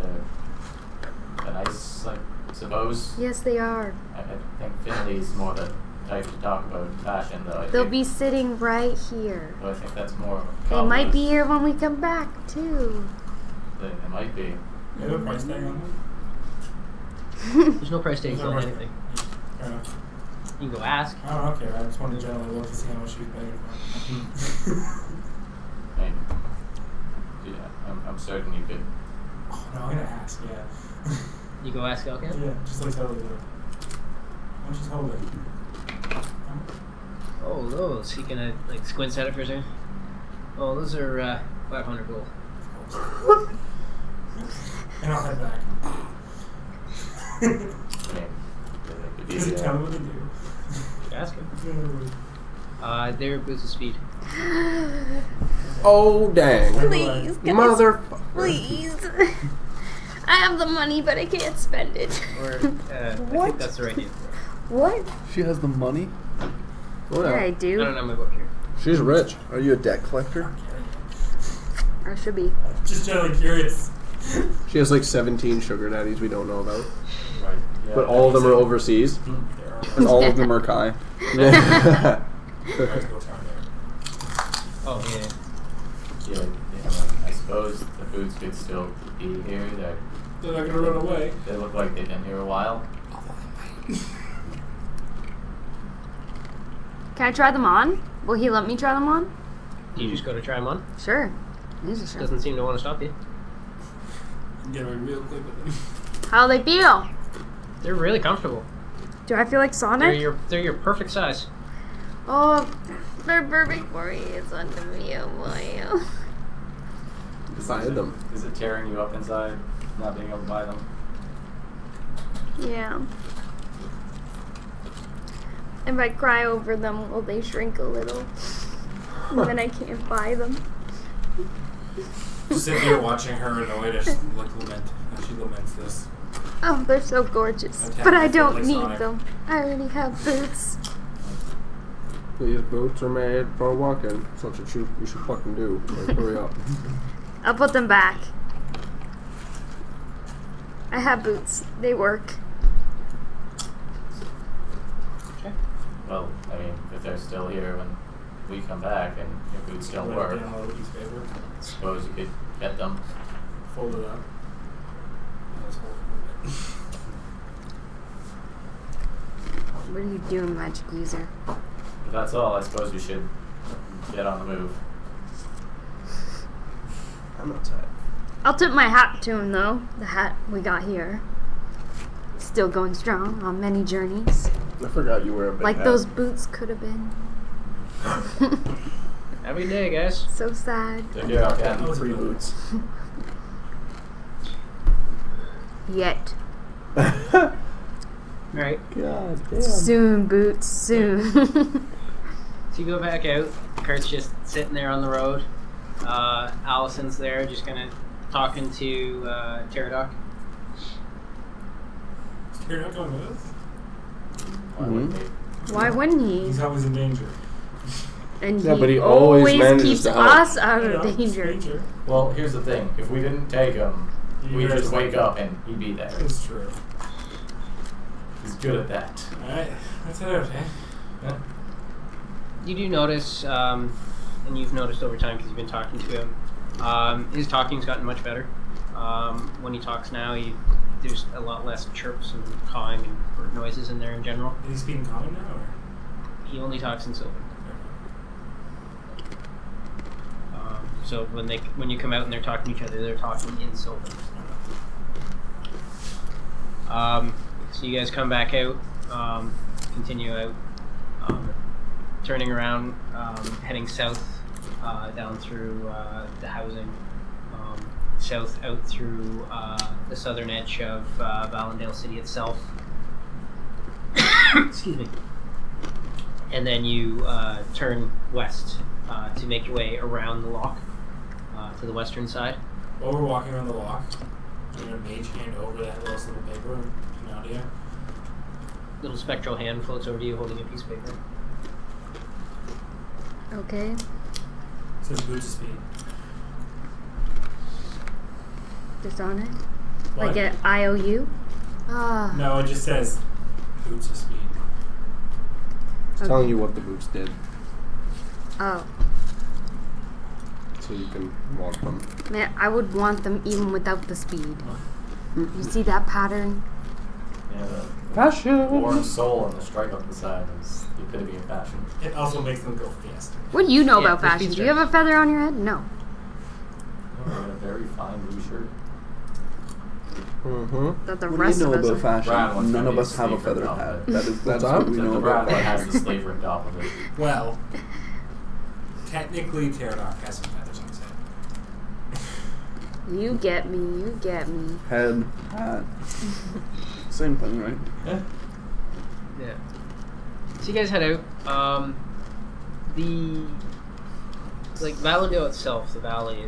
They're nice, like, suppose. Yes, they are. I think Finley's more the type to talk about fashion, though. They'll be sitting right here. So I think that's more. They might be here when we come back, too. They might be. You have a price tag on them? There's no price tags There's no on price anything. Fair enough. You can go ask. I don't care. I just wanted to generally look to see how much she was paying for. I mean, yeah, I'm certain you could. Oh, no, I'm gonna ask, yeah. You go ask Elkin? Yeah, just like totally do. Why don't you hold it? Oh, those. He kind of like squints at it for a second. Oh, those are 500 gold. And I'll head back. I mean, it'd be, Just tell me what to do. Ask him. They're boots of speed. Oh, dang. Please, can I Motherfucker. please. I have the money, but I can't spend it. Or I What? think that's the right name for it. What? She has the money. Oh, Yeah, I yeah. I do. don't know my book here. She's rich. Are you a debt collector? I should be. Just generally curious. She has like 17 sugar daddies we don't know about. right. Yeah, But all of them are overseas. There are. And all of them are Kai. Yeah. Price goes down there. Oh, yeah. Yeah, I suppose the boots could still be here. They're not gonna run away. They look like they've been here a while. Can I try them on? Will he let me try them on? Do you just go to try them on? Sure. These are sure. Doesn't seem to want to stop you. Get away real quick with them. How they feel? They're really comfortable. Do I feel like Sonic? They're your perfect size. Oh, they're perfect for me. It's unbelievable. Buy them. Is it tearing you up inside, not being able to buy them? Yeah. If I cry over them, will they shrink a little? And then I can't buy them. Just sit here watching her annoyed as she laments this. Oh, they're so gorgeous. Okay, But I don't like need Sonic. them. I already have boots. These boots are made for walking. Such a cheap. You should fucking do. Like, hurry up. I'll put them back. I have boots. They work. Okay. Well, I mean, if they're still here when we come back and your boots don't Write work, down all of these favor. I suppose you could get them. Fold it up. Let's hold it. What are you doing, magic user? If that's all, I suppose we should get on the move. I'm outside. I'll tip my hat to him, though. The hat we got here. Still going strong on many journeys. I forgot you were a big Like hat. those boots could have been. Have a good day, guys. So sad. Take care, Ken. Free boots. Yet. Alright. God damn. Soon, boots. Soon. So you go back out. Kurt's just sitting there on the road. Allison's there, just kind of talking to Pterodoc. Is Terry not going with us? Why wouldn't they? Why wouldn't he? He's always in danger. And Yeah, but he always manages keeps to help. us out You of know, it's danger. Well, here's the thing. If we didn't take him, You we'd guys just wake like up and he'd be there. It's true. He's good at that. Alright, let's head out, eh? Yeah. You do notice and you've noticed over time because you've been talking to him, his talking's gotten much better. When he talks now, there's a lot less chirps and cawing and bird noises in there in general. Is he speaking common now, or? He only talks in Sylvan. So when you come out and they're talking to each other, they're talking in Sylvan. So you guys come back out, continue out, turning around, heading south down through the housing, south out through the southern edge of Valendale City itself. Excuse me. And then you turn west to make your way around the lock to the western side. While we're walking around the lock, I'm going to mage hand over that little slip of paper to Nadia. Little spectral hand floats over to you holding a piece of paper. Okay. It says boots of speed. Just on it? What? Like an IOU? Ah. No, it just says boots of speed. It's Okay. telling you what the boots did, Oh. so you can walk them. Man, I would want them even without the speed. You see that pattern? Yeah, the Fashion! warm soul and the stripe up the side is the epitome of fashion. It also makes them go faster. What do you know Yeah, about the fashion? speed Do you have a feather on your head? No. I got a very fine blue shirt. Mm-hmm. That the What rest do you know of us about fashion? Brad wants None to of be us have a Steve feather Randolph. hat. That is What's what up? we The know brown about one has fashion. the slave ripped off of it. Well, technically, Pterodon has some feathers on his head. You get me. You get me. Head, hat. Same thing, right? Yeah. Yeah. So you guys head out. Valendale itself, the valley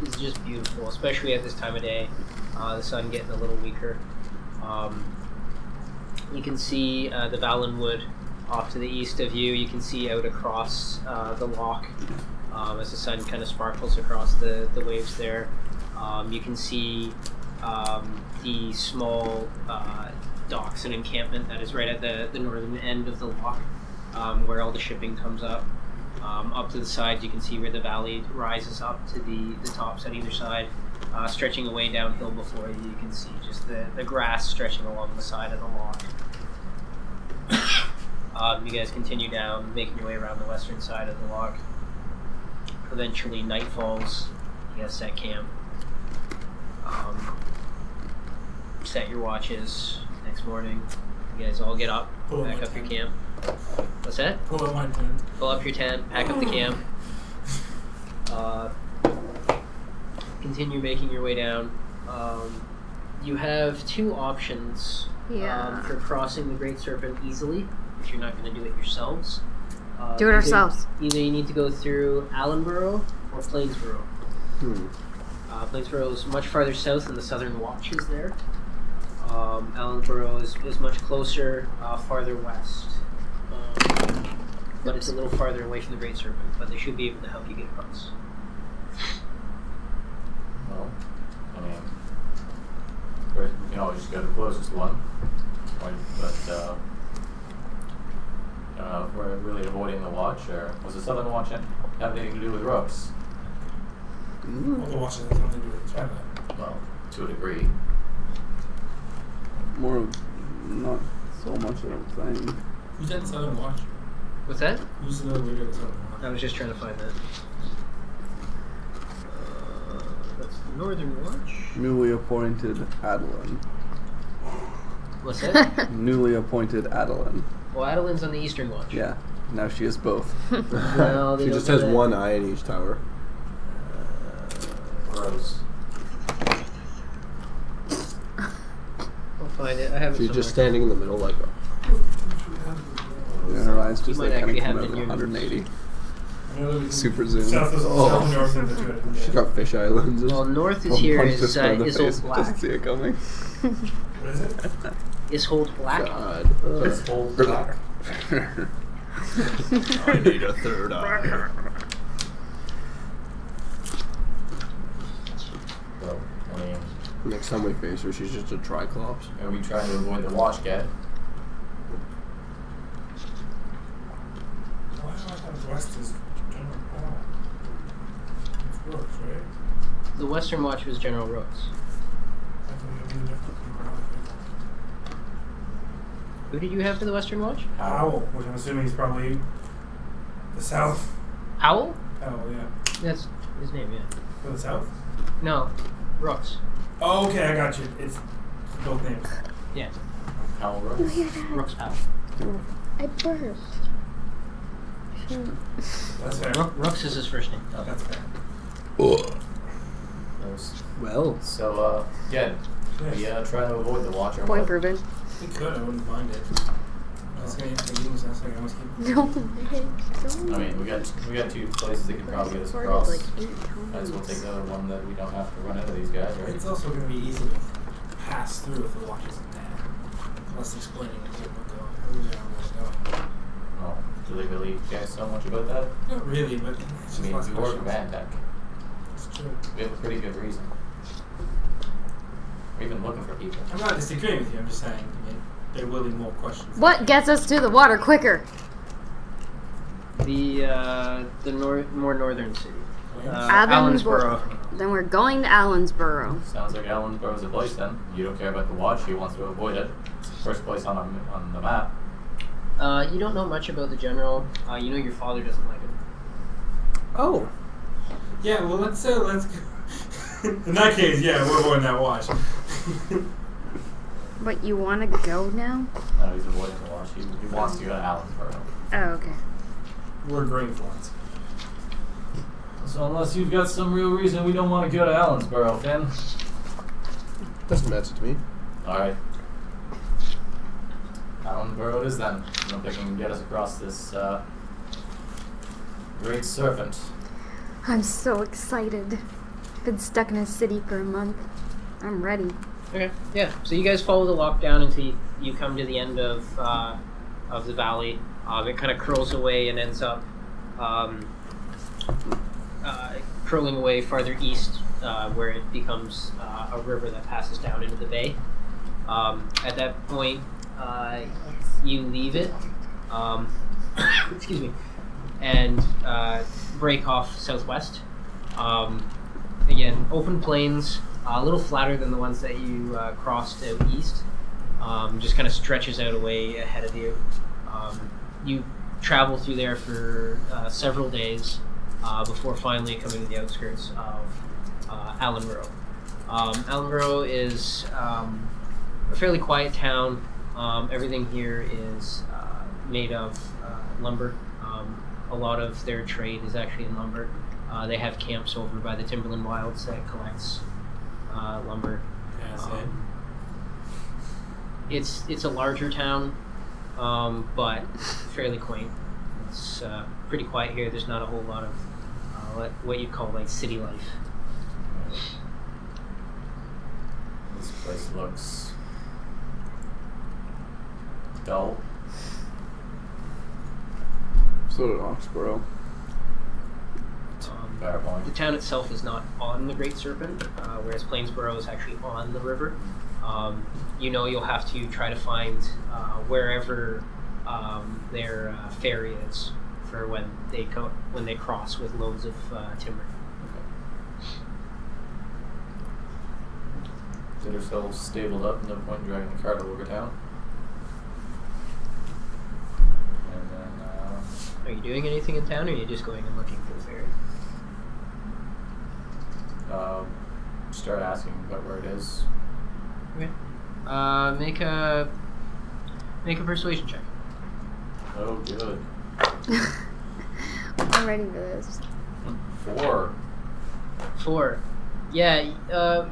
is just beautiful, especially at this time of day. The sun getting a little weaker. You can see the Valenwood off to the east of you. You can see out across the lock as the sun kind of sparkles across the waves there. You can see the small docks and encampment that is right at the northern end of the lock, where all the shipping comes up. Up to the side, you can see where the valley rises up to the tops at either side, stretching away downhill before you. You can see just the grass stretching along the side of the lock. You guys continue down, making your way around the western side of the lock. Eventually, night falls. You guys set camp. Set your watches. Next morning, you guys all get up, Pull up pack my up your tent. camp. What's that? Pull up my tent. Pull up your tent, pack up the camp. Continue making your way down. You have two options Yeah. for crossing the Great Serpent easily, if you're not going to do it yourselves. Do it ourselves. Either you need to go through Allenborough or Plainsboro. Plainsboro is much farther south than the Southern Watch is there. Allenborough is much closer, farther west. But it's a little farther away from the Great Serpent, but they should be able to help you get across. Well, I mean, we can always just go to the closest one. But I don't know if we're really avoiding the watch, or was the Southern Watch have anything to do with ropes? All the watches have something to do with traveling. Well, to a degree. More of, not so much, I don't think. Who's at the Southern Watch? What's that? Who's the leader of the Southern Watch? I was just trying to find that. That's the Northern Watch. Newly appointed Adeline. What's that? Newly appointed Adeline. Well, Adeline's on the Eastern Watch. Yeah, now she is both. Well, they She don't just do has that. one eye in each tower. Gross. I'll find it. I have it She's somewhere. just standing in the middle like a... And her eyes just might like kind actually of have come it out in at your 180. Super zoom. South and north of the two. She got fisheye lenses. Well, north is One here punch is this guy in the Old face, Black. doesn't see it coming. What is it? Ishold Black. God. This whole black. I need a third eye. So, I mean, Next time we face her, she's just a Triclops. are we trying to avoid the watch get? Why do I have west as general? The Western Watch was General Rhodes. Who did you have for the Western Watch? Owl, which I'm assuming is probably the south. Owl? Oh, yeah. That's his name, yeah. For the south? No, Rooks. Oh, okay, I got you. It's both names. Yeah, Owl Rose. Rooks Owl. I burped. That's fair. Rooks is his first name. Oh, that's fair. Those. Well, So, yeah, we try to avoid the watch. Point proven. We could, I wouldn't mind it. That's going to be a second. I must keep. No, I mean, we got 2 places that can probably get us across. Might as well take the other one that we don't have to run into these guys, right? It's also going to be easy to pass through if the watch isn't there. Less explaining it will go. Who's there and where's going. Oh, do they really care so much about that? Not really, but it's I just mean, less we work questions. van deck. It's true. We have a pretty good reason. We're even looking for people. I'm not disagreeing with you, I'm just saying, I mean, there will be more questions. What gets us to the water quicker? The more northern city. Allensboro. Then we're going to Allensboro. Sounds like Allensboro's a place then. You don't care about the watch, he wants to avoid it. It's the first place on the map. You don't know much about the general. You know your father doesn't like him. oh, Yeah, well, let's go. In that case, yeah, we're avoiding that watch. But you want to go now? No, he's avoiding the watch. He wants to go to Allensboro. Oh, okay. We're agreeing for once. So unless you've got some real reason we don't want to go to Allensboro, Finn. doesn't matter to me. Alright. Allensboro it is then. I don't think we can get us across this great serpent. I'm so excited. Been stuck in a city for a month. I'm ready. Okay. Yeah. So you guys follow the lockdown until you come to the end of the valley. It kind of curls away and ends up curling away farther east, where it becomes a river that passes down into the bay. At that point, you leave it. Excuse me, and break off southwest. Again, open plains, a little flatter than the ones that you crossed out east. Just kind of stretches out away ahead of you. You travel through there for several days before finally coming to the outskirts of Allensboro. Allensboro is a fairly quiet town. Everything here is made of lumber. A lot of their trade is actually in lumber. They have camps over by the Timberland Wilds that collects lumber. It's a larger town, but fairly quaint. It's pretty quiet here. There's not a whole lot of what you'd call like city life. This place looks dull. So did Oxborough. Fair point. The town itself is not on the Great Serpent, whereas Plainsboro is actually on the river. You'll have to try to find wherever their ferry is for when they cross with loads of timber. Get ourselves stabled up, no point in dragging the cart over town. And then, Are you doing anything in town, or are you just going and looking for the ferry? start asking about where it is. Okay. Make a persuasion check. Oh, good. I'm ready for this. 4. 4. Yeah,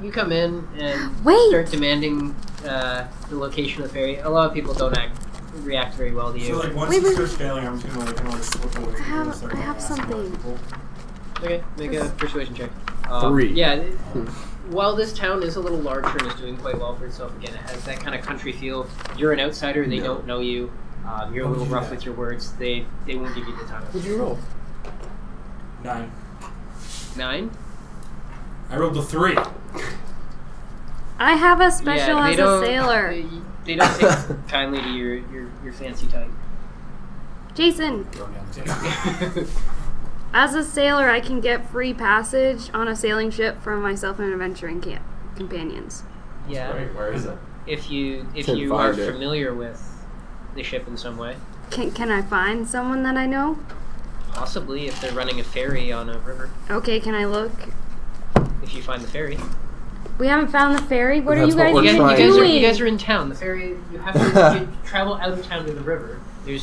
you come in and Wait! start demanding the location of the ferry. A lot of people don't react very well to you. So like once Wait, he wait. starts failing, I'm just gonna like slip away. I have something. Okay, make a persuasion check. 3. Yeah, while this town is a little larger and is doing quite well for itself, again, it has that kind of country feel. You're an outsider, they don't know you. You're a little rough with your words. They won't give you the time. What'd you roll? 9. 9? I rolled a 3. I have a special Yeah, as a sailor. They don't take kindly to your fancy type. Jason, As a sailor, I can get free passage on a sailing ship for myself and adventuring companions. Yeah. Right, where is it? If you Can are find it. familiar with the ship in some way, Can I find someone that I know? possibly if they're running a ferry on a river. Okay, can I look? If you find the ferry, We haven't found the ferry. What That's are what you we're guys trying doing? you guys are in town. The ferry, you have to you travel out of town to the river. Did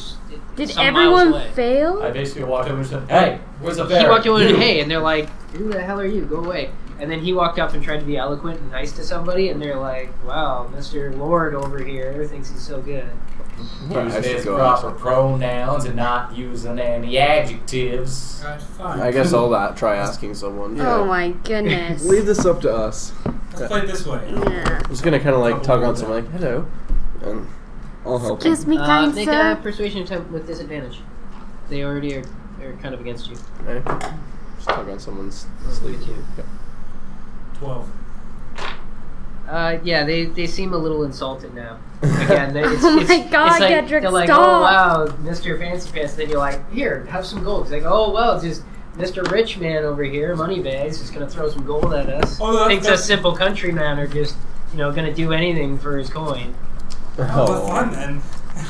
some everyone miles away. fail? I basically walked over and said, "Hey, where's the ferry?" He walked over and You. hey, and they're like, "Who the hell are you? Go away!" And then he walked up and tried to be eloquent and nice to somebody, and they're like, "Wow, Mr. Lord over here thinks he's so good." I Use should his go proper ask. pronouns and not using any adjectives. Alright, fine. I guess I'll try asking someone. Yeah. Oh my goodness. Leave this up to us. Let's play it this way. Yeah. I'm just gonna kind of like tug on someone, like, hello. And I'll help. Excuse me, kind Make sir. a persuasion attempt with disadvantage. They already are kind of against you. okay. Just tug on someone's Oh, sleeve. look at you. Yeah. 12. Yeah, they seem a little insulted now. Again, it's, Oh it's, my God, it's like, Gedrick, they're like, stop. "Oh wow, Mr. Fancy Pants." Then you're like, "Here, have some gold." It's like, "Oh well, just Mr. Rich Man over here, Moneybags, just gonna throw some gold at us." Oh, that's- Thinks us simple countrymen are just, gonna do anything for his coin. Oh, that's fine then.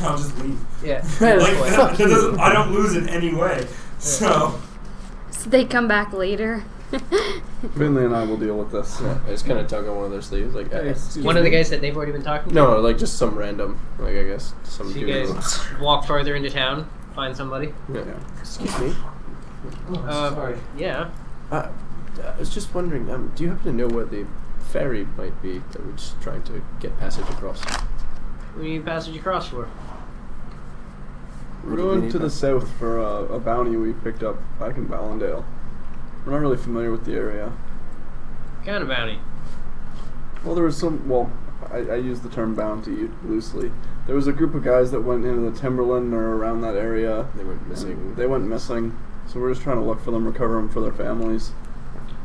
I'll just leave. Yeah. Man, Like, fuck that you. doesn't, I don't lose in any way. So, So they come back later. Finley and I will deal with this. Yeah, I just kind of tug on one of their sleeves, like, excuse One of the me? guys that they've already been talking to. No, like just some random, like I guess some So you dude. guys walk farther into town, find somebody. Yeah. Excuse me. Sorry. Yeah. I was just wondering, do you happen to know where the ferry might be that we're just trying to get passage across? What do you need passage across for? We're going to the south for a bounty we picked up back in Valendale. We're not really familiar with the area. What kind of bounty? Well, there was some. Well, I use the term bounty loosely. There was a group of guys that went into the Timberland or around that area. They went missing. They went missing, so we're just trying to look for them, recover them for their families.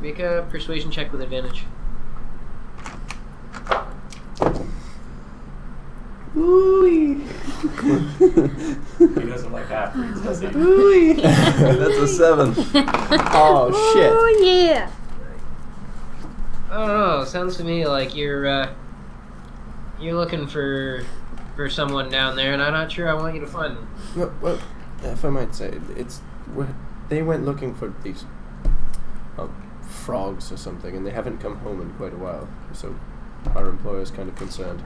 Make a persuasion check with advantage. Ooh. He doesn't like half-breeds, does he? That's a 7. Oh shit! Oh yeah. I don't know. Sounds to me like you're looking for someone down there, and I'm not sure I want you to find them. Well, if I might say, they went looking for these frogs or something, and they haven't come home in quite a while. So our employer's kind of concerned.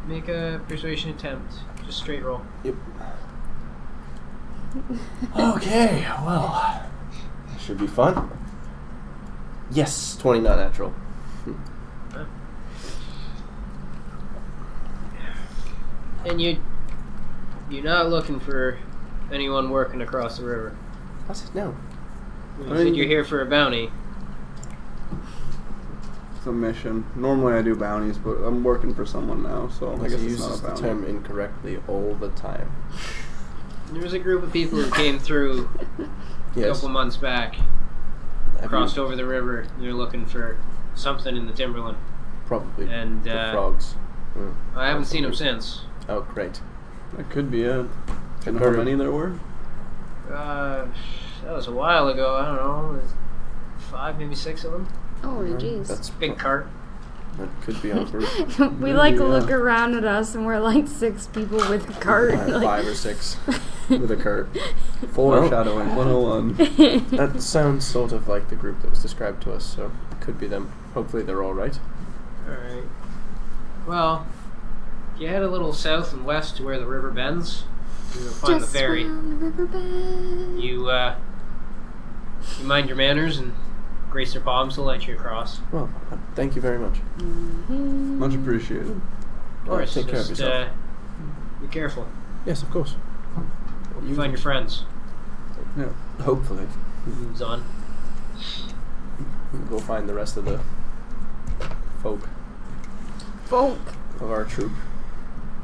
Make a persuasion attempt. Just straight roll. Yep. Okay, well, should be fun. Yes, 20 not natural. And you're not looking for anyone working across the river. What's it now? You said you're here for a bounty. It's a mission. Normally I do bounties, but I'm working for someone now, so I guess he it's not uses a the bounty. term incorrectly all the time. There was a group of people who came through a Yes. couple months back, Have crossed you- over the river. They're looking for something in the Timberland. Probably. And the frogs. I haven't seen them since. Oh, great. That could be it. Do you know how many there were? That was a while ago. I don't know. 5, maybe 6 of them. Oh jeez. That's Big cart. That could be on group. We like Yeah. look around at us and we're like 6 people with a cart. like- 5 or 6 with a cart. Foreshadowing 101. That sounds sort of like the group that was described to us, so it could be them. Hopefully they're all right. Alright. Well, if you head a little south and west to where the river bends, you'll find Just the ferry. round the riverbed. You mind your manners and grace their palms to let you across. Well, thank you very much. Mhm. Much appreciated. Of course, take care of just, yourself. be careful. Yes, of course. You find your friends. Yeah. Hopefully. Zon. We'll find the rest of the folk Folk. of our troop.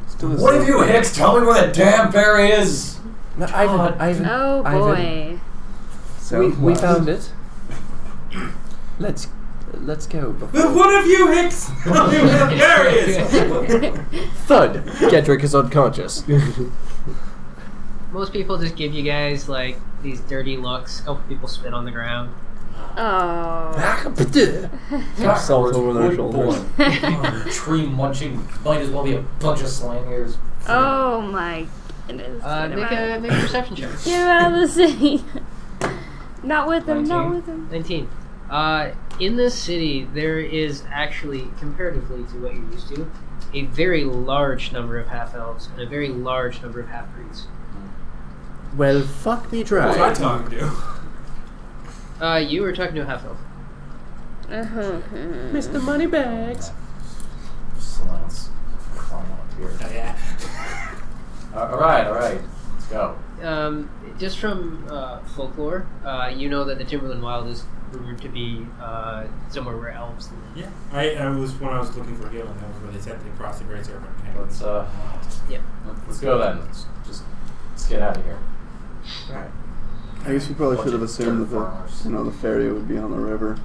Still the One of same. you hicks, tell me where the damn ferry is! No, Ivan. Oh boy. We found it. Let's go. Then one of you hicks! Tell me where the ferry is! Thud. Gedrick is unconscious. most people just give you guys like these dirty looks. A couple people spit on the ground. Oh. Some salt over their shoulders. Tree munching might as well be a bunch of slangers. Oh my goodness. Make a perception check. Get him out of the city. Not with him, not 19. with him. 19. In this city, there is actually, comparatively to what you're used to, a very large number of half-elves and a very large number of half-breeds. Well, fuck me Who was I dry. talking to? You were talking to a half-elf. Mr. Moneybags. Slants. Climb up here. Oh, yeah. Alright. Let's go. Just from folklore, you know that the Timberland Wild is rumored to be somewhere where elves live. Yeah. I was when I was looking for healing, that was where they sent me across the Great Serpent. Let's Yep. let's go then. Let's get out of here. Alright. I guess we probably Bunch should have of assumed that dirt farmers. the ferry would be on the river.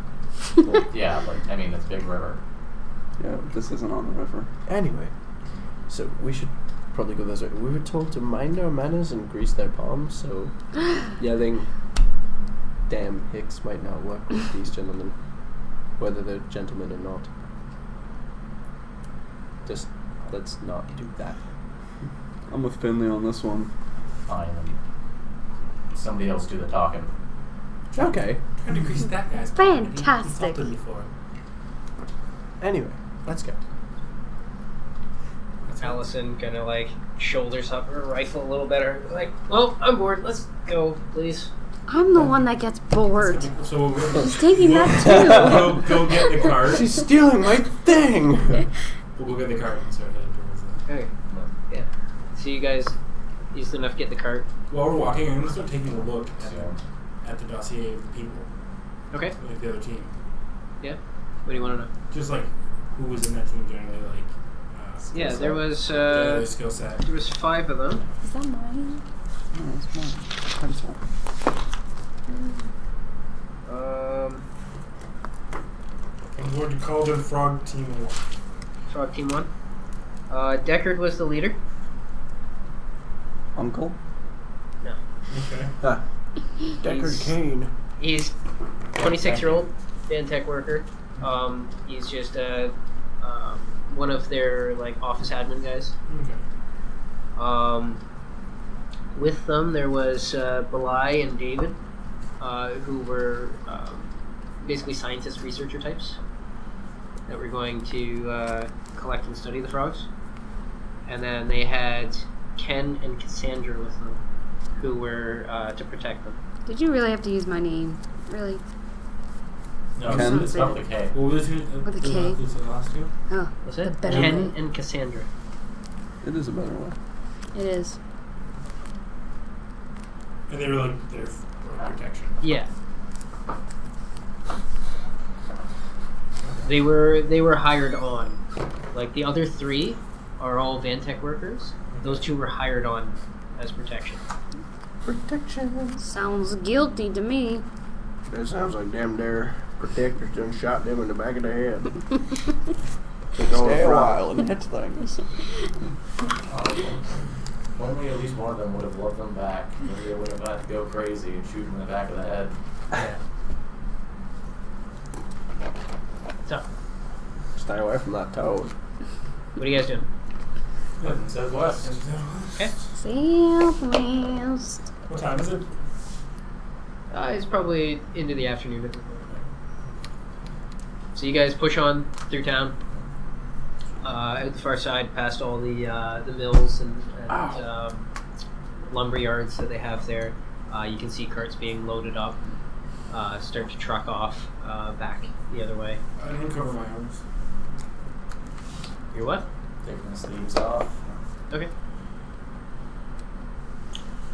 Well, yeah, but I mean it's Big River. Yeah, but this isn't on the river. Anyway, so we should probably go this way. We were told to mind our manners and grease their palms, so yelling damn hicks might not work with these gentlemen, whether they're gentlemen or not. Just let's not do that. I'm with Finley on this one. Fine. Somebody else do the talking. Okay. Trying to grease that guy's Fantastic. He insulted me for it. Anyway, let's go. Allison kind of like shoulders up her rifle a little better. Like, well, I'm bored. Let's go, please. I'm the one that gets bored. So we'll He's taking that We'll go get the cart. She's stealing my thing! We'll go get the cart and start heading towards that. Okay. Yeah. So you guys easily enough get the cart. While we're walking, I'm going to start taking a look So, at the dossier of the people, Okay. like the other team. Yeah. What do you want to know? Just like who was in that team generally, like Yeah, there was their skill set. there was 5 of them. Is that mine? No, it's mine. Pencil. I'm going to call them Frog Team 1. Frog Team 1. Deckard was the leader. Uncle? No. Okay. Deckard Cain. He's 26-year-old Vantech worker. He's just one of their like office admin guys. Okay. With them there was Belai and David, who were basically scientist researcher types that were going to collect and study the frogs. And then they had Ken and Cassandra with them, who were to protect them. Did you really have to use my name? Really? no, Ken? it's spelled with a K. What was it? With a K. Who's the last two? Oh, What's it? better Ken way. and Cassandra. It is a better way. It is. And they were like there for protection. Yeah. They were hired on. Like the other 3 are all Vantech workers. Those 2 were hired on as protection. Protection. Sounds guilty to me. That sounds like damn their protectors done shot them in the back of the head. Stay a while and hit things. Only at least one of them would have loved them back. Maybe they would have had to go crazy and shoot them in the back of the head. So, Stay away from that toad. what are you guys doing? It says west. Okay. Southwest. What time is it? It's probably into the afternoon at this point. So you guys push on through town. Out the far side, past all the mills and lumber yards that they have there. You can see carts being loaded up, start to truck off back the other way. I didn't cover my arms. You're what? Taking the sleeves off. Okay.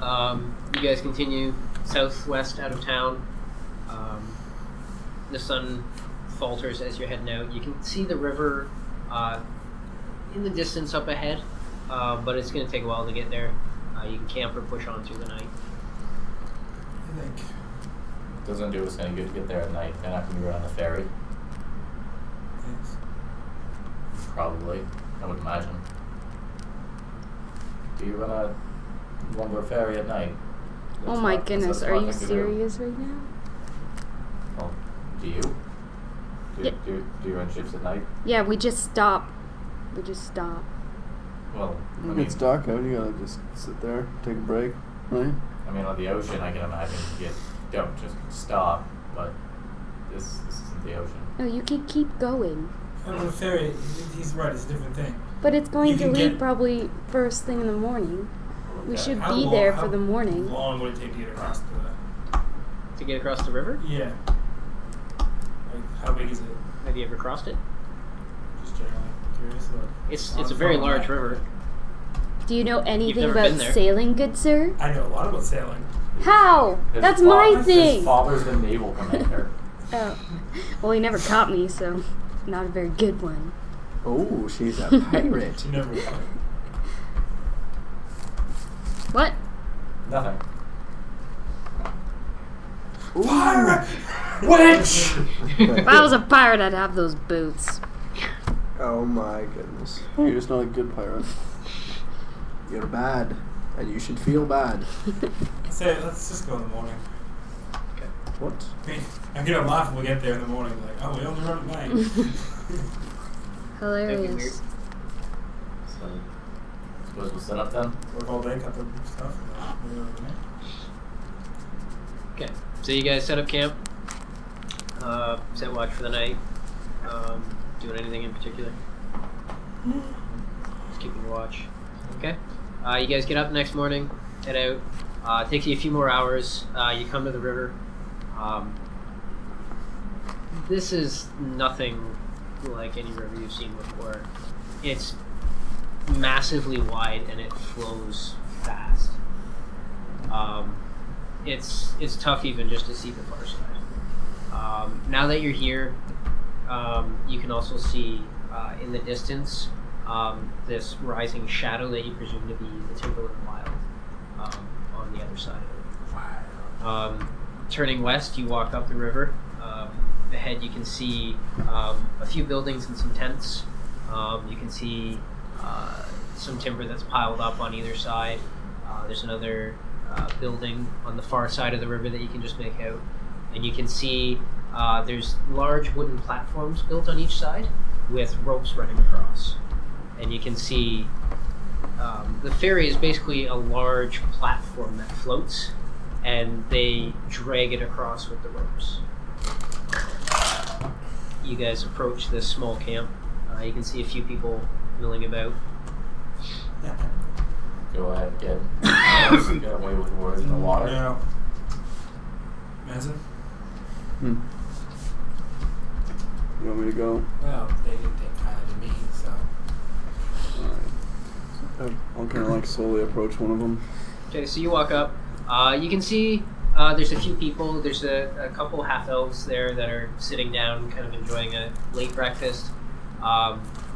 You guys continue southwest out of town. The sun falters as you're heading out. You can see the river in the distance up ahead, but it's going to take a while to get there. You can camp or push on through the night. I think. Doesn't do us any good to get there at night. They're not going to be on the ferry. Thanks. Probably. I would imagine. Do you want to Lumber ferry at night. Oh That's my what- that's goodness, what are I you think to do. serious right now? Well, do you? Yeah. Do you run ships at night? Yeah, we just stop. We just stop. Well, I When mean, it's dark out, you gotta just sit there, take a break, right? I mean, on the ocean, I can imagine you don't just stop, but this isn't the ocean. No, you can keep going. The ferry, he's right, it's a different thing. But it's going You to can leave get- probably first thing in the morning. We Okay. should How be long- there how for the morning. long would it take to get across the... To get across the river? Yeah. Like, how big is it? Have you ever crossed it? Just generally curious. Like, It's a very large river. Do you know anything never about been there. sailing, good sir? I know a lot about sailing. How? His That's fa- my His thing. father's the naval commander. Oh. Well, he never caught me, so not a very good one. Oh, she's a pirate. You never know. What? Nothing. Pirate! Witch! If I was a pirate, I'd have those boots. Oh my goodness. You're just not a good pirate. You're bad, and you should feel bad. Say, let's just go in the morning. What? I mean, I'm gonna laugh when we get there in the morning. Like, oh, we only run at night. Hilarious. So, suppose we'll set up then. Work all day, cut the stuff, and then we'll go over there. Okay. So you guys set up camp. Set watch for the night. Doing anything in particular? Just keeping watch. Okay. You guys get up next morning, head out. It takes you a few more hours. You come to the river. This is nothing like any river you've seen before. It's massively wide and it flows fast. It's tough even just to see the far side. Now that you're here, you can also see in the distance this rising shadow that you presume to be the Timberland Wild on the other side of it. Turning west, you walk up the river. Ahead you can see a few buildings and some tents. You can see some timber that's piled up on either side. There's another building on the far side of the river that you can just make out. And you can see there's large wooden platforms built on each side with ropes running across. And you can see the ferry is basically a large platform that floats, and they drag it across with the ropes. You guys approach this small camp. You can see a few people milling about. Go ahead, get away with words in the water. Now, Manson? You want me to go? Well, they didn't take kindly to me, so. Alright. I'll kind of like slowly approach one of them. Okay, so you walk up. You can see there's a few people. There's a couple half-elves there that are sitting down, kind of enjoying a late breakfast.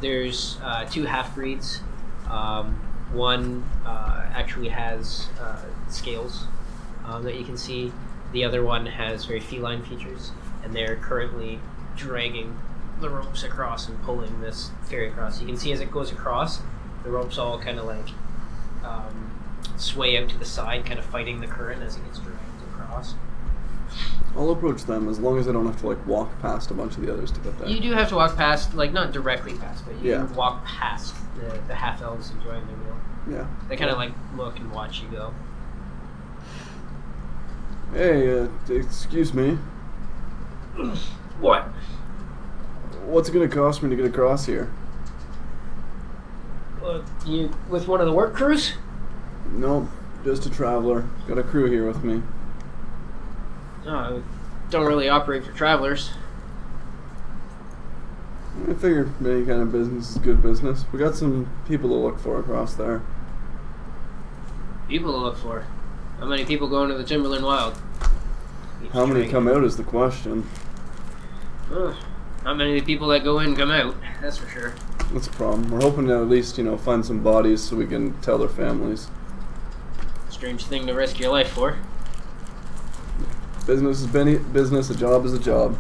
There's two half-breeds. One actually has scales that you can see. The other one has very feline features, and they're currently dragging the ropes across and pulling this ferry across. You can see as it goes across, the ropes all kind of like sway out to the side, kind of fighting the current as it gets dragged across. I'll approach them as long as I don't have to like walk past a bunch of the others to get there. You do have to walk past, like not directly past, but you Yeah. can walk past the half-elves enjoying their meal. Yeah. They kind of like look and watch you go. Hey, excuse me. What? What's it gonna cost me to get across here? You with one of the work crews? Nope, just a traveler. Got a crew here with me. No, don't really operate for travelers. I figure any kind of business is good business. We got some people to look for across there. People to look for. How many people go into the Timberland Wild? How many come out is the question. Not many of the people that go in come out, that's for sure. That's a problem. We're hoping to at least, find some bodies so we can tell their families. Strange thing to risk your life for. Business is business, a job is a job.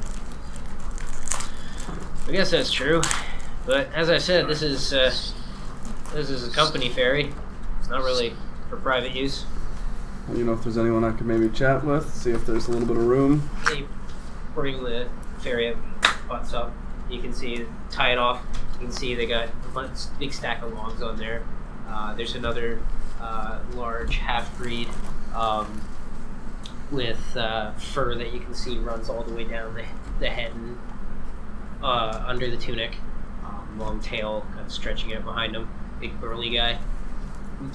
I guess that's true. But as I said, this is a company ferry. It's not really for private use. You know, if there's anyone I could maybe chat with, see if there's a little bit of room. They bring the ferry butts up. You can see, tie it off. You can see they got a big stack of logs on there. There's another large half-breed with fur that you can see runs all the way down the head and under the tunic. Long tail kind of stretching out behind him. Big burly guy.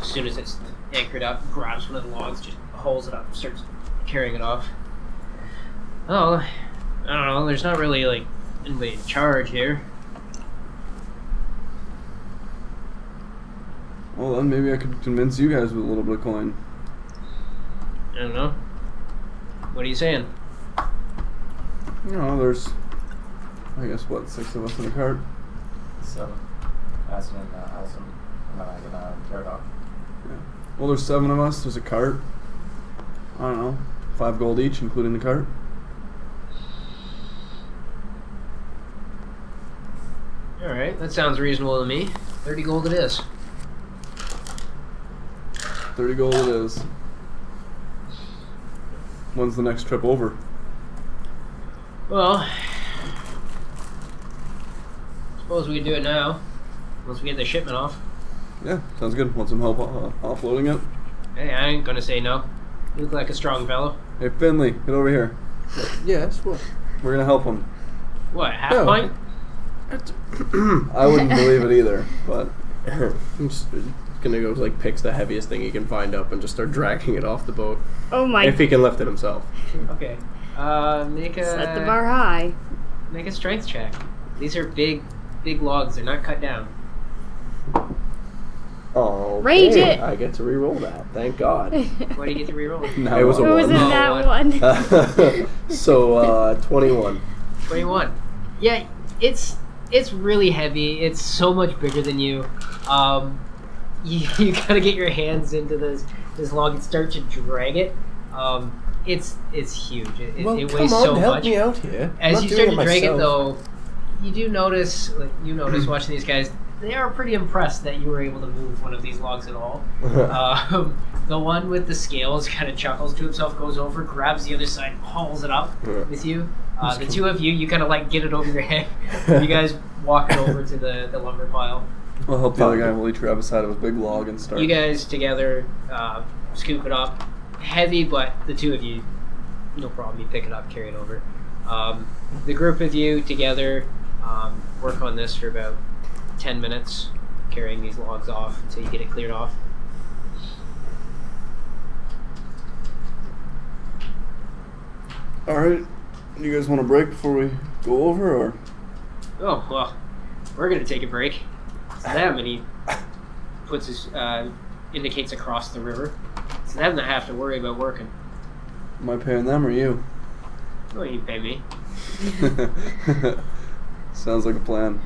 As soon as it's anchored up, grabs one of the logs, just hauls it up, starts carrying it off. Oh, I don't know. There's not really like anybody in charge here. Well, then maybe I could convince you guys with a little bit of coin. I don't know. What are you saying? You know, there's, I guess, what, 6 of us in a cart? 7. Aston and Allison. And then I can carry it off. Yeah. Well, there's 7 of us. There's a cart. I don't know, 5 gold each, including the cart. Alright, that sounds reasonable to me. 30 gold it is. 30 gold it is. When's the next trip over? Well, suppose we can do it now. Once we get the shipment off. Yeah, sounds good. Want some help offloading it? Hey, I ain't gonna say no. You look like a strong fellow. Hey, Finley, get over here. Yes, what? We're gonna help him. What, half Oh. pint? I wouldn't believe it either, but I'm just gonna go like picks the heaviest thing he can find up and just start dragging it off the boat. Oh my! If he can lift it himself. Okay. Make a Set the bar high. Make a strength check. These are big logs. They're not cut down. Oh, Rage it! I get to re-roll that. Thank God. What do you get to reroll? no. It was a Who was in Oh, that one. one? So 21. 21. Yeah, it's really heavy. It's so much bigger than you. You gotta get your hands into this log and start to drag it. It's huge. It weighs so help much. me out here. As I'm you not start to doing drag it, myself. though, you do notice, watching these guys, they are pretty impressed that you were able to move one of these logs at all. The one with the scales kind of chuckles to himself, goes over, grabs the other side, hauls it up with you. The two of you kind of like get it over your head. You guys walk it over to the lumber pile. I'll help the other guy. We'll each grab a side of his big log and start. You guys together scoop it up. Heavy, but the two of you, no problem. You pick it up, carry it over. The group of you together work on this for about 10 minutes, carrying these logs off until you get it cleared off. All right. You guys want a break before we go over, or? Oh, well, we're going to take a break. It's them, and he puts his, indicates across the river. It's them that have to worry about working. Am I paying them or you? Well, you pay me. Sounds like a plan.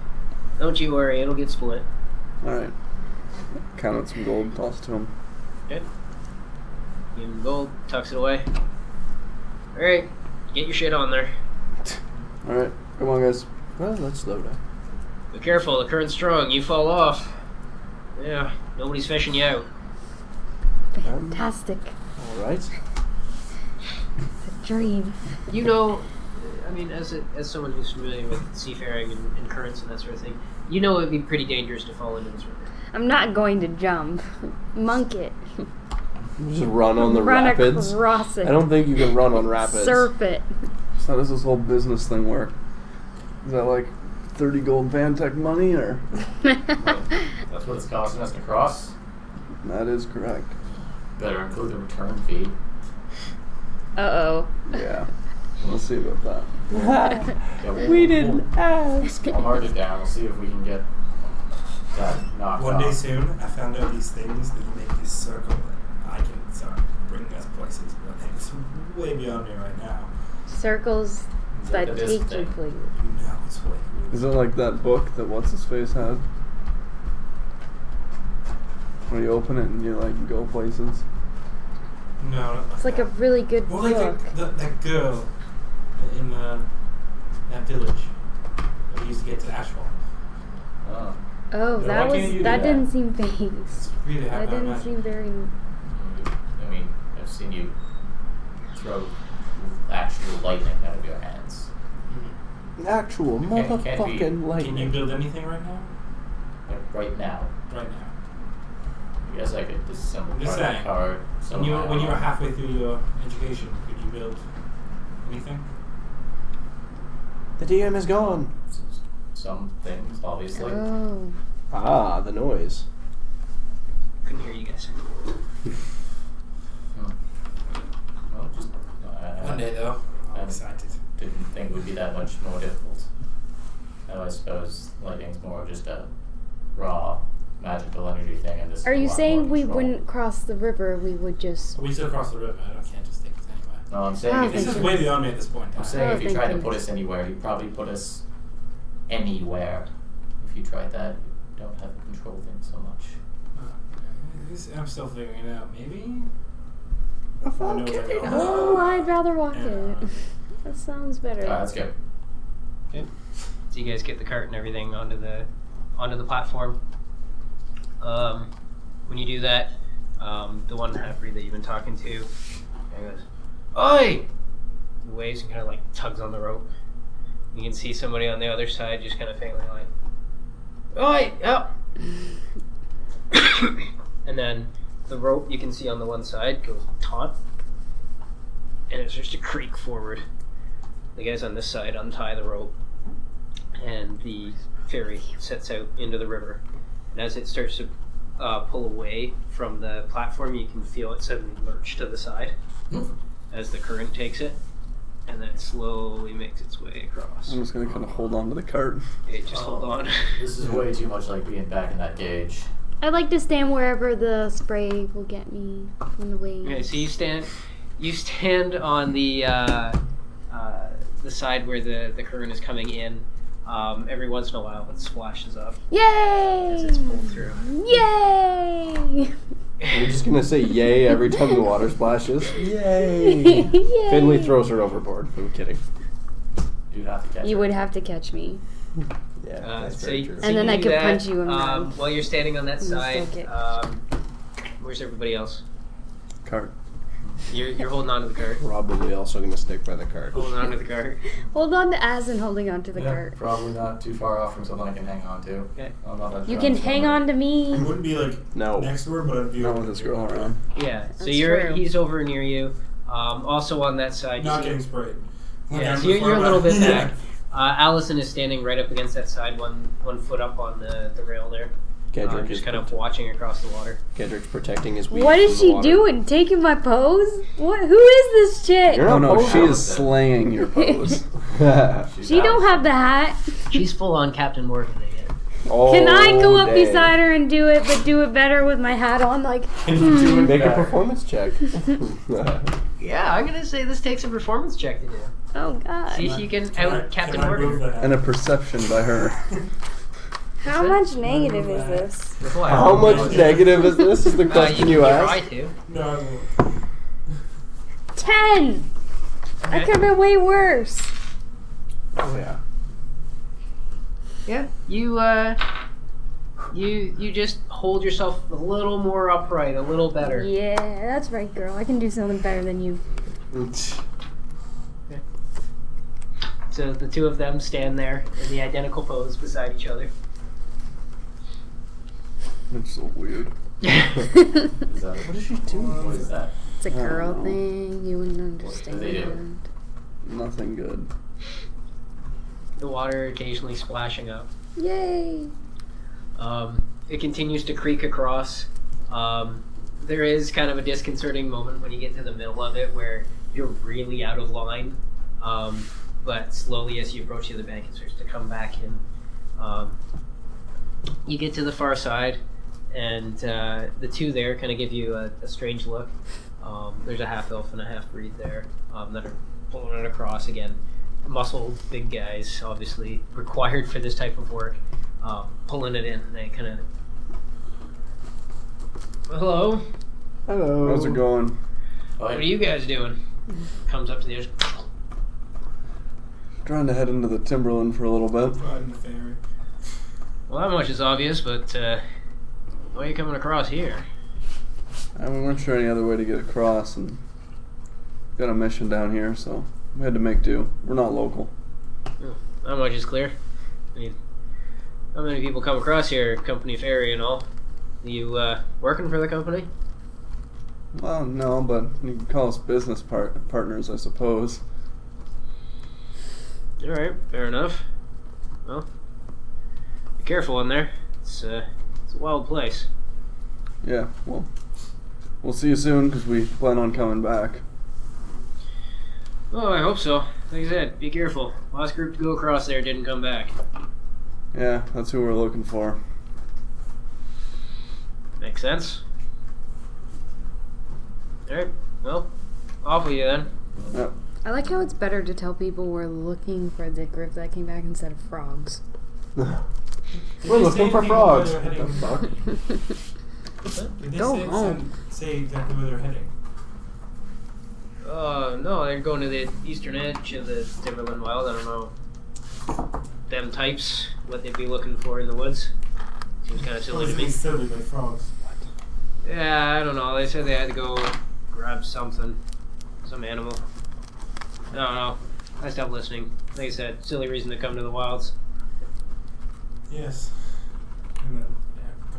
Don't you worry, it'll get split. All right. Count out some gold, toss it to him. Okay. Give him gold, tucks it away. Alright, get your shit on there. All right. Come on, guys. Well, let's slow down. Be careful, the current's strong. You fall off. Yeah, nobody's fishing you out. Fantastic. All right. It's a dream. You know, I mean, as someone who's familiar with seafaring and currents and that sort of thing, you know it would be pretty dangerous to fall into this river. I'm not going to jump. Monk it. Just run on the Run rapids. across it. I don't think you can run on rapids. Surf it. So how does this whole business thing work? Is that like 30 gold Vantech money, or? That's what it's costing us to cross. That is correct. Better include the return fee. Uh-oh. Yeah. We'll see about that. Yeah, We didn't ask. We'll mark it down. We'll see if we can get that knocked One off. day soon, I found out these things that make this circle. I can start bringing us places, but it's way beyond me right now. Circles It's that like this take you thing. for you. You know it's way. Is it like that book that What's-His-Face had? Where you open it and you like go places? No, not It's like a really good Well, book. like that girl in that village that used to get to Ashfall. Oh. Oh, Yeah, that why can't you do that that? didn't seem phased. It's really That hard. didn't seem very I've seen you throw actual lightning out of your hands. Actual Can't be- motherfucking Can you lightning. build anything right now? Like right now. Right now. I guess I could disassemble I'm just part of saying. the card. When you were halfway through your education, could you build anything? The DM is gone. Some things, obviously. Oh. Ah, the noise. Couldn't hear you guys. Well, just One day, though. I'm Um, excited. didn't think it would be that much more difficult. Now I suppose lighting's more just a raw magical energy thing, and this. Are is a you lot saying more we control. wouldn't cross the river? We would just. We still cross the river. I can't just take us anywhere. No, I'm saying Oh, if This thank is you. way beyond me at this point in I'm time. saying if you thank tried to goodness. put us anywhere, you'd probably put us anywhere. If you tried that, you don't have to control things so much. I'm still figuring it out. Maybe. Okay. Oh, I'd rather walk Yeah. it. That sounds better. Alright, let's go. Okay. So you guys get the cart and everything onto the platform. When you do that, the one half-breed that you've been talking to, he goes, "Oi!" He waves and kind of like tugs on the rope. You can see somebody on the other side just kind of faintly like, "Oi! Up!" And then the rope you can see on the one side goes taut, and it starts to creak forward. The guys on this side untie the rope, and the ferry sets out into the river. And as it starts to pull away from the platform, you can feel it suddenly lurch to the side as the current takes it, and then it slowly makes its way across. I'm just gonna kind of hold on to the cart. Okay, just hold on. This is way too much like being back in that cage. I'd like to stand wherever the spray will get me from the waves. Okay, so you stand on the side where the current is coming in. Every once in a while, it splashes up as it's Yay! pulled through. Yay! We're just gonna say yay every time the water splashes. Yay! Yay! Finley throws her overboard. I'm kidding. You'd have to catch You it. would have to catch me. Yeah, that's So very you- true. so And then you I do could that, punch you in the mouth. while you're standing on that And you'll side, still get- where's everybody else? Cart. You're holding on to the cart. Probably also gonna stick by the cart. Holding on to the cart. Hold on to as and holding on to the Yeah, cart. probably not too far off from something I can hang on to. Okay. I'm not that You strong can as hang someone. on to me. It wouldn't be like No. next to her, but I'd be Not over with this here. girl around. Yeah. So That's you're true. he's over near you. Also on that side. Not you getting see, sprayed. yeah. I'm So you're far a little bit Yeah. back. Allison is standing right up against that side, one foot up on the rail there. Gedrick Just is kind of watching across the water. Gedrick's protecting his weed What from is the she water. doing? Taking my pose? What? Who is this chick? You're Oh not no, she posing. is slaying your pose. She's She don't out. have the hat. She's full on Captain Morgan again. Oh, Can I go up dang. beside her and do it, but do it better with my hat on? Like, Can you do it Make a better? performance check. Yeah, I'm gonna say this takes a performance check to do. oh god. See if you can Can I- out Captain can I move Morgan. the hat? And a perception by her. How much negative is this? What? How much negative is this? Is the question you try asked? to. No, I won't. 10! I Okay. could have been way worse. Oh yeah. Yeah, you just hold yourself a little more upright, a little better. Yeah, that's right, girl. I can do something better than you. So the two of them stand there in the identical pose beside each other. It's so weird. Is that What is she doing? What is that? It's a I don't girl know. thing. You wouldn't What do they do? understand. Nothing good. The water occasionally splashing up. Yay! It continues to creak across. There is kind of a disconcerting moment when you get to the middle of it where you're really out of line. But slowly as you approach the other bank, it starts to come back in. You get to the far side, and the two there kind of give you a strange look. There's a half-elf and a half-breed there that are pulling it across again. Muscled, big guys, obviously required for this type of work. Pulling it in, and they kind of... Hello? Hello. How's it going? What are you guys doing? Comes up to the edge. Trying to head into the Timberland for a little bit. Riding the ferry. Well, that much is obvious, but why are you coming across here? And we weren't sure any other way to get across, and got a mission down here, so we had to make do. We're not local. Not much is clear. I mean, how many people come across here, company ferry and all? You working for the company? Well, no, but you can call us business partners, I suppose. Alright, fair enough. Well, be careful in there. It's a wild place. Yeah, well, we'll see you soon, because we plan on coming back. Oh, I hope so. Like I said, be careful. Last group to go across there didn't come back. Yeah, that's who we're looking for. Makes sense. Alright, well, off with you then. Yep. I like how it's better to tell people we're looking for the group that came back instead of frogs. Did We're they looking say for anything frogs. about where they're What the heading? fuck? Did they Go say, home. say exactly where they're heading? No, they're going to the eastern edge of the Timberland Wild. I don't know. Them types, what they'd be looking for in the woods. Seems kind of silly to me. Silly like frogs. Yeah, I don't know. They said they had to go grab something. Some animal. I don't know. I stopped listening. Like I said, silly reason to come to the wilds. Yes. And then, yeah,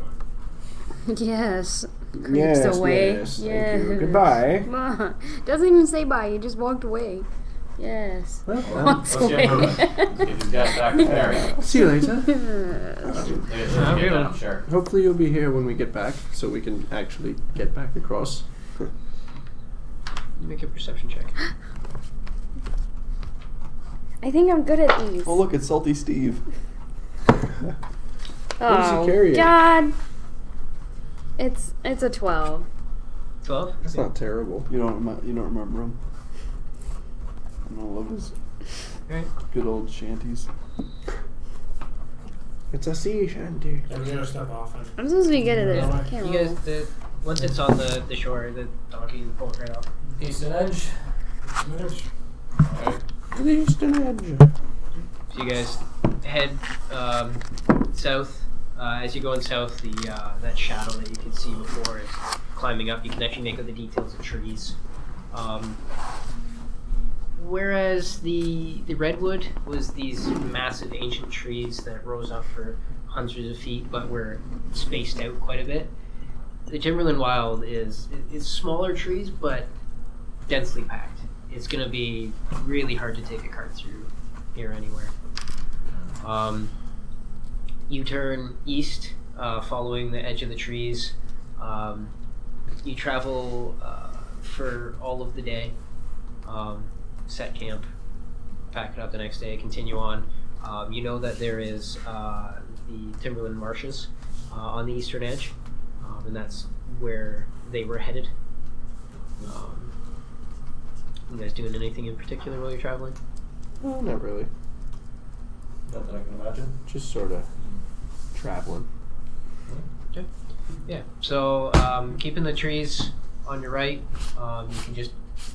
go on. Yes. Creeps away. yes, thank you. Goodbye. Doesn't even say bye. He just walked away. Yes. Well, Walks Let's get away. moving. Let's get these guys back to ferry. see you later. They get I'm get doing. down, sure. Hopefully you'll be here when we get back, so we can actually get back across. Make a perception check. I think I'm good at these. Oh, look, it's Salty Steve. What is he carrying? God. It's a 12. 12? That's not terrible. You don't remember him? I don't love his Right. good old shanties. It's a sea shanty. Yeah, we get our stuff off. And I'm supposed to be good at this. I Yeah. can't You roll. guys, once it's on the shore, the donkey pull it right off. Eastern edge. manage. Alright. To the eastern edge. So you guys head south. As you're going south, that shadow that you could see before is climbing up. You can actually make out the details of trees. Whereas the redwood was these massive ancient trees that rose up for hundreds of feet, but were spaced out quite a bit. The Timberland Wild is smaller trees, but densely packed. It's going to be really hard to take a cart through here anywhere. You turn east, following the edge of the trees. You travel for all of the day. Set camp, pack it up the next day, continue on. You know that there is the Timberland Marshes on the eastern edge, and that's where they were headed. You guys doing anything in particular while you're traveling? Well, not really. Not that I can imagine. Just sort of traveling. Okay. Yeah. So keeping the trees on your right, you can just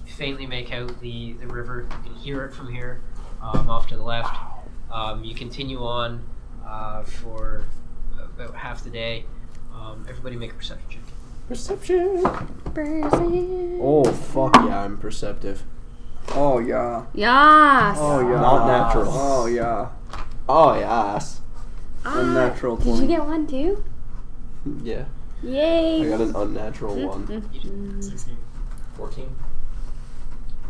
faintly make out the river. You can hear it from here, off to the left. You continue on for about half the day. Everybody make a perception check. Perception. Perception. Oh, fuck yeah, I'm perceptive. Oh, yeah. Yes. Oh, yeah. Not natural. Oh, yeah. Oh, yes. Unnatural Did you 20. get one too? Yeah. Yay. I got an unnatural one. 16. 14.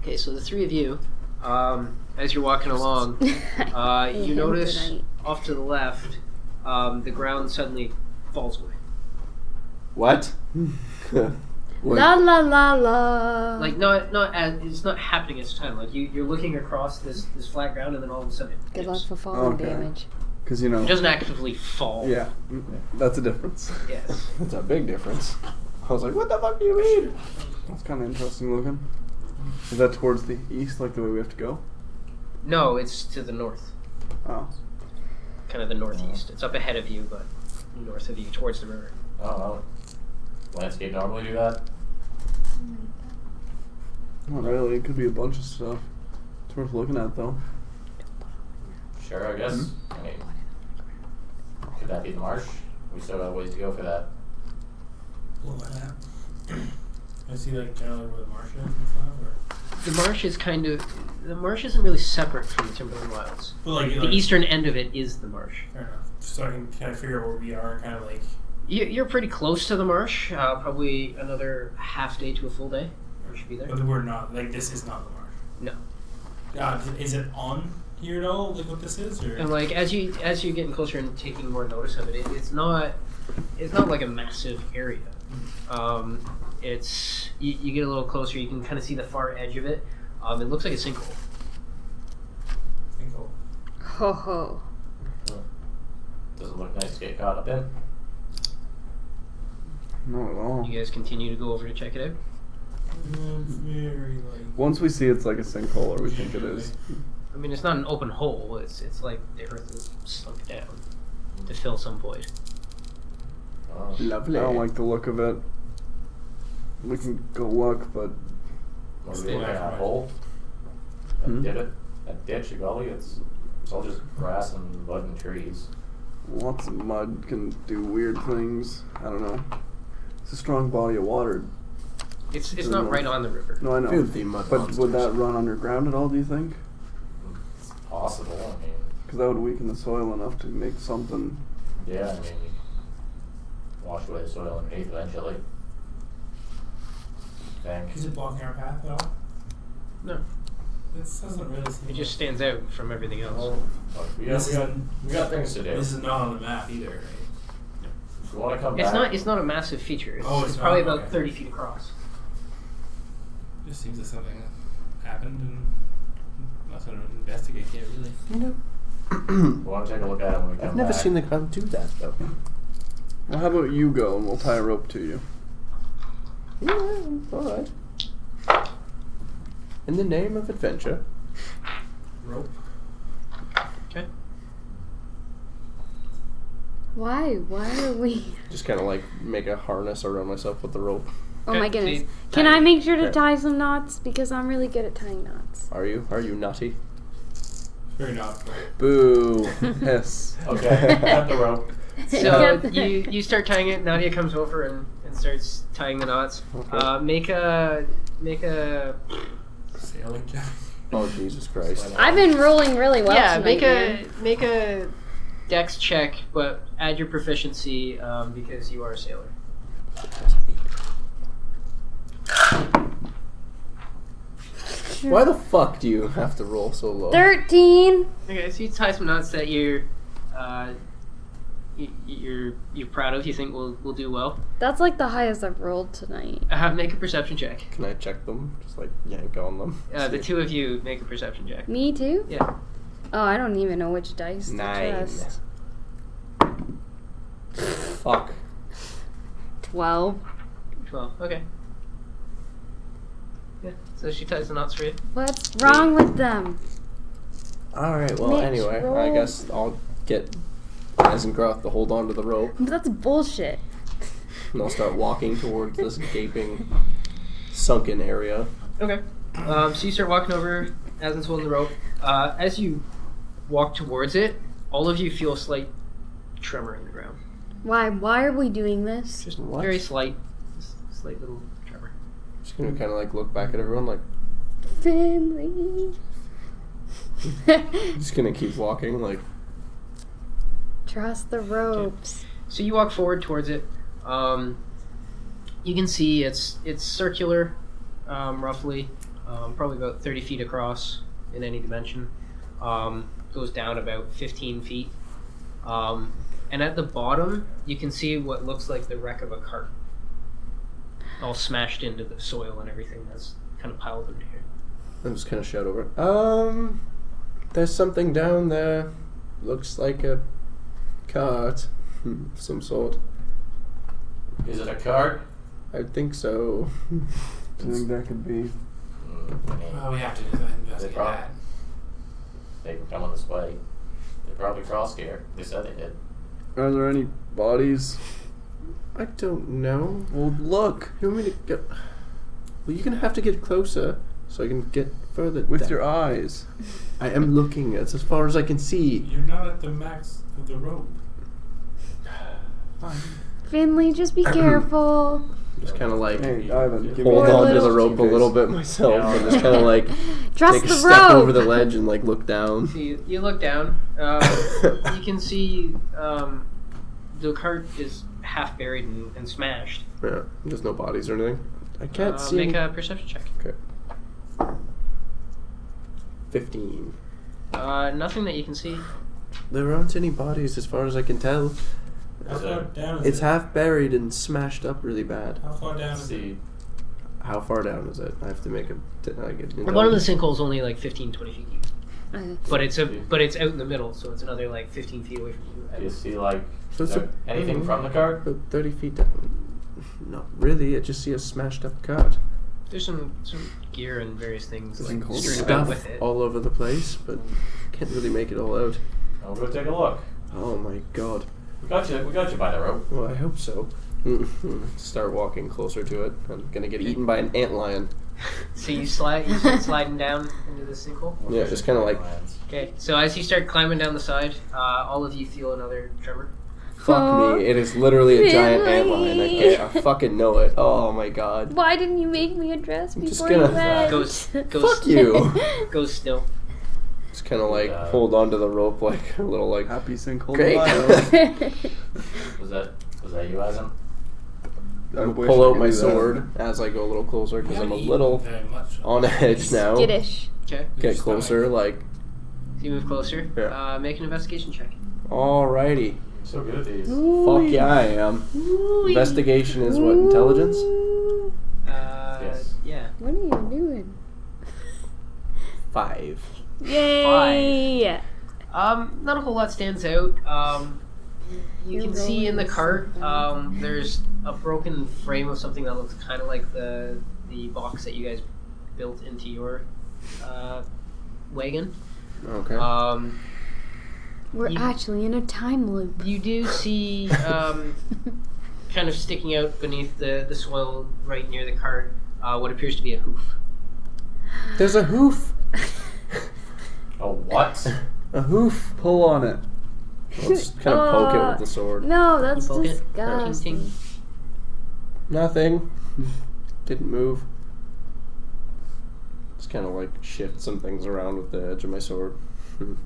Okay, so the three of you, as you're walking along, you notice off to the left, the ground suddenly falls away. What? La la la la. Like not as it's not happening at the time. Like you're looking across this flat ground, and then all of a sudden it Good dips. luck for falling Okay. damage. Because, It doesn't actively fall. yeah, that's a difference. Yes. That's a big difference. I was like, what the fuck do you mean? That's kind of interesting looking. Is that towards the east, like the way we have to go? No, it's to the north, Oh. kind of the northeast. It's up ahead of you, but north of you, towards the river. I don't know. Landscape normally do that? Not really. It could be a bunch of stuff. It's worth looking at, though. Sure, I guess. I mean, could that be the marsh? We still got a ways to go for that. Blow it out. I see like generally where the marsh is and stuff, or The marsh isn't really separate from the Timberland Wilds. but like The eastern end of it is the marsh. Fair enough. So I can kind of figure out where we are, kind of like. You're pretty close to the marsh. Probably another half day to a full day. We should be there. But we're not like this is not the marsh. No. Is it on here at all? Like what this is, or? And like as you're getting closer and taking more notice of it, it's not like a massive area. It's you get a little closer, you can kind of see the far edge of it. It looks like a sinkhole. Sinkhole. Ho ho. Doesn't look nice to get caught up in. Not at all. You guys continue to go over to check it out. Very like. Once we see it's like a sinkhole, or we think it is. I mean, it's not an open hole. It's like the earth is sunk down to fill some void. Oh. I Lovely. don't like the look of it. We can go look, but What Stay in away that from it. hole? Hmm? That ditch, you gully, it's all just grass and mud and trees. lots of mud can do weird things. I don't know. It's a strong body of water. It's To the not north. right on the river. No, I know. Filthy mud But monsters. would that run underground at all, do you think? It's possible, I mean, Because that would weaken the soil enough to make something. yeah, I mean, you wash away the soil underneath eventually. Think. Is it blocking our path at all? No, This doesn't really seem. it just stands out from everything else. Well, look, we got things to do. This is not on the map either, right? If you want to come It's back, not a massive feature. It's, Oh, it's it's probably not? about Okay. 30 feet across. Just seems like something that happened and nothing to investigate yet, really. You know, if you want to take a look at it when we come I've never back. seen the crowd do that though. Well, how about you go and we'll tie a rope to you? Yeah, alright. In the name of adventure. Rope. Okay. Why? Why are we? Just kind of like make a harness around myself with the rope. Oh Okay, my so goodness. you Can tie- I make sure to Okay. tie some knots? Because I'm really good at tying knots. Are you? Are you nutty? Very not. Boo. Hiss. Okay, cut the rope. So you start tying it. Nadia comes over and starts tying the knots. Okay. Make a Sailing jack. Oh Jesus Christ! I've been rolling really well yeah. tonight. Make a dex check, but add your proficiency because you are a sailor. Why the fuck do you have to roll so low? 13. Okay, so you tie some knots that you're proud of. You think will do well. That's like the highest I've rolled tonight. Make a perception check. Can I check them? Just like yank on them. The See. two of you make a perception check. Me too? Yeah. Oh, I don't even know which dice to 9. trust. Fuck. 12. 12. Okay. Yeah. So she ties the knots for you. What's wrong with them? Alright, well, Mitch, anyway, I roll. guess I'll get Eisengroth to hold on to the rope, That's bullshit. and I'll start walking towards this gaping, sunken area. Okay. So you start walking over as it's holding the rope. As you walk towards it, all of you feel a slight tremor in the ground. Why? Why are we doing this? Just What? very slight, slight little tremor. Just gonna kind of like look back at everyone, like, Finley. just gonna keep walking, like, Trust the ropes. So you walk forward towards it. You can see it's circular, roughly, probably about 30 feet across in any dimension. Goes down about 15 feet. And at the bottom, you can see what looks like the wreck of a cart, all smashed into the soil and everything that's kind of piled into here. I'll just kind of shout over it. There's something down there. Looks like a cart. of some sort. Is it a cart? I think so. Do you think that could be? Well, we have to investigate probably- that. They were coming this way. They probably crossed here. They said they did. Are there any bodies? I don't know. Well, look You want me to get... Well, you're gonna have to get closer so I can get further with down. your eyes. I am looking. It's as far as I can see. You're not at the max of the rope. Finley, just be careful. Just kind of like Hey, Ivan, give me hold a on to little the rope a little bit myself, Yeah. and just kind of like Trust take a the step rope. over the ledge and like look down. So you look down. You can see the cart is half buried and smashed. Yeah, there's no bodies or anything. I can't see. Make any- a perception check. Okay. 15. Nothing that you can see. There aren't any bodies as far as I can tell. How far down is It's it? half buried and smashed up really bad. How far down Let's is it? see. How far down is it? I have to make a. One of the sinkholes only like 15, 20 feet deep. Okay. But it's out in the middle, so it's another like 15 feet away from Do you you. see like So it's a- anything from the cart? About 30 feet down. Not really. I just see a smashed up cart. There's some gear and various things like Sinkholes. strewn about Stuff with it. all over the place, but can't really make it all out. I'll go take a look. Oh my god. We got you by the rope. Well, I hope so. Start walking closer to it. I'm gonna get eaten by an antlion. So you start sliding down into the sinkhole. Yeah, just kind of like, Okay, so as you start climbing down the side, all of you feel another tremor. fuck Aw. me. It is literally a giant antlion. Really? I fucking know it. Oh my god. Why didn't you make me a dress I'm just before you gonna- went? Goes Fuck you. Goes still. Just kind of like hold onto the rope like a little like. Happy sinkhole. Great. Was that you, Azam? I wish Pull I out could my do that. sword as I go a little closer because I'm a Haven't little eaten very much. on edge now. Skittish. Okay, Get closer, like. so you move closer. Yeah. Make an investigation check. Alrighty. So good at these. Fuck yeah, I am. Investigation is what? Intelligence? Yes. Yeah. What are you doing? 5. Yay! Not a whole lot stands out. You You're can see in the rolling cart, something. there's a broken frame of something that looks kind of like the box that you guys built into your wagon. Okay. We're You- actually in a time loop. You do see kind of sticking out beneath the soil right near the cart what appears to be a hoof. There's a hoof. Oh, what? A hoof. Pull on it. I'll just kind of poke it with the sword. No, that's You poke it? disgusting. Ting, ting. Nothing. Didn't move. Just kind of like shift some things around with the edge of my sword.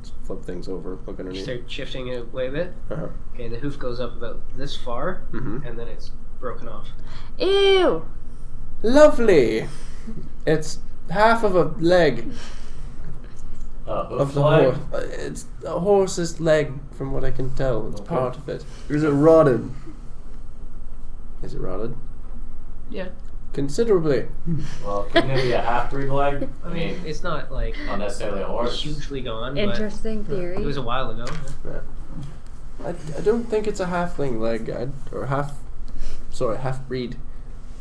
Just flip things over, look You underneath. start shifting it away a bit. Uh-huh. Okay, the hoof goes up about this far, Mhm. and then it's broken off. Ew! Lovely. It's half of a leg of the flag? horse. It's a horse's leg, from what I can tell. It's Okay. part of it. Is it rotted? Is it rotted? Yeah. Considerably. Well, couldn't it be a half-breed leg? I mean, it's not like not necessarily a horse. hugely gone, Interesting but theory. it was a while ago. Yeah. I don't think it's a halfling leg, or half breed.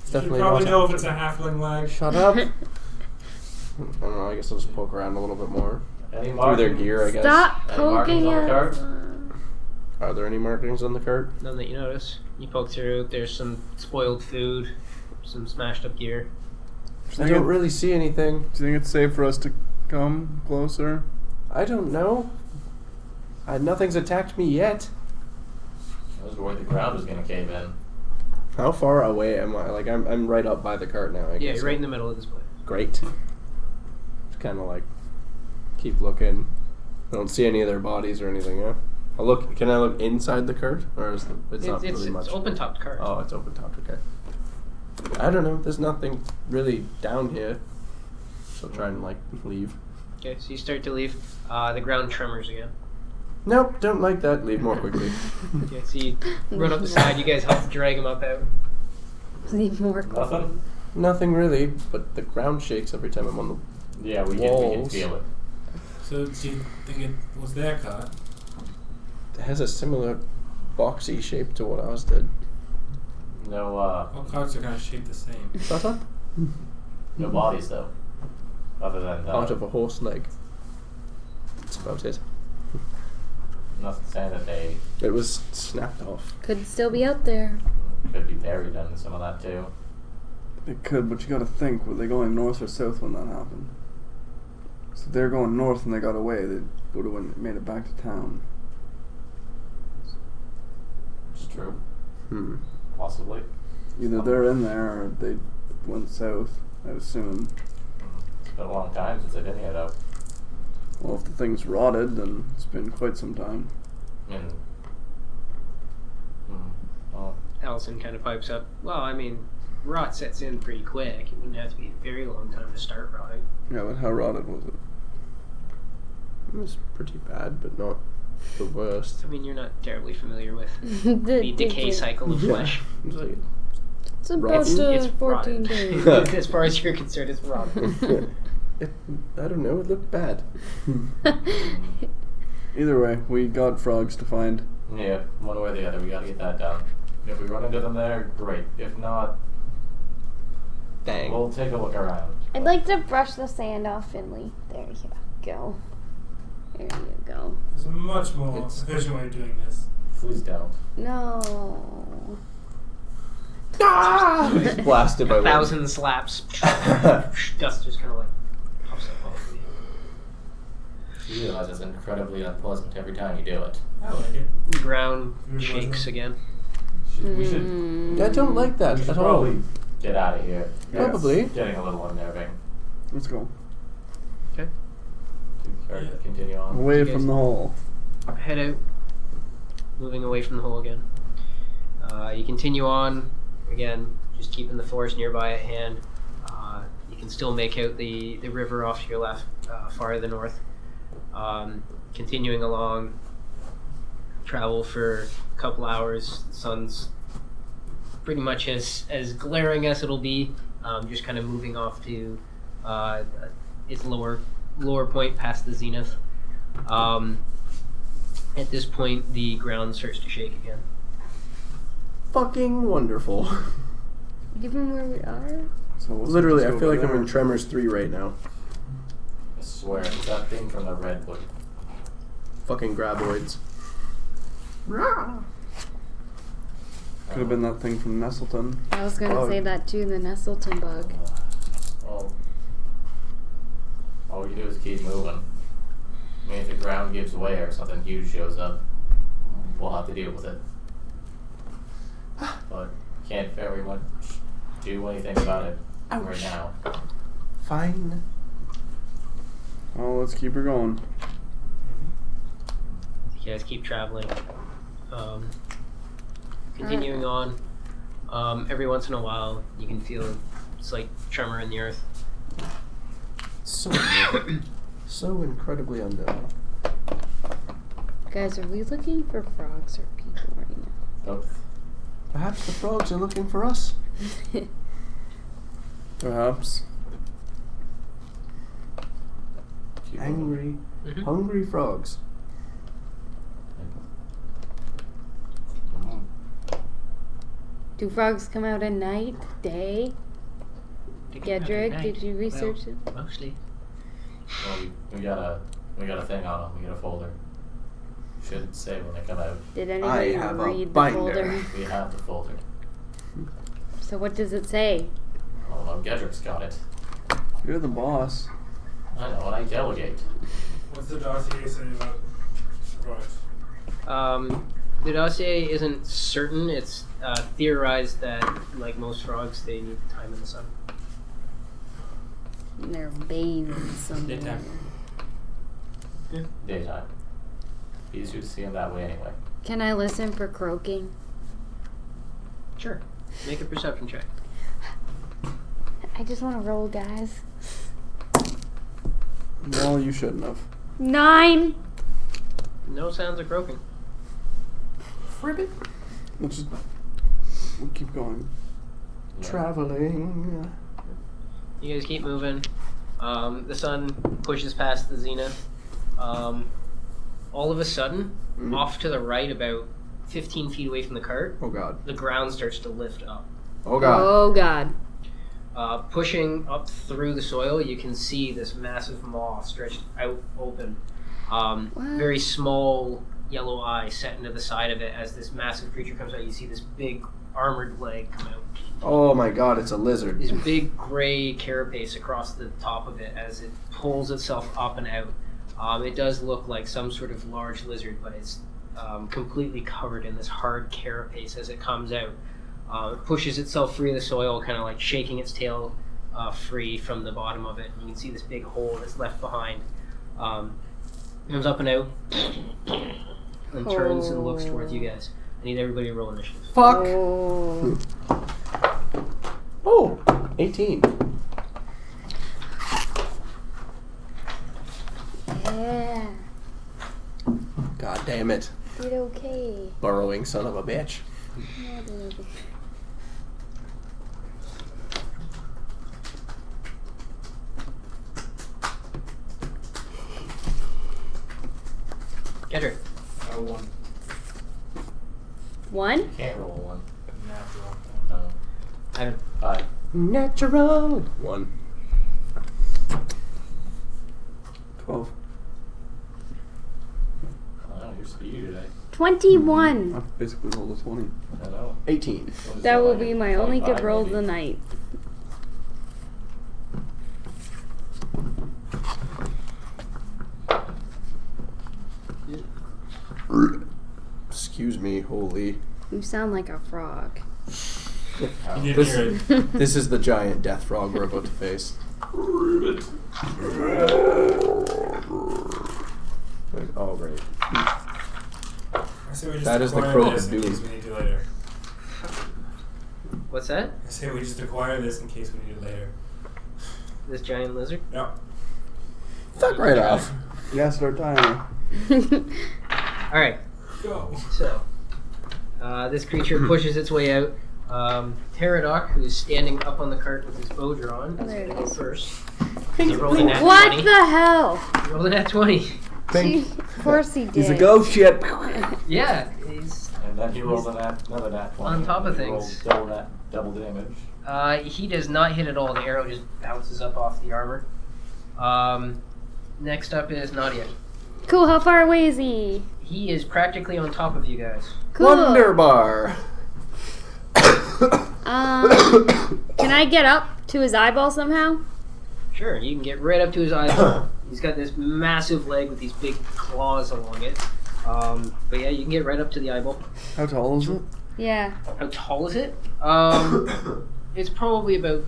It's You definitely probably not. know if it's a halfling leg. Shut up. I don't know. I guess I'll just poke around a little bit more Any through their markings? gear. I guess. Stop Any poking markings on the cart? us. Are there any markings on the cart? None that you notice. You poke through. There's some spoiled food, some smashed up gear. I don't really see anything. Do you think it's safe for us to come closer? I don't know. Nothing's attacked me yet. I was worried the ground was gonna cave in. How far away am I? Like I'm right up by the cart now. I Yeah, guess. you're right in the middle of this place. Great. Just kind of like keep looking. I don't see any of their bodies or anything. Yeah. I'll look. Can I look inside the cart, or is it's not really much? It's open topped cart. Oh, it's open topped. Okay. I don't know. There's nothing really down here. So I'll try and like leave. Okay, so you start to leave. The ground tremors again. Nope, don't like that. Leave more quickly. Okay, so you run up the side. You guys help drag him up out. Need more. Nothing? Nothing really, but the ground shakes every time I'm on the. Yeah, we can Walls. feel it. So do you think it was their cart? It has a similar boxy shape to what ours did. No, All carts are kind of shaped the same. Shut up. no bodies though. Other than Out of a horse leg. That's about it. nothing saying that they It was snapped off. Could still be out there. could be buried in some of that too. It could, but you gotta think, were they going north or south when that happened? So if they're going north and they got away, they would have made it back to town. It's true. Hmm. Possibly. Either they're in there or they went south, I assume. It's been a long time since I did head out. Well, if the thing's rotted, then it's been quite some time. And, well, Allison kind of pipes up. Well, I mean, rot sets in pretty quick. It wouldn't have to be a very long time to start rotting. Yeah, but how rotted was it? It was pretty bad, but not the worst. I mean, you're not terribly familiar with the decay cycle of flesh. It was like, It's about Rotten. It's 14 rotted. days. As far as you're concerned, it's rotten. I don't know, it looked bad. Either way, we got frogs to find. yeah, one way or the other, we gotta get that done. If we run into them there, great. If not, Dang. we'll take a look around. I'd like to brush the sand off Finley. There you go. There you go. There's a much more It's- efficient way of doing this. Please don't. No. Blasted by wind. 1,000 slaps. Dust just kind of like puffs up off of you. You realize it's incredibly unpleasant every time you do it. I like it. The ground Really shakes wasn't. again. We should I don't like that we should at all. probably get out of here. Probably. It's getting a little unnerving. Let's go. Or Yeah. continue on. Away Okay. from the hole. Head out, moving away from the hole again. You continue on, again, just keeping the forest nearby at hand. You can still make out the river off to your left, far to the north. Continuing along, travel for a couple hours. The sun's pretty much as glaring as it'll be, just kind of moving off to its lower point past the zenith. At this point, the ground starts to shake again. Fucking wonderful. Given where we are? So let's Literally, just I go feel like over I'm in there. Tremors 3 right now. I swear, it's that thing from the redwood. Fucking graboids. Could have been that thing from Nestleton. I was gonna Bug. say that too, the Nestleton bug. Well, all we can do is keep moving. I mean, if the ground gives way or something huge shows up, we'll have to deal with it. But can't very much do anything about it right now. Fine. Oh, let's keep her going. You guys keep traveling. Continuing on. Every once in a while, you can feel a slight tremor in the earth. So, so incredibly unknown. Guys, are we looking for frogs or people right now? Both. Perhaps the frogs are looking for us. Perhaps. Keep Angry, Mhm. hungry frogs. moving. Do frogs come out at night, day? Gedrick, did you research it? Mostly. Well, we got a thing on them. We got a folder. Should say when they come out. Did anybody have a read the binder. folder? We have the folder. So what does it say? Oh, Gedrick's got it. You're the boss. I know, and I delegate. What's the dossier say about frogs? The dossier isn't certain. It's theorized that, like most frogs, they need time in the sun. And they're bathing somewhere. Daytime. Daytime. Easier to see him that way anyway. Can I listen for croaking? Sure. Make a perception check. I just want to roll, guys. Well, you shouldn't have. 9! No sounds of croaking. Fribbit. Let's just we'll keep going. Yeah. Traveling. You guys keep moving. The sun pushes past the zenith. All of a sudden, off to the right, about 15 feet away from the cart, Oh god. the ground starts to lift up. Oh god. Oh, God. Pushing up through the soil, you can see this massive maw stretched out open. Very small yellow eye set into the side of it. As this massive creature comes out, you see this big armored leg come out. Oh my god, it's a lizard. This big gray carapace across the top of it as it pulls itself up and out. It does look like some sort of large lizard, but it's completely covered in this hard carapace as it comes out. It pushes itself free of the soil, kind of like shaking its tail free from the bottom of it. You can see this big hole that's left behind. Comes up and out, and turns and looks towards you guys. I need everybody to roll initiative. Fuck. Oh. 18. Yeah. God damn it. Did okay. Burrowing son of a bitch. Kendrick. 1. 1? Can't roll a 1. Natural. No. Ivan. 5. Natural. 1. 12. I don't know, you're speedy today. 21. I've basically rolled a 20. I know. 18. What is That will I be get? my only good 25 roll of maybe. the night. Excuse me, holy. You sound like a frog. You did hear it. This is the giant death frog we're about to face. Oh, right. I say we just That is the acquire croak this of in doom. case we need to later. What's that? I say we just acquire this in case we need it later. This giant lizard? No. Fuck right off. Yeah, start timer. All right. Go. So, this creature pushes its way out. Pterodoc, who is standing up on the cart with his bow drawn, is There it going to go is. first. He rolled a nat What 20. the hell? He rolled a nat 20. Gee, of course he did. He's a ghost shit. Yeah, he's. And then he rolls another nat 20. On top of He things. rolls double damage. He does not hit at all. The arrow just bounces up off the armor. Next up is Nadia. Cool, how far away is he? He is practically on top of you guys. Cool. Wonderbar. Can I get up to his eyeball somehow? Sure, you can get right up to his eyeball. He's got this massive leg with these big claws along it. But yeah, you can get right up to the eyeball. How tall is it? Yeah. How tall is it? It's probably about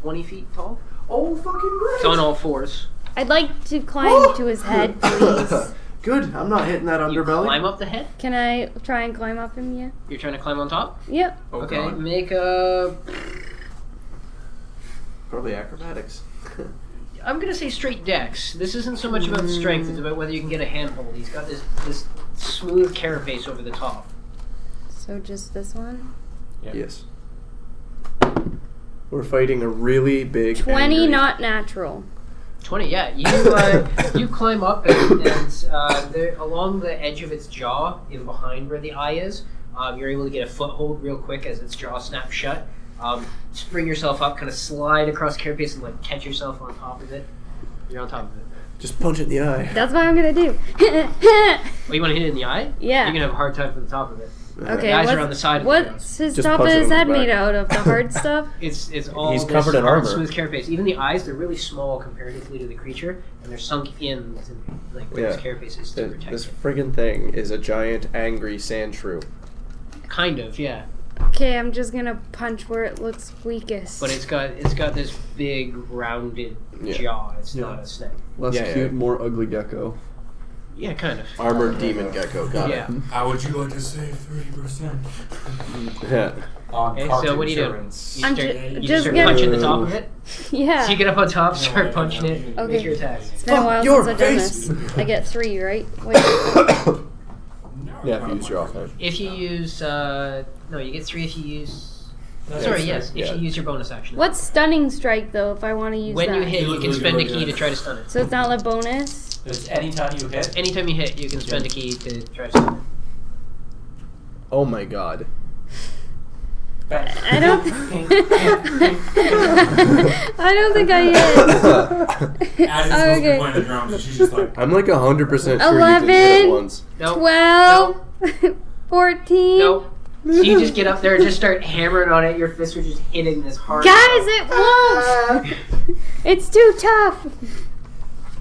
20 feet tall. Oh, fucking great. It's on all fours. I'd like to climb to his head, please. Good. I'm not hitting that You underbelly. climb up the head? Can I try and climb up him, yeah? You're trying to climb on top? Yep. Oh, Okay, God. make a... Probably acrobatics. I'm gonna say straight dex. This isn't so much about strength, it's about whether you can get a handhold. He's got this smooth carapace over the top. So just this one? Yep. Yes. We're fighting a really big 20, angry- not natural. 20, yeah. You climb up and there, along the edge of its jaw, in behind where the eye is, you're able to get a foothold real quick as its jaw snaps shut. Spring yourself up, kind of slide across carapace and like catch yourself on top of it. You're on top of it. Just punch it in the eye. That's what I'm gonna do. Oh, you want to hit it in the eye? Yeah. You're gonna have a hard time for the top of it. Okay, The eyes are what's- on the side of the guns. What's his Just top punch of it his in the head back. made out of? The hard stuff? It's all He's this covered in hard, armor. smooth carapace. Even the eyes, they're really small comparatively to the creature, and they're sunk in to, like where Yeah. this carapace is to protect This it. friggin' thing is a giant angry sand shrew. Kind of, yeah. Okay, I'm just gonna punch where it looks weakest. But it's got this big rounded Yeah. jaw. It's Yeah. not a snake. Less Yeah, cute, yeah. more ugly gecko. Yeah, kind of. Armored demon gecko. Got Yeah. How would you like to save 30%? it. Yeah. On Okay, cart so what do you do? insurance. You I'm start, ju- you just just start gonna- punching the top of it. yeah. So you get up on top, No, start I don't punching know. it, Okay. make your attacks. It's been a while your since I've done face. this. I get 3, right? Wait. Yeah, if you use your offhand. If you use, no, you get 3 if you use. No, Sorry, it's- yes, if yeah. you use your bonus action. What's stunning strike though? If I want to use When that, you hit, you look can really spend a good, key yeah. to try to stun it. so it's not a bonus. Just anytime you hit, Anytime you hit, you can spend a key to try to stun it. Oh my god. bang. I don't. I don't think I hit. As it's supposed to be Okay. playing the drums, and she's just like, I'm like 100% sure you can hit 11. it once. No. 12. 14. No. So you just get up there and just start hammering on it. Your fists are just hitting this hard. Guys, it won't. It's too tough.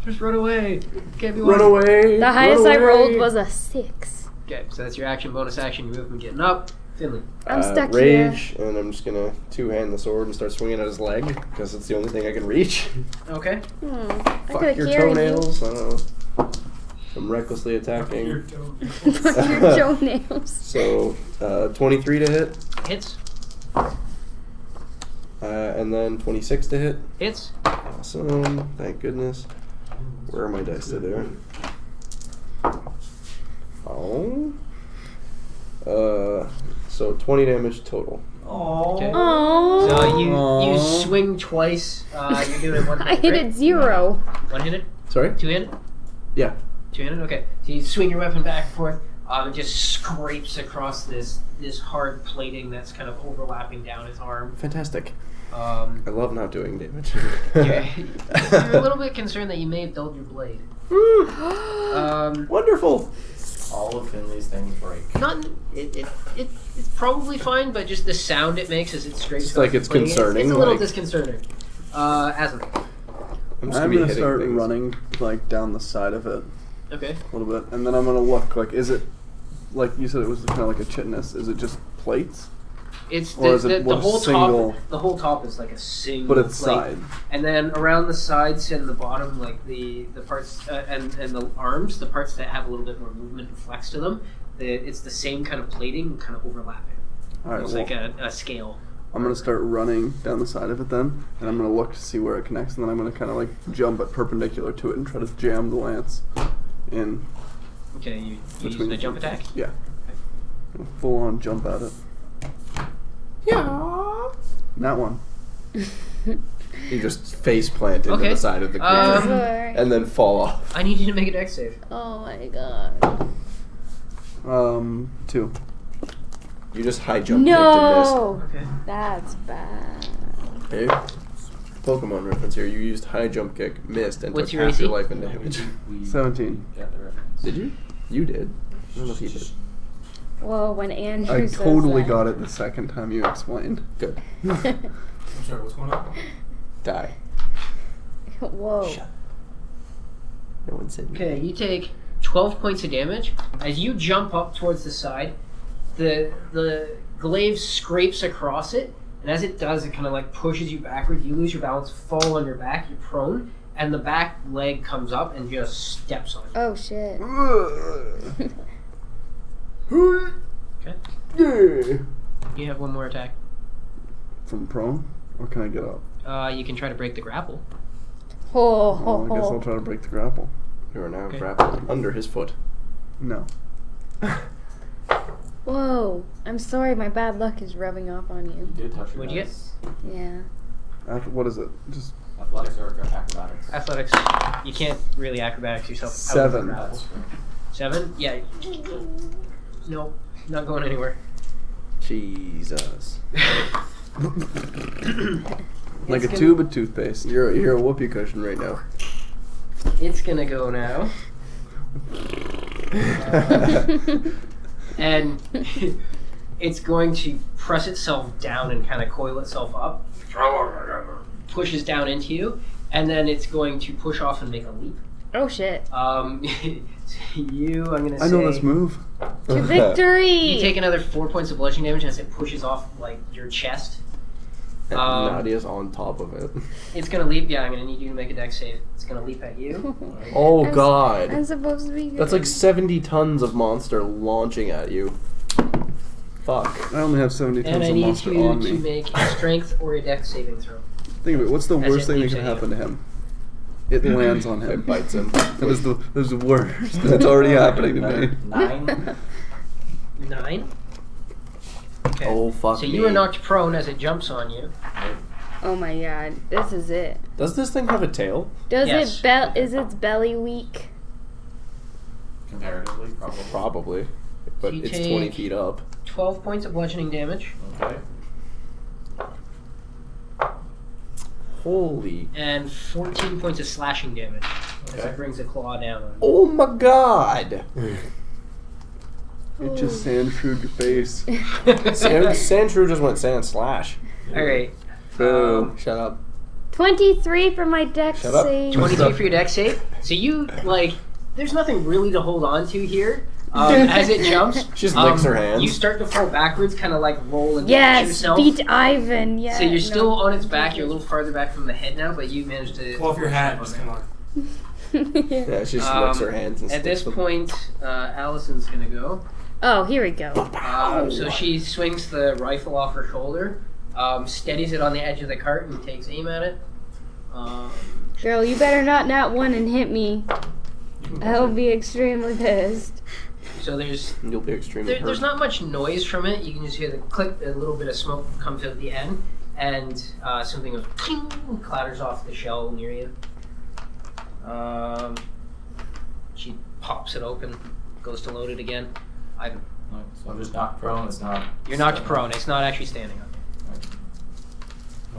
Just run away. Can't be Run won. away. The highest run I rolled away. was a 6. Okay, so that's your action, bonus action, your movement getting up. Finley. I'm stuck rage, and I'm just gonna two-hand the sword and start swinging at his leg because it's the only thing I can reach. Okay. I Fuck could your have carried toenails. I don't know. I'm recklessly attacking. Your toe. you. Fuck your toenails. So 23 to hit, Hits. and then 26 to hit. Hits. Awesome. Thank goodness. Where are my dice to there? Oh. So 20 damage total. Okay. Aww. So you Aww. swing twice. You're doing one. I hit it 0. One-handed. Sorry? Two-handed. Yeah. Two-handed. Okay. So you swing your weapon back and forth. It just scrapes across this hard plating that's kind of overlapping down his arm. Fantastic. I love not doing damage. You're a little bit concerned that you may have dulled your blade. Wonderful. All of Finley's things break. It's probably fine, but just the sound it makes as it scrapes. It's like across it's the plating, concerning, It's a little like- disconcerting. Aslan. I'm just I'm be gonna hitting start things. running like down the side of it Okay. a little bit, and then I'm gonna look. Like, is it like you said? It was kind of like a chitinous. Is it just plates? It's Or is it the one whole single- top. The whole top is like a single. But it's plate. side. And then around the sides and the bottom, like the parts and the arms, the parts that have a little bit more movement and flex to them, it's the same kind of plating, kind of overlapping. All right. It's Well, like a scale. I'm gonna start running down the side of it then, and I'm gonna look to see where it connects, and then I'm gonna kind of like jump at perpendicular to it and try to jam the lance in. Okay, you Between using a the jump two. attack? Yeah. Full on jump at it. Yeah. That one. You just face plant into Okay. the side of the creature Sorry. and then fall off. I need you to make a dex save. Oh my god. 2. You just high jump No! Okay. That's bad. kicked and missed. Hey, Pokemon reference here. You used high jump kick, missed, and What's took your half your AC? life in damage. 17. Got the reference. Did you? You did. I don't know if you did. Well, when Andrew I says totally that. got it the second time you explained. Good. I'm sorry, what's going on? Die. Whoa. Shut. No one said Okay, you take 12 points of damage. As you jump up towards the side, the glaive scrapes across it, and as it does, it kind of like pushes you backward. You lose your balance, fall on your back, you're prone, and the back leg comes up and just steps on you. Oh shit. Okay. Yeah. You have one more attack. From prone? Or can I get up? You can try to break the grapple. Oh, Well, I guess I'll try to break the grapple. You are now Okay. grappled under his foot. No. Whoa. I'm sorry, my bad luck is rubbing off on you. You did touch your What'd you dice. Yeah. What is it? Just Athletics or acrobatics? Athletics. You can't really acrobatics yourself. out of the 7. grapple. That's true. 7? Yeah. Nope. Not going anywhere. Jesus. like a gonna- tube of toothpaste. You're a whoopee cushion right now. It's gonna go now. And it's going to press itself down and kind of coil itself up, pushes down into you, and then it's going to push off and make a leap. Oh shit. I'm gonna say I know this move. To victory! you take another 4 points of bludgeoning damage as it pushes off like your chest. Nadia's on top of it. It's gonna leap. Yeah, I'm gonna need you to make a dex save. It's gonna leap at you. Oh I'm god. supposed to be good. That's like 70 tons of monster launching at you. Fuck. I only have 70 And tons I of need monster you on to me. make a strength or a dex saving throw. Think of it. What's the As worst it thing that leaps can at you. happen to him? It lands on It him. bites him. That is the worst. That's already happening to me. 9. 9. Okay. Oh fuck So me. you are knocked prone as it jumps on you. Oh my god. This is it. Does this thing have a tail? Does Yes. is its belly weak? Comparatively, probably. Probably. But You it's take- 20 feet up. 12 points of bludgeoning damage Okay. Holy. and 14 points of slashing damage as Okay. it brings a claw down on you. Oh my god. It just sand shrewd your face. Sandshrew just went sand slash. Alright. Boo. Shut up. 23 for my dex Shut up. save. 23 for your dex save. So you, like, there's nothing really to hold on to here. As it jumps, She just licks her hands. You start to fall backwards, kind of like roll and catch Yes, yourself. beat Ivan. Yeah. So you're still on its back. You're a little farther back from the head now, but you managed to Pull off your hat and just kind of like. Yeah, she just licks her hands and At this sticks them. point, Allison's gonna go. Oh, here we go. So she swings the rifle off her shoulder, steadies it on the edge of the cart, and takes aim at it. Girl, you better not one and hit me. I'll be extremely pissed. So You'll be extremely hurt. there's not much noise from it. You can just hear the click, a little bit of smoke comes out the end, and something goes cling, clatters off the shell near you. She pops it open, goes to load it again. Right, so I'm just knocked prone. It's not. You're knocked prone. It's not actually standing up.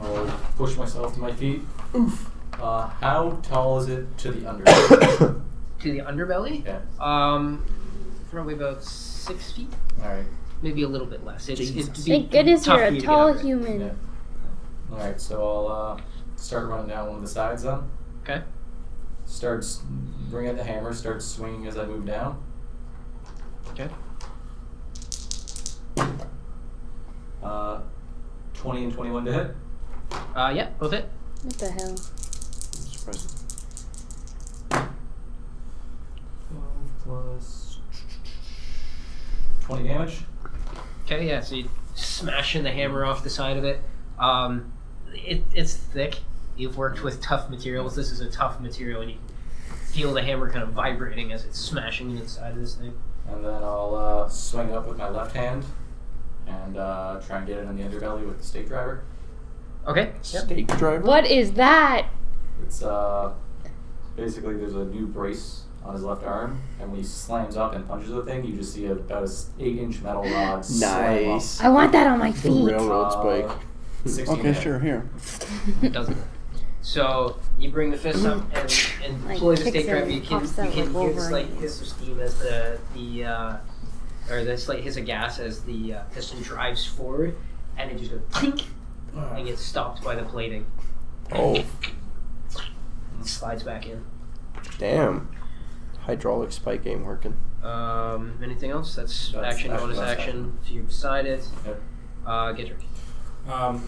I'll push myself to my feet. Oof. How tall is it to the underbelly? To the underbelly? Yeah. Probably about 6 feet. All right. Maybe a little bit less. Thank goodness you're a tall human. Yeah. All right. So I'll start running down one of the sides then. Okay. Bring out the hammer. Start swinging as I move down. Okay. 20 and 21 to hit. Yeah, both hit. What the hell? I'm surprised. 12 plus 20 damage. Okay, yeah, so you smashing the hammer off the side of it. It's thick. You've worked with tough materials. This is a tough material, and you can feel the hammer kind of vibrating as it's smashing into the side of this thing. And then I'll swing up with my left hand and try and get it in the underbelly with the stake driver. Okay. Yep. Stake driver? What is that? It's basically there's a new brace on his left arm, and when he slams up and punches the thing, you just see about an 8-inch metal rod slam up. Nice. I want that on my The feet. railroad spike. 16 Okay, hit. sure, here. It doesn't. So you bring the fist up and Like, deploy the kicks stake it driver. and You can pops out hear like the slight Wolverine. hiss of steam as the slight hiss of gas as the piston drives forward, and it just goes clink and gets stopped by the plating. Oh, It slides back in. damn. Hydraulic spike ain't working. Anything else? That's That's action, action, bonus that's action. If you've decided, Yep. get your. I'm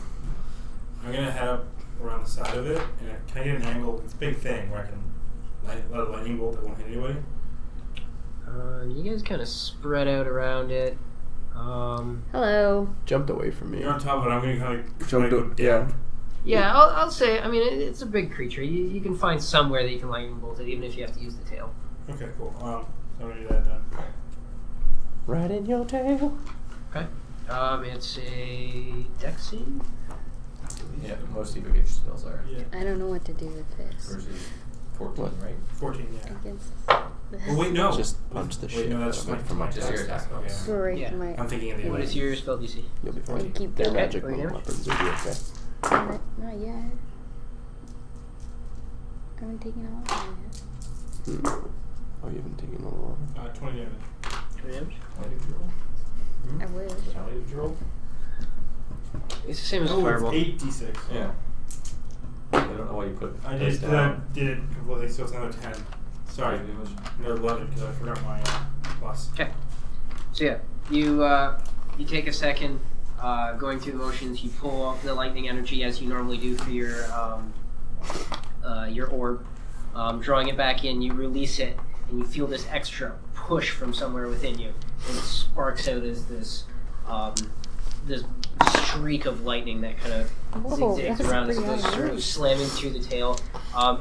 gonna head up around the side of it, and can I get an angle? It's a big thing where I can let a lightning bolt that won't hit anybody. You guys kind of spread out around it. Hello. Jumped away from me. You're on top of it. I'm gonna kind of Jumped go up, down. yeah. Yeah, I'll say. I mean, it's a big creature. You can find somewhere that you can lightning bolt it, even if you have to use the tail. Okay, cool. So I'm gonna do that then. Right in your tail. Okay. It's a dex save. Yeah, most evocation spells are. Yeah. I don't know what to do with this. Versus 14, What? right? 14, yeah. Against Oh, wait, no. Just punch the Wait, shit no, out that's of my, it from my just your chest. attack. Okay. Sorry, Yeah. my. I'm thinking of the What other is your spell DC? You'll be fine. Keep They're going. magic Okay. weapons. You'll be okay. Not yet. I haven't taken a lot yet. Oh, you haven't taken a lot. 20 damage. 20 damage? How many did you roll? I wish. How many did you roll? It's the same as a Oh, fireball. it's 8d6. Yeah. I don't know why you put I this did down. it completely, so it's another 10. Sorry, Damage. another 11 because I forgot my plus. Okay. So yeah, you take a second, going through the motions. You pull off the lightning energy as you normally do for your orb, drawing it back in. You release it, and you feel this extra push from somewhere within you, and it sparks out as this streak of lightning that kind of Whoa, zigzags that's around as it pretty goes sort of nice. slamming through the tail.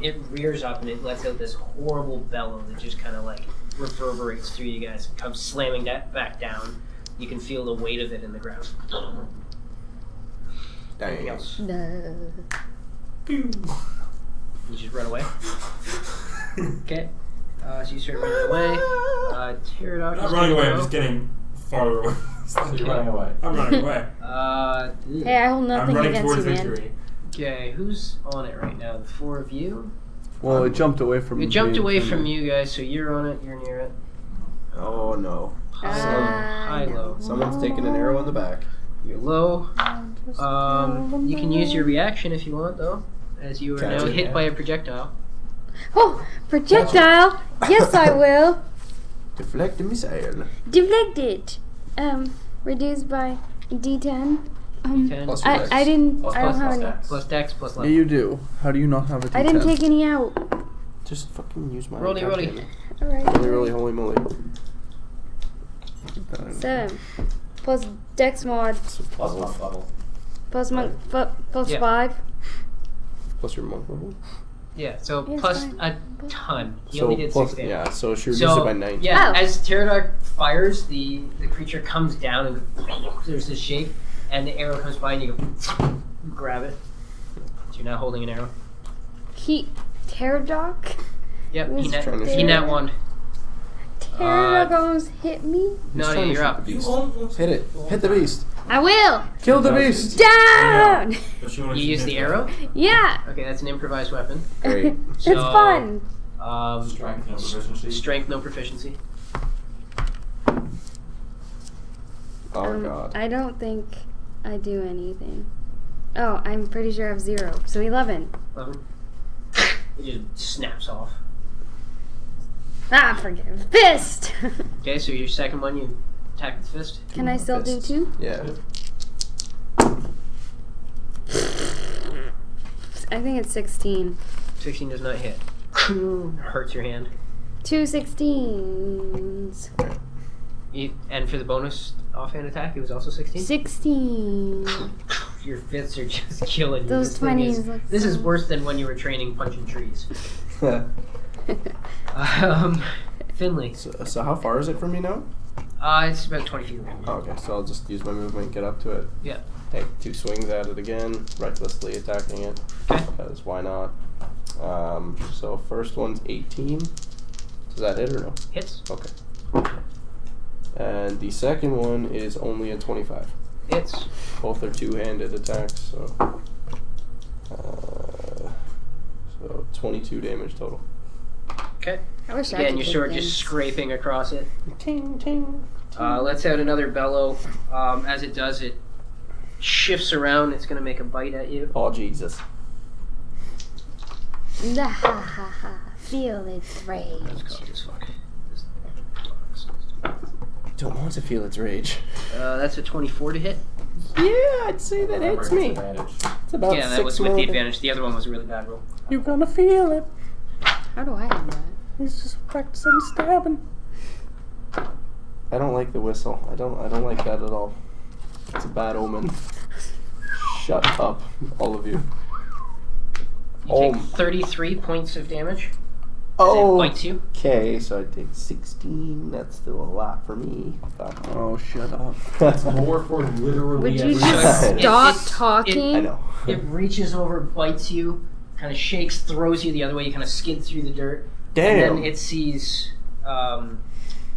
It rears up and it lets out this horrible bellow that just kind of like reverberates through you guys and comes slamming back down. You can feel the weight of it in the ground. Anything Dang. else? No. You just run away. Okay. So you start running away. Pterodactyl. I'm not running away, I'm just getting farther away. So you're running away. I'm running away. Hey, I hold I'm nothing running against towards you, man. victory. Okay, who's on it right now? The four of you? Well, it jumped away from It jumped being away from from me. you guys, so you're on it, you're near it. Oh no. High, low. Someone's taking an arrow in the back. You're low. You can use your reaction if you want, though, as you are Catch now it, hit yeah. by a projectile. Oh, projectile! Yes, I will. Um, Yes, I will. What is Yes, I will. Deflect the missile. Deflected. Reduced by D10. D10. Plus your dex. I didn't. Plus I don't plus have plus any. dex. Plus dex, plus Yeah, level. you do. How do you not have a D10? I didn't take any out. Just fucking use my Rolly, rolly. goddamn- All right. Rolly, holy moly. 7 plus Dex mod Plus monk level. plus my plus Yeah. 5. Plus your monk level. Yeah, so Yeah, it's plus fine. a ton. He So only did plus, 6 damage. yeah, so she reduced So, it by 9. yeah, Oh. as Pterodot fires, the creature comes down and there's this shake, and the arrow comes by and you go grab it. So you're now holding an arrow. Pterodot? Yep, Who's trying to he nat one. Pterodot almost hit me. Nadia, you're up. You almost Hit it. Hit the beast. I will. Kill the beast. Down. But she wanted You to use miss the that. arrow? Yeah. Okay, that's an improvised weapon. Great. It's So, fun. Strength, no proficiency. Strength, no proficiency. Oh god. I don't think I do anything. Oh, I'm pretty sure I have 0. So 11. 11. It just snaps off. Ah, forget it. Fist. Okay, so your second one, you attack with fist. Can I still do Fists. 2? Yeah. I think it's 16. 16 does not hit. Hurts your hand. 2 16s. And for the bonus offhand attack, it was also 16? 16. Your fists are just killing you. Those This thing 20s look This is fun. worse than when you were training punching trees. Finley. So how far is it from me now? It's about 20 feet away. Oh, okay, so I'll just use my movement and get up to it. Yeah. Take 2 swings at it again, recklessly attacking it. Okay. Because why not? So first one's 18. Does that hit or no? Hits. Okay. And the second one is only a 25. Hits. Both are 2-handed attacks, so 22 damage total. Okay. I wish I Again, could your take sword things. just scraping across it. Ting ting. Let's out another bellow. As it does, it shifts around. It's going to make a bite at you. Oh Jesus! Ha ha ha. Feel its rage. Let's call this fuck. Don't want to feel its rage. That's a 24 to hit. Yeah, I'd say that Remember, hits it's me. advantage. It's about Yeah, that 6 was with more the than- advantage. The other one was a really bad roll. You're gonna feel it. How do I have that? He's just practicing stabbing. I don't like the whistle. I don't like that at all. It's a bad omen. Shut up, all of you. You take 33 points of damage. As Oh. it bites you. Okay, so I take 16. That's still a lot for me. Fuck. Oh, shut up. That's more for literally Would you every just It- stop it- talking? I know. It reaches over, bites you, kind of shakes, throws you the other way. You kind of skid through the dirt. Damn. And then it sees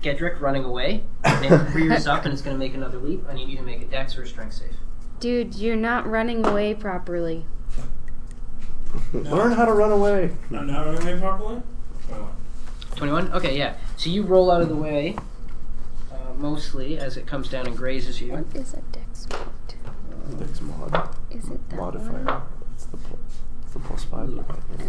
Gedrick running away. And it rears up and it's going to make another leap. I need you to make a dex or a strength save. Dude, you're not running away properly. Learn how to run away. I'm not running away properly? 21. 21? Okay, yeah. So you roll out of the way, mostly, as it comes down and grazes you. What is a dex mod? Dex mod. Is it that Modifier. one? It's the plus 5. Yeah.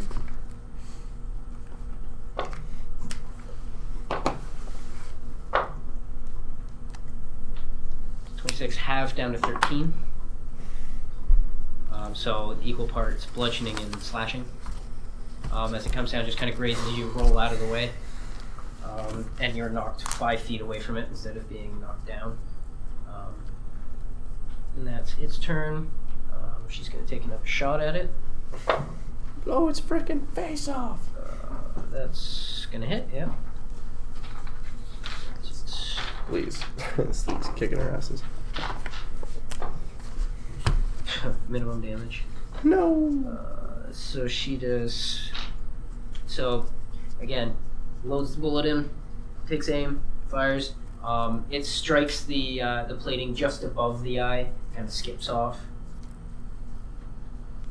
26 halved down to 13. So equal parts bludgeoning and slashing. As it comes down, just kind of grazes you, roll out of the way. And you're knocked 5 feet away from it instead of being knocked down. And that's its turn. She's going to take another shot at it. Blow its frickin' face off. That's going to hit, yeah. Please. Sleep's kicking her asses. Minimum damage. No. So she does. So, again, loads the bullet in, takes aim, fires. It strikes the plating just above the eye, kind of skips off.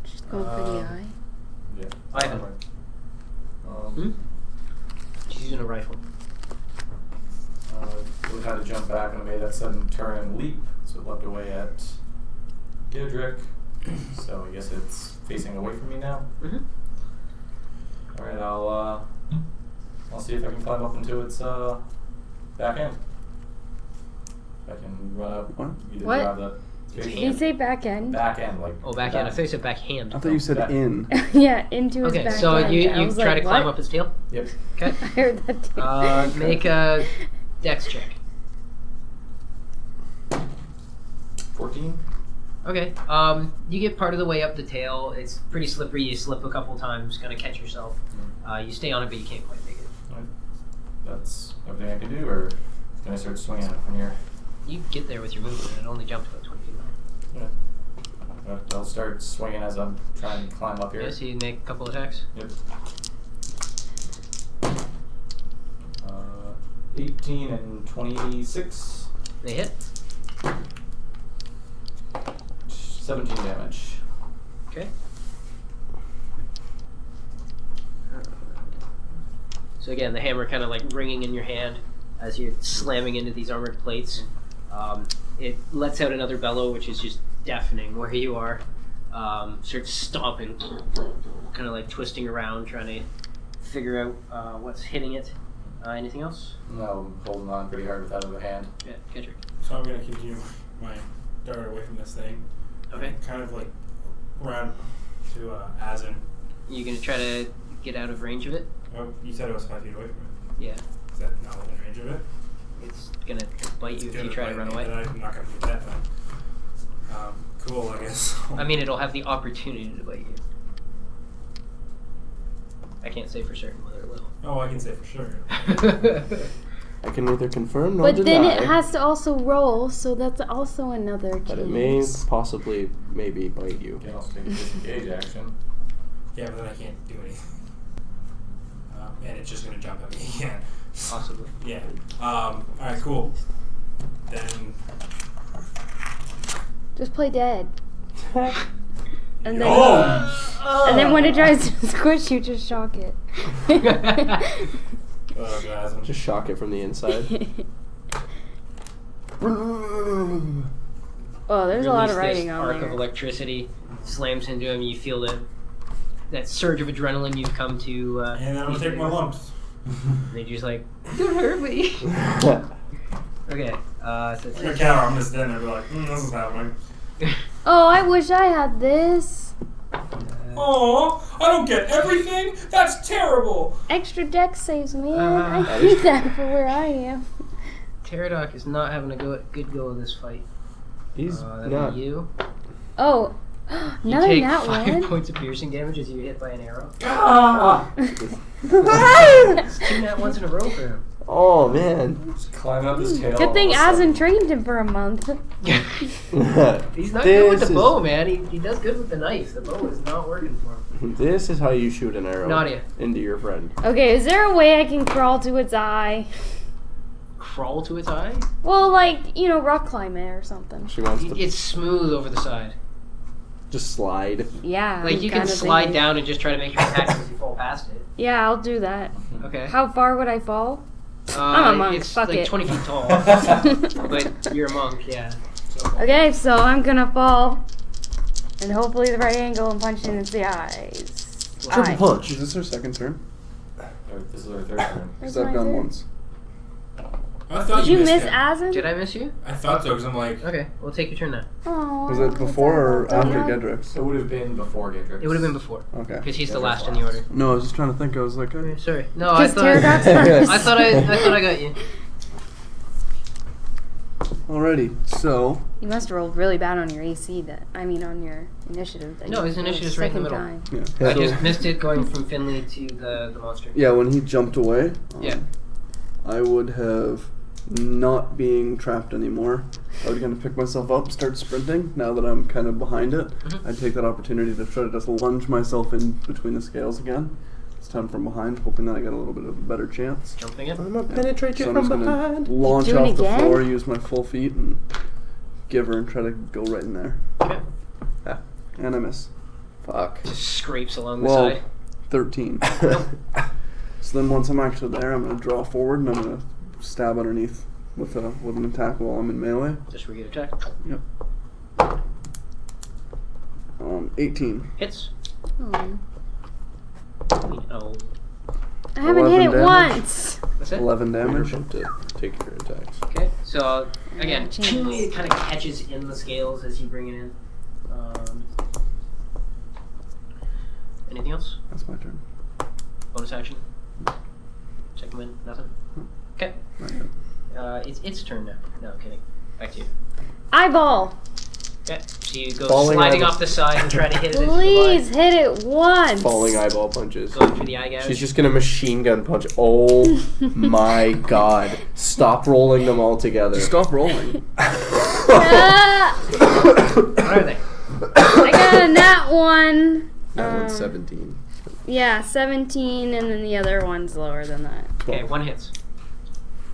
She's going for the eye. Yeah. Ivan. Um, She's using a rifle. we had to jump back and I made that sudden turn and leap, so it leapt away at Gedrick. So I guess it's facing away from me now. Mm-hmm. All right, I'll see if I can climb up into its Backhand. Run up. What? You What? grab the It's Did you say back end? backhand, like. Oh, backhand. I thought you said backhand. I thought you said Back. in. Yeah, into his Okay, back so end. you I was try like, to climb what? up his tail. Yep. Okay. I heard that too. Make a dex check. 14. Okay. You get part of the way up the tail. It's pretty slippery. You slip a couple times, gonna catch yourself. You stay on it, but you can't quite make it. Right. That's everything I can do, or can I start swinging at it from here? You get there with your movement. It only jumped about 20 feet high. Yeah. I'll start swinging as I'm trying to climb up here. Yeah, so you make a couple attacks. Yep. 18 and 26. They hit. 17 damage. Okay. So again, the hammer kind of like ringing in your hand as you're slamming into these armored plates. It lets out another bellow, which is just deafening where you are. Starts stomping, kind of like twisting around, trying to figure out what's hitting it. Anything else? No, I'm holding on pretty hard with that other hand. Yeah, Kendrick. So I'm gonna continue my dart away from this thing. Okay. Kind of like run to Asin. You gonna try to get out of range of it? Oh, you said it was 5 feet away from it. Yeah. Is that not within range of it? It's gonna bite you if you Gonna try to bite run me, away. but I'm not gonna do that then. Cool, I guess. I mean, it'll have the opportunity to bite you. I can't say for certain whether it will. Oh, I can say for sure. I can neither confirm nor But deny. then it has to also roll, so that's also another chance. But it may possibly, maybe bite you. You can also take a disengage action. Yeah, but then I can't do anything. And it's just gonna jump at me again. Possibly. Yeah. Alright, cool. Then. Just play dead. And then, Oh! and then when it tries to squish you, just shock it. Oh, guys. I'm Just shock it from the inside. Oh, there's a lot of Release writing this on arc of there. electricity slams into him. You feel that surge of adrenaline you've come to. And then I'm gonna take my lumps. And you're just like, don't hurt me. Okay. So I'm it's gonna counter. I'm just standing there, be like, this is happening. Oh, I wish I had this. Oh, I don't get everything. That's terrible. Extra deck saves, man. Uh, I need that for where I am. Pterodactyl is not having a good go of this fight. He's That'd not. be you. Oh, You another take that 5 one. points of piercing damage as you get hit by an arrow. Ah! It's 2 nat ones in a row for him. Oh, man. Just climb up his tail. Good thing all of a sudden. Asin trained him for a month. He's not good with This the is- bow, man. He does good with the knife. The bow is not working for him. This is how you shoot an arrow Nadia. into your friend. Okay, is there a way I can crawl to its eye? Crawl to its eye? Well, like, rock climb it or something. She wants to It's smooth over the side. just slide. Yeah. Like I'm you can kinda slide thinking- down and just try to make your attacks as you fall past it. Yeah, I'll do that. Okay. How far would I fall? I'm a monk, It's fuck like it. 20 feet tall. But you're a monk, yeah. Okay, so I'm gonna fall. And hopefully the right angle and punch it in the eyes. Triple Eye. punch. Is this her second turn? This is our third turn. Because That's I've my gone turn. once. I thought Did you missed miss him. Asin? Did I miss you? I thought so, because I'm like, Okay, we'll take your turn now. Oh, Was it before or after Gedrick's? It would have been before Gatrix. It would have been before, Okay. because he's the Gedrick's last in the order. No, I was just trying to think. I was like, Okay, sorry. No, I Because thought Pterodactyl I thought I got you. alrighty. So, You must have rolled really bad on your AC, on your initiative. that No, you his rolled initiative's right in the second middle. time. yeah. I So- just missed it going from Finley to the monster. yeah, when he jumped away, Yeah. I would have not being trapped anymore. I would kind of pick myself up, start sprinting. Now that I'm kind of behind it, Mhm. I'd take that opportunity to try to just lunge myself in between the scales again. This time from behind, hoping that I get a little bit of a better chance. Jumping in. I'm gonna penetrate you So I'm from just gonna behind. launch Do it off the again? floor, use my full feet, and give her and try to go right in there. Okay. And I miss. Fuck. Just scrapes along the Well, side. 13. So then once I'm actually there, I'm going to draw forward and I'm going to stab underneath with an attack while I'm in melee. Just for you to attack. Yep. 18. Hits. Oh. Oh. I haven't hit it 11 damage. once. What's it? 11 damage. To take your attacks. Okay, so again, Chance. it kind of catches in the scales as you bring it in. Anything else? That's my turn. Bonus action? Second win? Nothing? Okay. Not yet. It's its turn now. No, I'm kidding. Back to you. Eyeball. Okay, so you go Falling sliding eyeball. off the side and try to hit it. Please hit it once. Falling eyeball punches. Going through the eye gouge. She's just gonna machine gun punch. Oh my god. Stop rolling them all together. Just stop rolling. Ah, What are they? I got a nat 1. That one's 17. Yeah, 17, and then the other one's lower than that. Okay, one hits.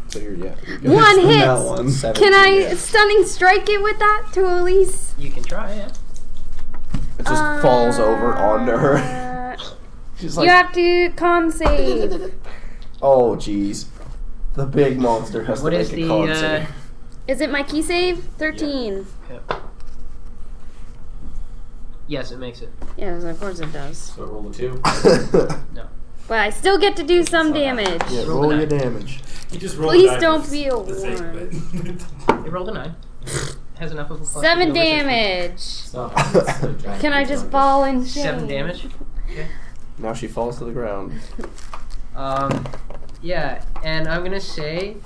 So you're good. One It's the nat hit. one. 17, Can I yeah. stunning strike it with that to Elise? You can try, yeah. It just falls over onto her. She's like, You have to con save. oh jeez. The big monster has What to is make a the, con save. Is it my key save? 13. Yes, it makes it. Yes, of course it does. So roll a 2. No. But I still get to do some not bad. damage. Yeah, Roll roll the your die. damage. You just roll Please the die don't for be a the sake of it. It rolled a 9. Has enough of a plus. 7 to go with it. damage. It's not hard, it's a giant Can I creature. just fall in shame? 7 damage. Okay. Now she falls to the ground. Yeah, and I'm gonna say,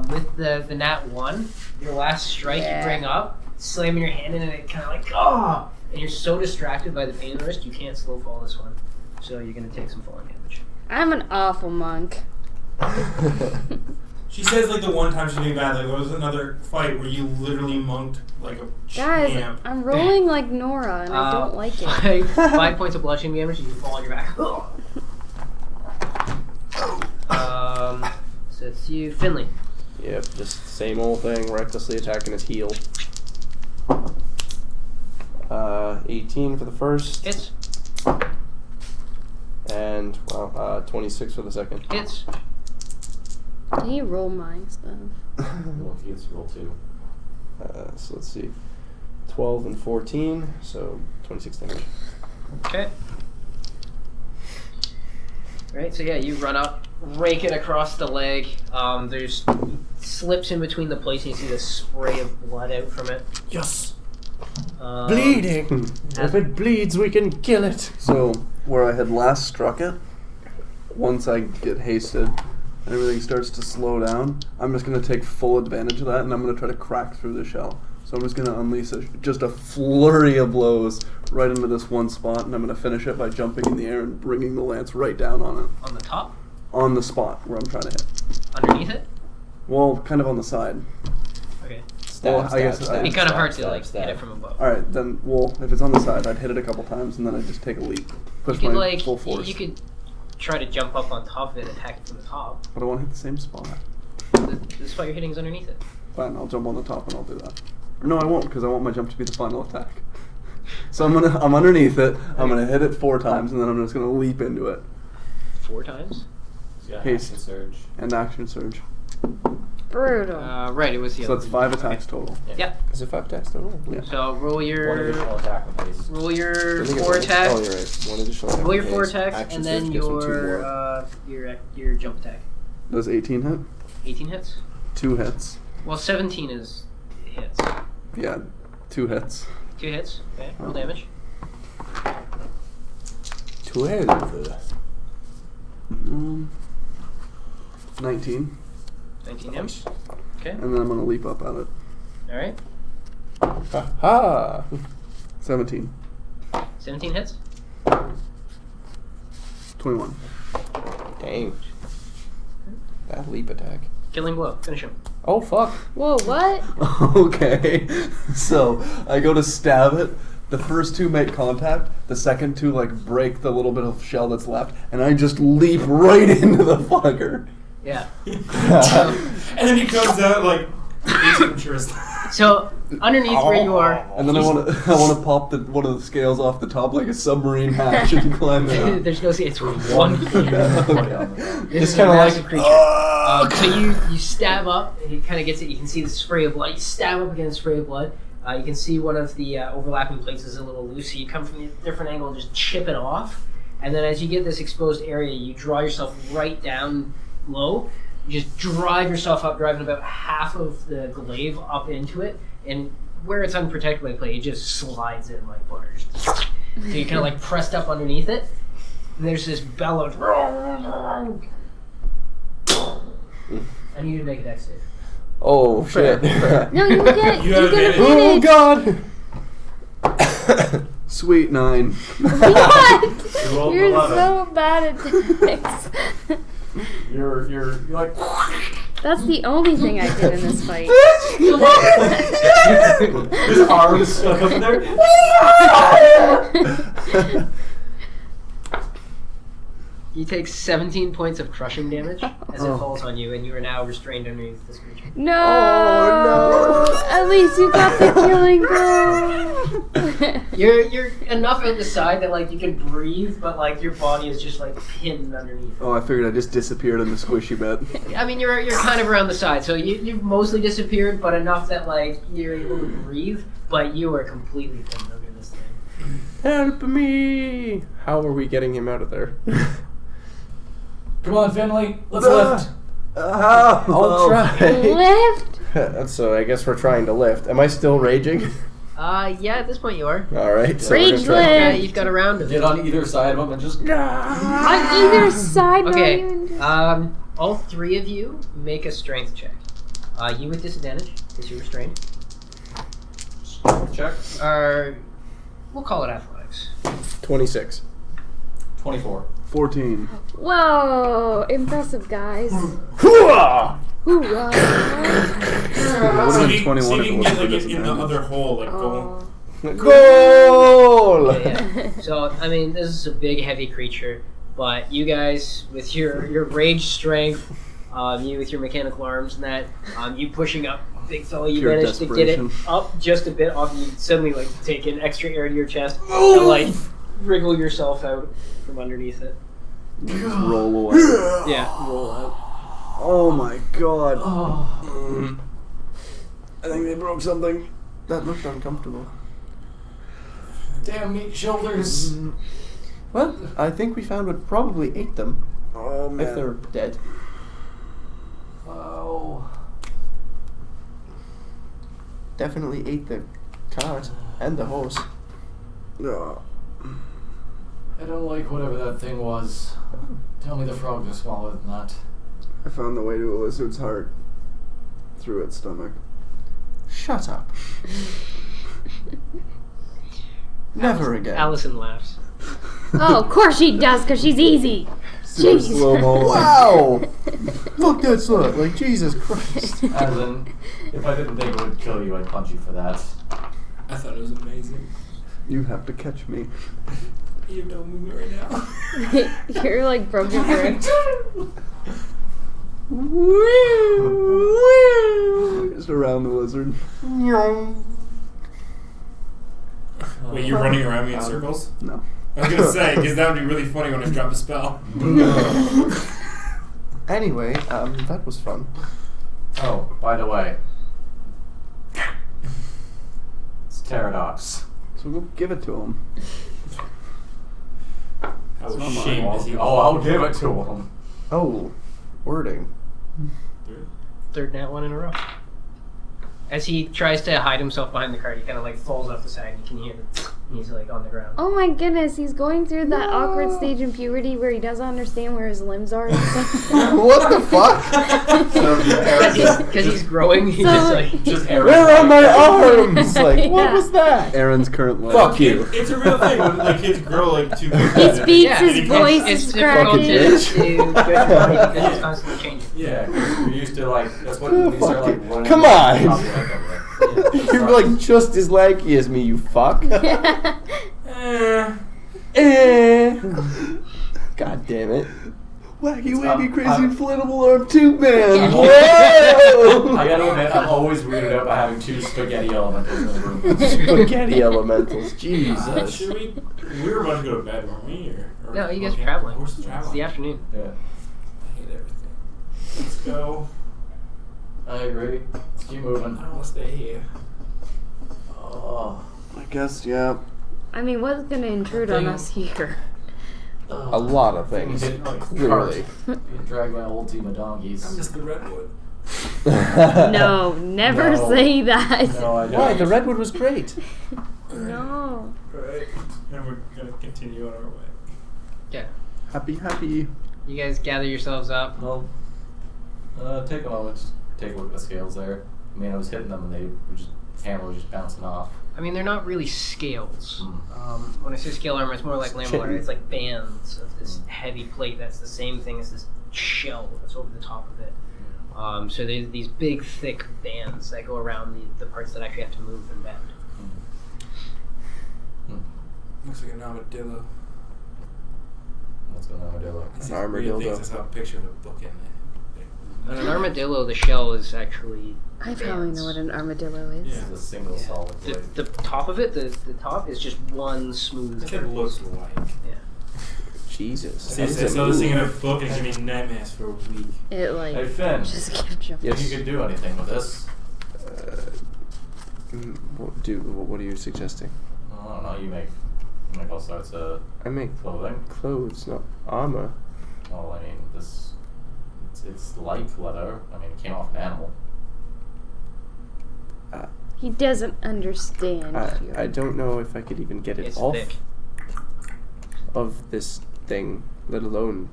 with the nat 1, your last strike Yeah. you bring up, slamming your hand in it, and it kind of like, oh! And you're so distracted by the pain in the wrist, you can't slow fall this one. So you're gonna take some falling damage. I'm an awful monk. She says like the one time she's doing bad, like there was another fight where you literally monked like a Guys, champ. I'm rolling like Nora, and I don't like it. 5 points of bludgeoning damage, and you fall on your back. So it's you, Finley. Yep, just same old thing, recklessly attacking his heel. 18 for the first. Hits. And, well, 26 for the second. Hits. Can you roll my stuff? Well, if you get to roll 2. So let's see. 12 and 14, so 26 damage. Okay. Right, so yeah, you run up, rake it across the leg. There's slips in between the plates, and you see the spray of blood out from it. Yes! Um, Bleeding! If it bleeds, we can kill it! So, where I had last struck it, once I get hasted and everything starts to slow down, I'm just going to take full advantage of that, and I'm going to try to crack through the shell. So I'm just going to unleash just a flurry of blows right into this one spot, and I'm going to finish it by jumping in the air and bringing the lance right down on it. On the top? On the spot where I'm trying to hit. Underneath it? Well, kind of on the side. Okay. Well, I guess It'd be kind of hard to like hit it from above. Alright, then, well, if it's on the side, I'd hit it a couple times, and then I'd just take a leap. Push You could my like, full force. you could try to jump up on top of it and attack it from the top. But I want to hit the same spot. The spot you're hitting is underneath it. Fine, I'll jump on the top and I'll do that. Or no, I won't, because I want my jump to be the final attack. So I'm underneath it, I'm gonna hit it 4 times, and then I'm just gonna leap into it. 4 times? He's got Haste. action surge. And action surge. Brutal. Right, it was the So other that's 5 attacks total. Yep. Is it 5 attacks total? Yeah. So roll One your additional attack with haste. roll your I think it 4 was- attacks. Oh, you're right. One additional attack. Roll your with 4 haste. attacks, Action and then surge gives him 2 more. your jump attack. Does 18 hit? 18 hits. 2 hits. Well, 17 is hits. Yeah, 2 hits. 2 hits. Okay. Roll damage. 12. 19. 19 damage. Okay. And then I'm gonna leap up at it. All right. Ha ha! 17. 17 hits. 21. Dang. That leap attack. Killing blow. Finish him. Oh, fuck. Whoa, what? Okay. So I go to stab it. The first 2 make contact. The second 2 like break the little bit of shell that's left, and I just leap right into the fucker. Yeah. And then he comes out like Ace Ventura style. So underneath where you are, And then I want to pop one of the scales off the top like a submarine hatch and climb it up. there's no it's one creature. This is kinda a like, massive creature. So you stab up, and he kind of gets it. You can see the spray of blood. You stab up against spray of blood. You can see one of the overlapping plates is a little loose. So you come from a different angle and just chip it off. and then as you get this exposed area, you draw yourself right down low. You just drive yourself up, driving about half of the glaive up into it, and where it's unprotected by play, it just slides in like butter. So you're kind of like pressed up underneath it, and there's this bellow. I need you to make a dex save. Oh shit! No, you get You have get advantage. advantage. Oh god! Sweet 9. What? rolled You're 11. so bad at this. You're like. That's the only thing I did in this fight. His arms stuck up there. You take 17 points of crushing damage as it falls on you, and you are now restrained underneath this creature. No. Oh, no. At least you got the killing blow. You're enough out the side that like you can breathe, but like your body is just like pinned underneath. Oh, I figured I just disappeared in the squishy bit. I mean, you're kind of around the side, so you've mostly disappeared, but enough that like you're able to breathe, but you are completely pinned under this thing. Help me! How are we getting him out of there? Come on, Finley. Let's lift. I'll try. Lift. So I guess we're trying to lift. Am I still raging? Yeah, at this point you are. All right. So Rage we're gonna try- lift. Yeah, you've got a round of it. Get on either side of him and just. On either side. Okay. Not even just... All three of you make a strength check. You with disadvantage because you're restrained. Check. We'll call it athletics. 26. 24. 14. Whoa! Impressive, guys. Hooah! Hoorah. would've been 21 See if if you it can wasn't get like for in the disadvantage. other hole, like go. Oh. Goal! Yeah. So I mean, this is a big, heavy creature, but you guys with your rage strength, you with your mechanical arms and that, you pushing up, big fella, you Pure managed to get it desperation. up just a bit off. You suddenly like take an extra air to your chest and like wriggle yourself out from underneath it. Just roll away. Yeah, roll out. Oh my god. Mm. I think they broke something. That looked uncomfortable. Damn meat shoulders. Well, I think we found what probably ate them, Oh man. if they're dead. Oh. Definitely ate the cart and the horse. Ugh. I don't like whatever that thing was. Tell me the frogs are smaller than that. I found the way to a lizard's heart through its stomach. Shut up. Never again. Allison laughs. Oh, of course she does, because she's easy. Super Jeez. slow-mo. Wow! Fuck that slut. Like, Jesus Christ. As in, if I didn't think it would kill you, I'd punch you for that. I thought it was amazing. You have to catch me. You don't move me right now. You're like broken bird. Just around the lizard. Wait, you're running around me in circles? No. I was gonna say, because that would be really funny when I drop a spell. Anyway, that was fun. Oh, by the way. It's Pterodox. So go give it to him. How It's not mine. ashamed is he? Oh, I'll give it to him. Oh, wording. Third nat one in a row. As he tries to hide himself behind the cart, he kind of like falls off the side. You can hear him. He's like on the ground. Oh my goodness, he's going through that awkward stage in puberty where he doesn't understand where his limbs are and stuff. What the fuck? Because he's growing. He's So- just like Just Aaron. Where are my arms? Like, what Yeah. was that? Aaron's current life. Fuck you. It's a real thing when like kids grow like too quickly. His speech, Yeah, his it's- voice it's is difficult cracking. to judge your body because it's constantly changing. Yeah, 'cause you're used to like, that's what Oh, when you start fuck like it. running. Come I'll be on. like that way. You're like just as lanky as me, you fuck. God damn it. Wacky, wavy, I'm- crazy, I'm- inflatable arm tube man. Whoa! I gotta admit, I'm always weirded out by having two spaghetti elementals in the room. Spaghetti elementals, Should Jesus. we? We were about to go to bed, weren't we? Or No, you guys are okay. traveling. We're still It's traveling. the afternoon. Yeah, I hate everything. Let's go. I agree. Let's keep moving. I don't want to stay here. Oh, I guess, yeah. I mean, what's gonna intrude on think- us here? a lot of things. Getting, like, Clearly. Being dragged by a whole team of donkeys. I'm just the redwood. No, never No. say that. No, I don't. Why? The redwood was great. No. Right. And we're gonna continue on our way. Yeah. Happy. You guys gather yourselves up. Well, take a moment, just take a look at the scales there. I mean, I was hitting them and they were just, hammer was just bouncing off. I mean, they're not really scales. Mm. When I say scale armor, it's more like lamellar. Chitin. It's like bands of this heavy plate that's the same thing as this shell that's over the top of it. So there's these big, thick bands that go around the parts that actually have to move and bend. Looks like an armadillo. What's going on, Armadillo? These An weird armadillo. things, I saw a picture of a book in there. On an armadillo, the shell is actually I probably know what an armadillo is. Yeah. This is a single solid the, blade. the top of it. The top is just one smooth. That's what it looks like. Yeah. Jesus. See, That I is a saw this thing in a move. book and it gave me nightmares for a week. It like Hey, Finn. just kept jumping. Yes. If you could do anything with this, What are you suggesting? I don't know, you make all sorts of I make clothing. clothes, not armor. Well, I mean, it's like leather. I mean, it came off an animal. He doesn't understand. I don't know if I could even get it It's off thick. of this thing, let alone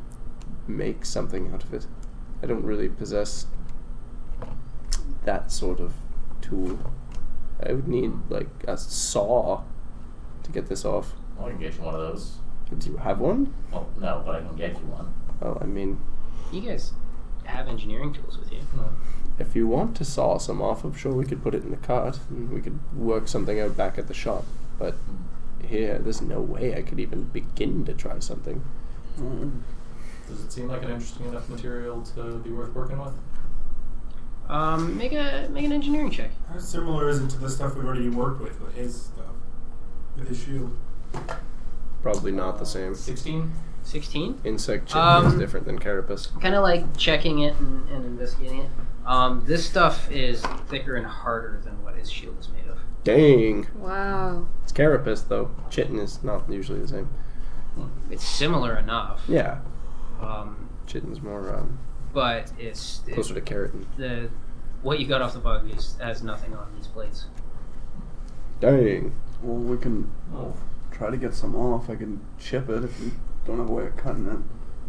make something out of it. I don't really possess that sort of tool. I would need like a saw to get this off. Well, I can get you one of those. Do you have one? Well, no, but I can get you one. Well, I mean, You guys have engineering tools with you. if you want to saw some off, I'm sure we could put it in the cart and we could work something out back at the shop. But here, there's no way I could even begin to try something. Does it seem like an interesting enough material to be worth working with? Make an engineering check. How similar is it to the stuff we've already worked with his stuff? With his shield? Probably not the same. 16? 16. Insect chitin is Um, different than carapace. Kind of like checking it and investigating it. This stuff is thicker and harder than what his shield is made of. Dang. Wow. It's carapace though. Chitin is not usually the same. It's similar enough. Yeah. Chitin's Chitin's more but it's closer to keratin. What you got off the bug has nothing on these plates. Dang. Well, we can Oh, try to get some off. I can chip it if you don't have a way of cutting it.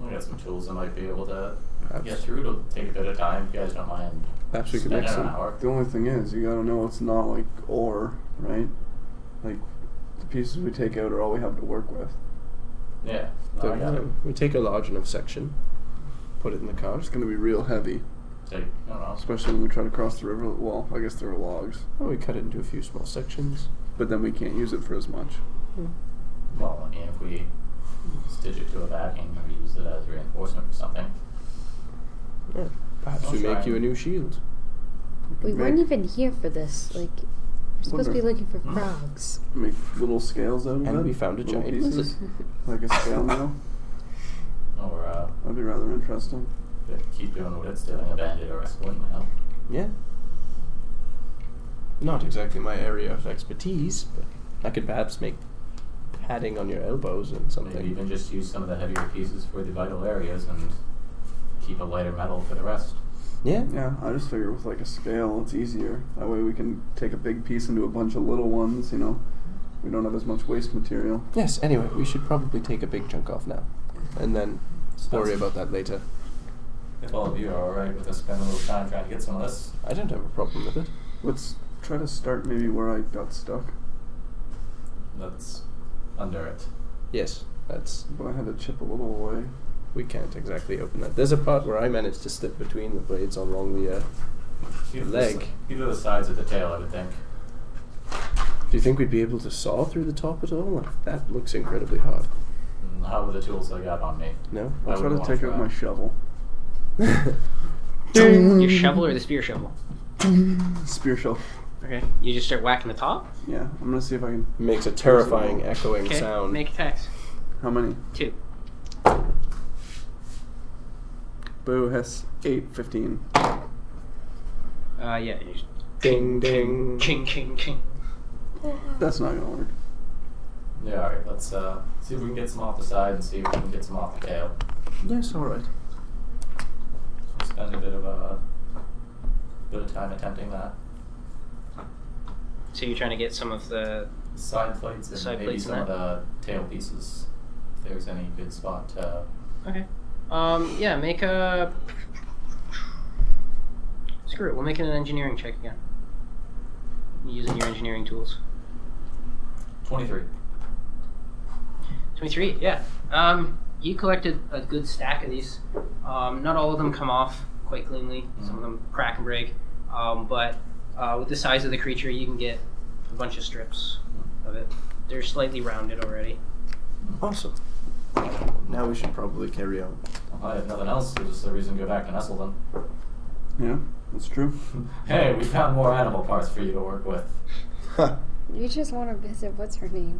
we got some tools that might be able to Perhaps, get through. It'll take a bit of time. If you guys don't mind perhaps we could make spending an some. hour. The only thing is, you gotta know it's not like ore, right? Like, the pieces we take out are all we have to work with. Yeah, no, I got it. We take a large enough section, put it in the cart. It's gonna be real heavy, Take, I don't know. especially when we try to cross the river. Well, I guess there are logs, Oh, we cut it into a few small sections. but then we can't use it for as much. Well, I mean, if we stitch it to a backing or use it as reinforcement for something. Yeah. Perhaps I'll we try make you a and- new shield. We Make- weren't even here for this. Like, we're supposed to be looking for frogs. Make little scales out of it. And we found a little giant pieces, lizard. like a scale nail. Or That'd be rather interesting. keep doing what it's doing, a bandit or a splint nail. Yeah. Not exactly my area of expertise, but I could perhaps make padding on your elbows and something. Maybe even just use some of the heavier pieces for the vital areas and keep a lighter metal for the rest. Yeah. Yeah, I just figure with like a scale, it's easier. That way we can take a big piece into a bunch of little ones, you know. We don't have as much waste material. Yes, anyway, we should probably take a big chunk off now. And then worry about that later. If all of you are alright with us spending a little time trying to get some of this, I don't have a problem with it. Let's try to start maybe where I got stuck. that's under it. Yes, that's... But I had to chip a little away. We can't exactly open that. There's a part where I managed to slip between the blades along the leg. Either the sides or the tail, I would think. Do you think we'd be able to saw through the top at all? Like, that looks incredibly hard. How were the tools I got on me? No? I'll try to take out my shovel. Your shovel or the spear shovel? Spear shovel. Okay. You just start whacking the top. Yeah, I'm gonna see if I can. Makes a terrifying echoing Okay. sound. Make attacks. How many? 2. Boo has 8, 15. Yeah. You just Ding, ding. ching, ching, ching. That's not gonna work. Yeah, alright, let's see if we can get some off the side and see if we can get some off the tail. Yes, all right. We'll spend a bit of time attempting that. So you're trying to get some of the Side plates and side maybe plates some and of the tail pieces. If there's any good spot to... Okay. Yeah, make a... Screw it, we'll make it an engineering check again. Using your engineering tools. 23. 23, yeah. You collected a good stack of these. Not all of them come off quite cleanly. Some of them crack and break. But with the size of the creature, you can get a bunch of strips of it. They're slightly rounded already. Awesome. Now we should probably carry on. Well, I have nothing else, so just a reason to go back to Nesselden. Yeah, that's true. Hey, we found more animal parts for you to work with. You just want to visit. What's her name?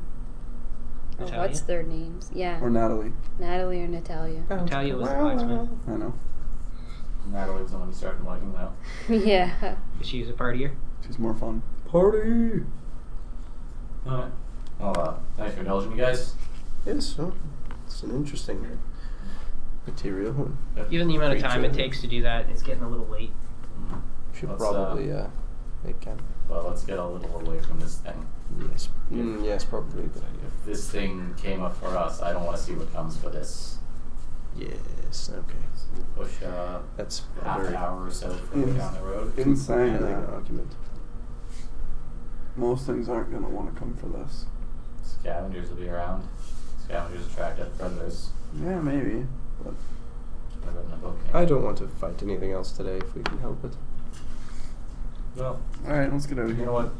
Or Natalia? what's their names? Yeah. Or Natalie. Natalie or Natalia. Natalia was the blacksmith. I know. Natalie was the one you started liking now. Yeah. She was a partier. She's more fun. Party! Alright. Well, thanks for indulging me, guys. Yes, well, it's an interesting material. Given the amount of time it Creature. takes to do that, it's getting a little late. Should Let's, probably make camp. Well, let's get a little away from this thing. Yes. Yes, probably a good idea. If this thing came up for us, I don't want to see what comes for this. Yes, okay. So we'll push That's half an very hour or so further down the road. In saying compelling that, argument. most things aren't going to want to come for this. Scavengers will be around. Scavengers attract other predators. Yeah, maybe. But I've written a book. I don't want to fight anything else today if we can help it. Well, all right, let's get out of you here. know what?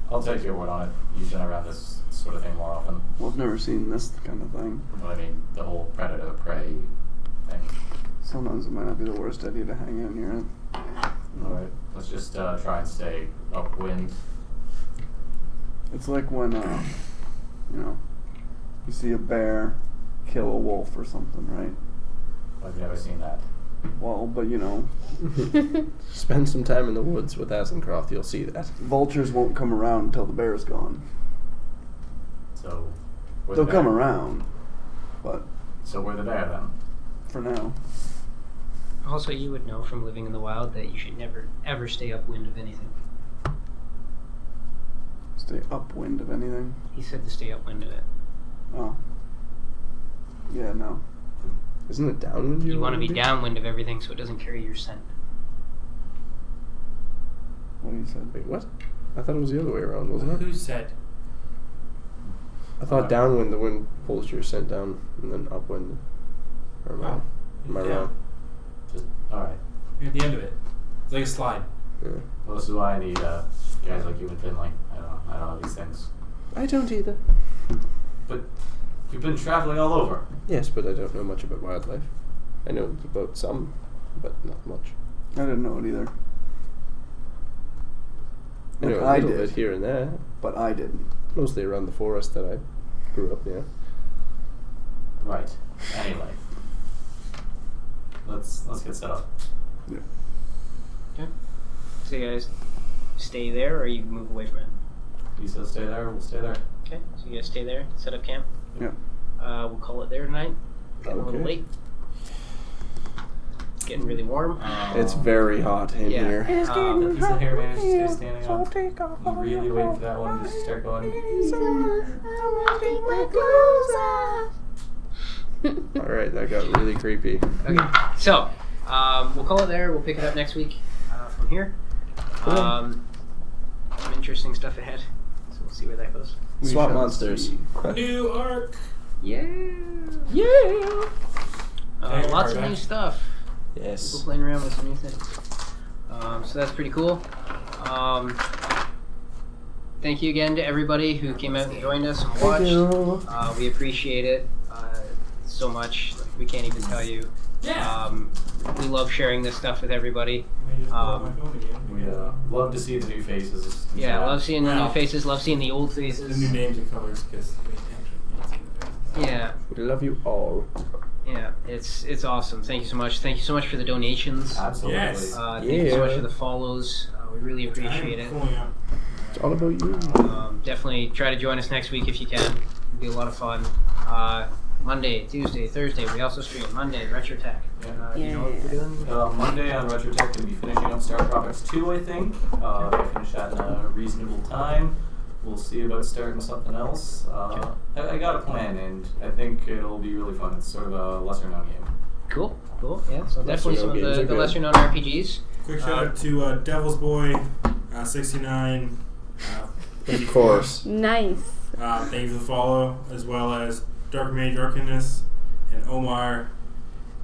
I'll take your word on it. You've been around this sort of thing more often. Well, I've never seen this kind of thing. What I mean, the whole predator-prey thing. Sometimes it might not be the worst idea to hang out near it. Alright, let's just try and stay upwind. It's like when, you see a bear kill a wolf or something, right? I've never seen that. Well, but Spend some time in the woods with Azencroft, you'll see that. vultures won't come around until the bear's gone. So, we're They'll the come bear. around, but So we're the bear then. for now. Also, you would know from living in the wild that you should never, ever stay upwind of anything. Stay upwind of anything. He said to stay upwind of it. Oh. Yeah, no. Isn't it downwind You want to be do? downwind of everything so it doesn't carry your scent. What you said? Wait, what? I thought it was the other way around, wasn't it? Who said? I thought downwind, the wind pulls your scent down, and then upwind. Or am I Yeah. wrong? Just, alright. You're at the end of it. It's like a slide. Yeah. Well, this is why I need guys like you in Finley. I don't know these things. I don't either. But you've been traveling all over. Yes, but I don't know much about wildlife. I know about some, but not much. I didn't know it either. I know Like a I little did. bit here and there, But I didn't. mostly around the forest that I grew up near. Right. Anyway. Let's get set up. Yeah. Okay. So you guys stay there or you move away from it? You said stay there, we'll stay there. Okay, so you guys stay there, set up camp. Yeah. We'll call it there tonight. Getting a little Okay. late. It's getting really warm. It's very hot in Yeah. here. Is the hair managed to stay standing up? You really waiting for that one to just start going? Alright, that got really creepy. Okay, so we'll call it there. We'll pick it up next week from here. Some interesting stuff ahead, so we'll see where that goes. We Swamp shall monsters. see. New arc. Yeah, Yeah! lots of new stuff. People Yes. playing around with some new things. So that's pretty cool. Thank you again to everybody who came out and joined us and watched. We appreciate it so much. Like, we can't even tell you. Yeah. We love sharing this stuff with everybody. Let me just pull out my phone again. We love to see the new faces. in Yeah, chat. love seeing the new Wow. faces. Love seeing the old The faces. new names and colors because we actually can't see the faces. Yeah, We love you all. yeah, it's awesome. Thank you so much. Thank you so much for the donations. Absolutely. Yes. Thank you so much Yeah. for the follows. We really appreciate it. I'm pulling up It's all about you. Definitely try to join us next week if you can. It'll be a lot of fun. Monday, Tuesday, Thursday. We also stream Monday, Retro Tech. You know what we're doing? Monday on Retro Tech, going to be finishing up Star Tropics 2, I think. If I finish that in a reasonable time, we'll see about starting something else. I got a plan, and I think it'll be really fun. It's sort of a lesser-known game. Cool. Yeah, so definitely some of games are the good. lesser-known RPGs. Quick shout out to Devil's Boy 69. Of course. Nice. Thank you for the follow, as well as Dark Mage Arcanus and Omar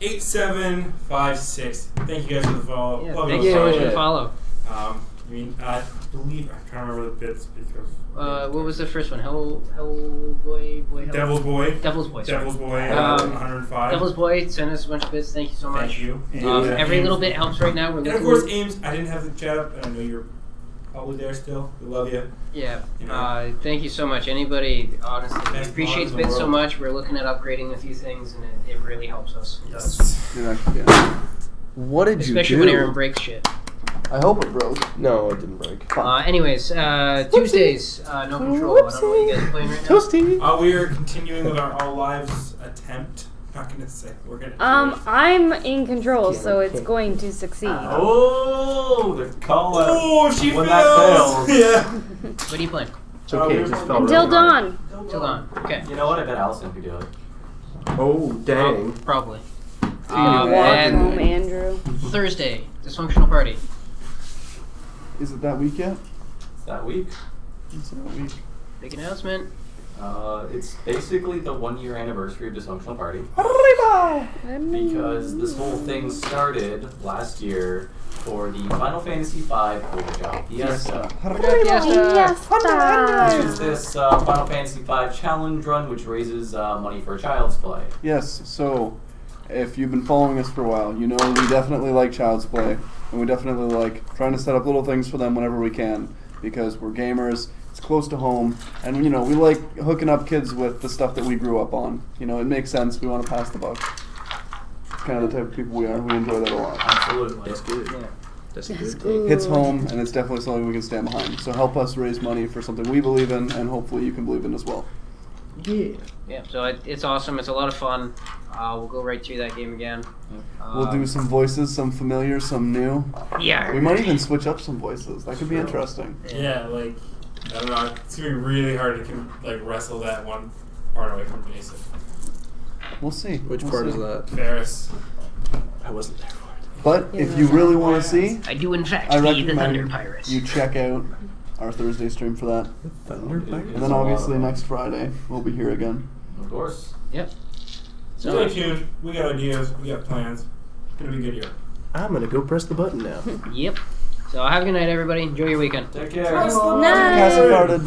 8756. Thank you guys for the follow. Yeah, Love thank you you so much all. for the follow. I believe I'm trying to remember the bits because What was the first one? Hellboy? Devil's Boy. Devil's Boy. Sorry. Devil's Boy 105. Devil's Boy sent us a bunch of bits. Thank you so much. Thank you. And, Every Ames. little bit helps right now. We're And of looking- course, Ames, I didn't have the chat up, and I know you're probably there still. We love you. Yeah. You know. Thank you so much. Anybody, honestly, we Best appreciate mods in the bits so world. much. We're looking at upgrading a few things, and it really helps us. It does. Yes. Yeah. What did Especially you when do? Aaron breaks shit. I hope it broke. No, it didn't break. Anyways, Tuesdays, No Control. I don't know what you guys are playing right now. Toasty. We are continuing with our All Lives attempt. Not gonna say we're gonna. I'm in control, so it's can't. going to succeed. Oh, the call out. Oh, if she When fails. that Yeah. What are you playing? It's okay. It just felt Until really dawn. Till on. Okay. You know what? I bet Allison could do it. hard. Oh, dang. Probably. Walk home, And Andrew. Thursday, Dysfunctional Party. Is it that week yet? That week. It's that week. Big announcement. It's basically the 1-year anniversary of Dysfunctional Party. Arriba! Because this whole thing started last year for the Final Fantasy V Overjob Fiesta. Which is this Final Fantasy V challenge run which raises money for Child's Play. Yes, so if you've been following us for a while, you know we definitely like Child's Play, and we definitely like trying to set up little things for them whenever we can, because we're gamers, it's close to home, and you know, we like hooking up kids with the stuff that we grew up on. You know, it makes sense, we want to pass the buck. It's kind of the type of people we are, we enjoy that a lot. Absolutely. That's good. Yeah. That's That's good. good. Hits home, and it's definitely something we can stand behind. So help us raise money for something we believe in, and hopefully you can believe in as well. Yeah. Yeah, so it's awesome. It's a lot of fun. We'll go right through that game again. We'll do some voices, some familiar, some new. Yeah. We might even switch up some voices. That could be interesting. Yeah, like I don't know. It's gonna be really hard to wrestle that one part away from Jason. We'll see. Which We'll part see. is that? Ferris. I wasn't there for it. But if you really want to see, I do in fact I be the Thunder recommend Pirates. you check out our Thursday stream for that. Thunder Pirates? And then obviously next Friday, we'll be here again. Of course. Yep. Stay tuned. We got ideas. We got plans. It's gonna be a good year. I'm gonna go press the button now. Yep. So have a good night, everybody. Enjoy your weekend. Take care. Nice. Cassie farted.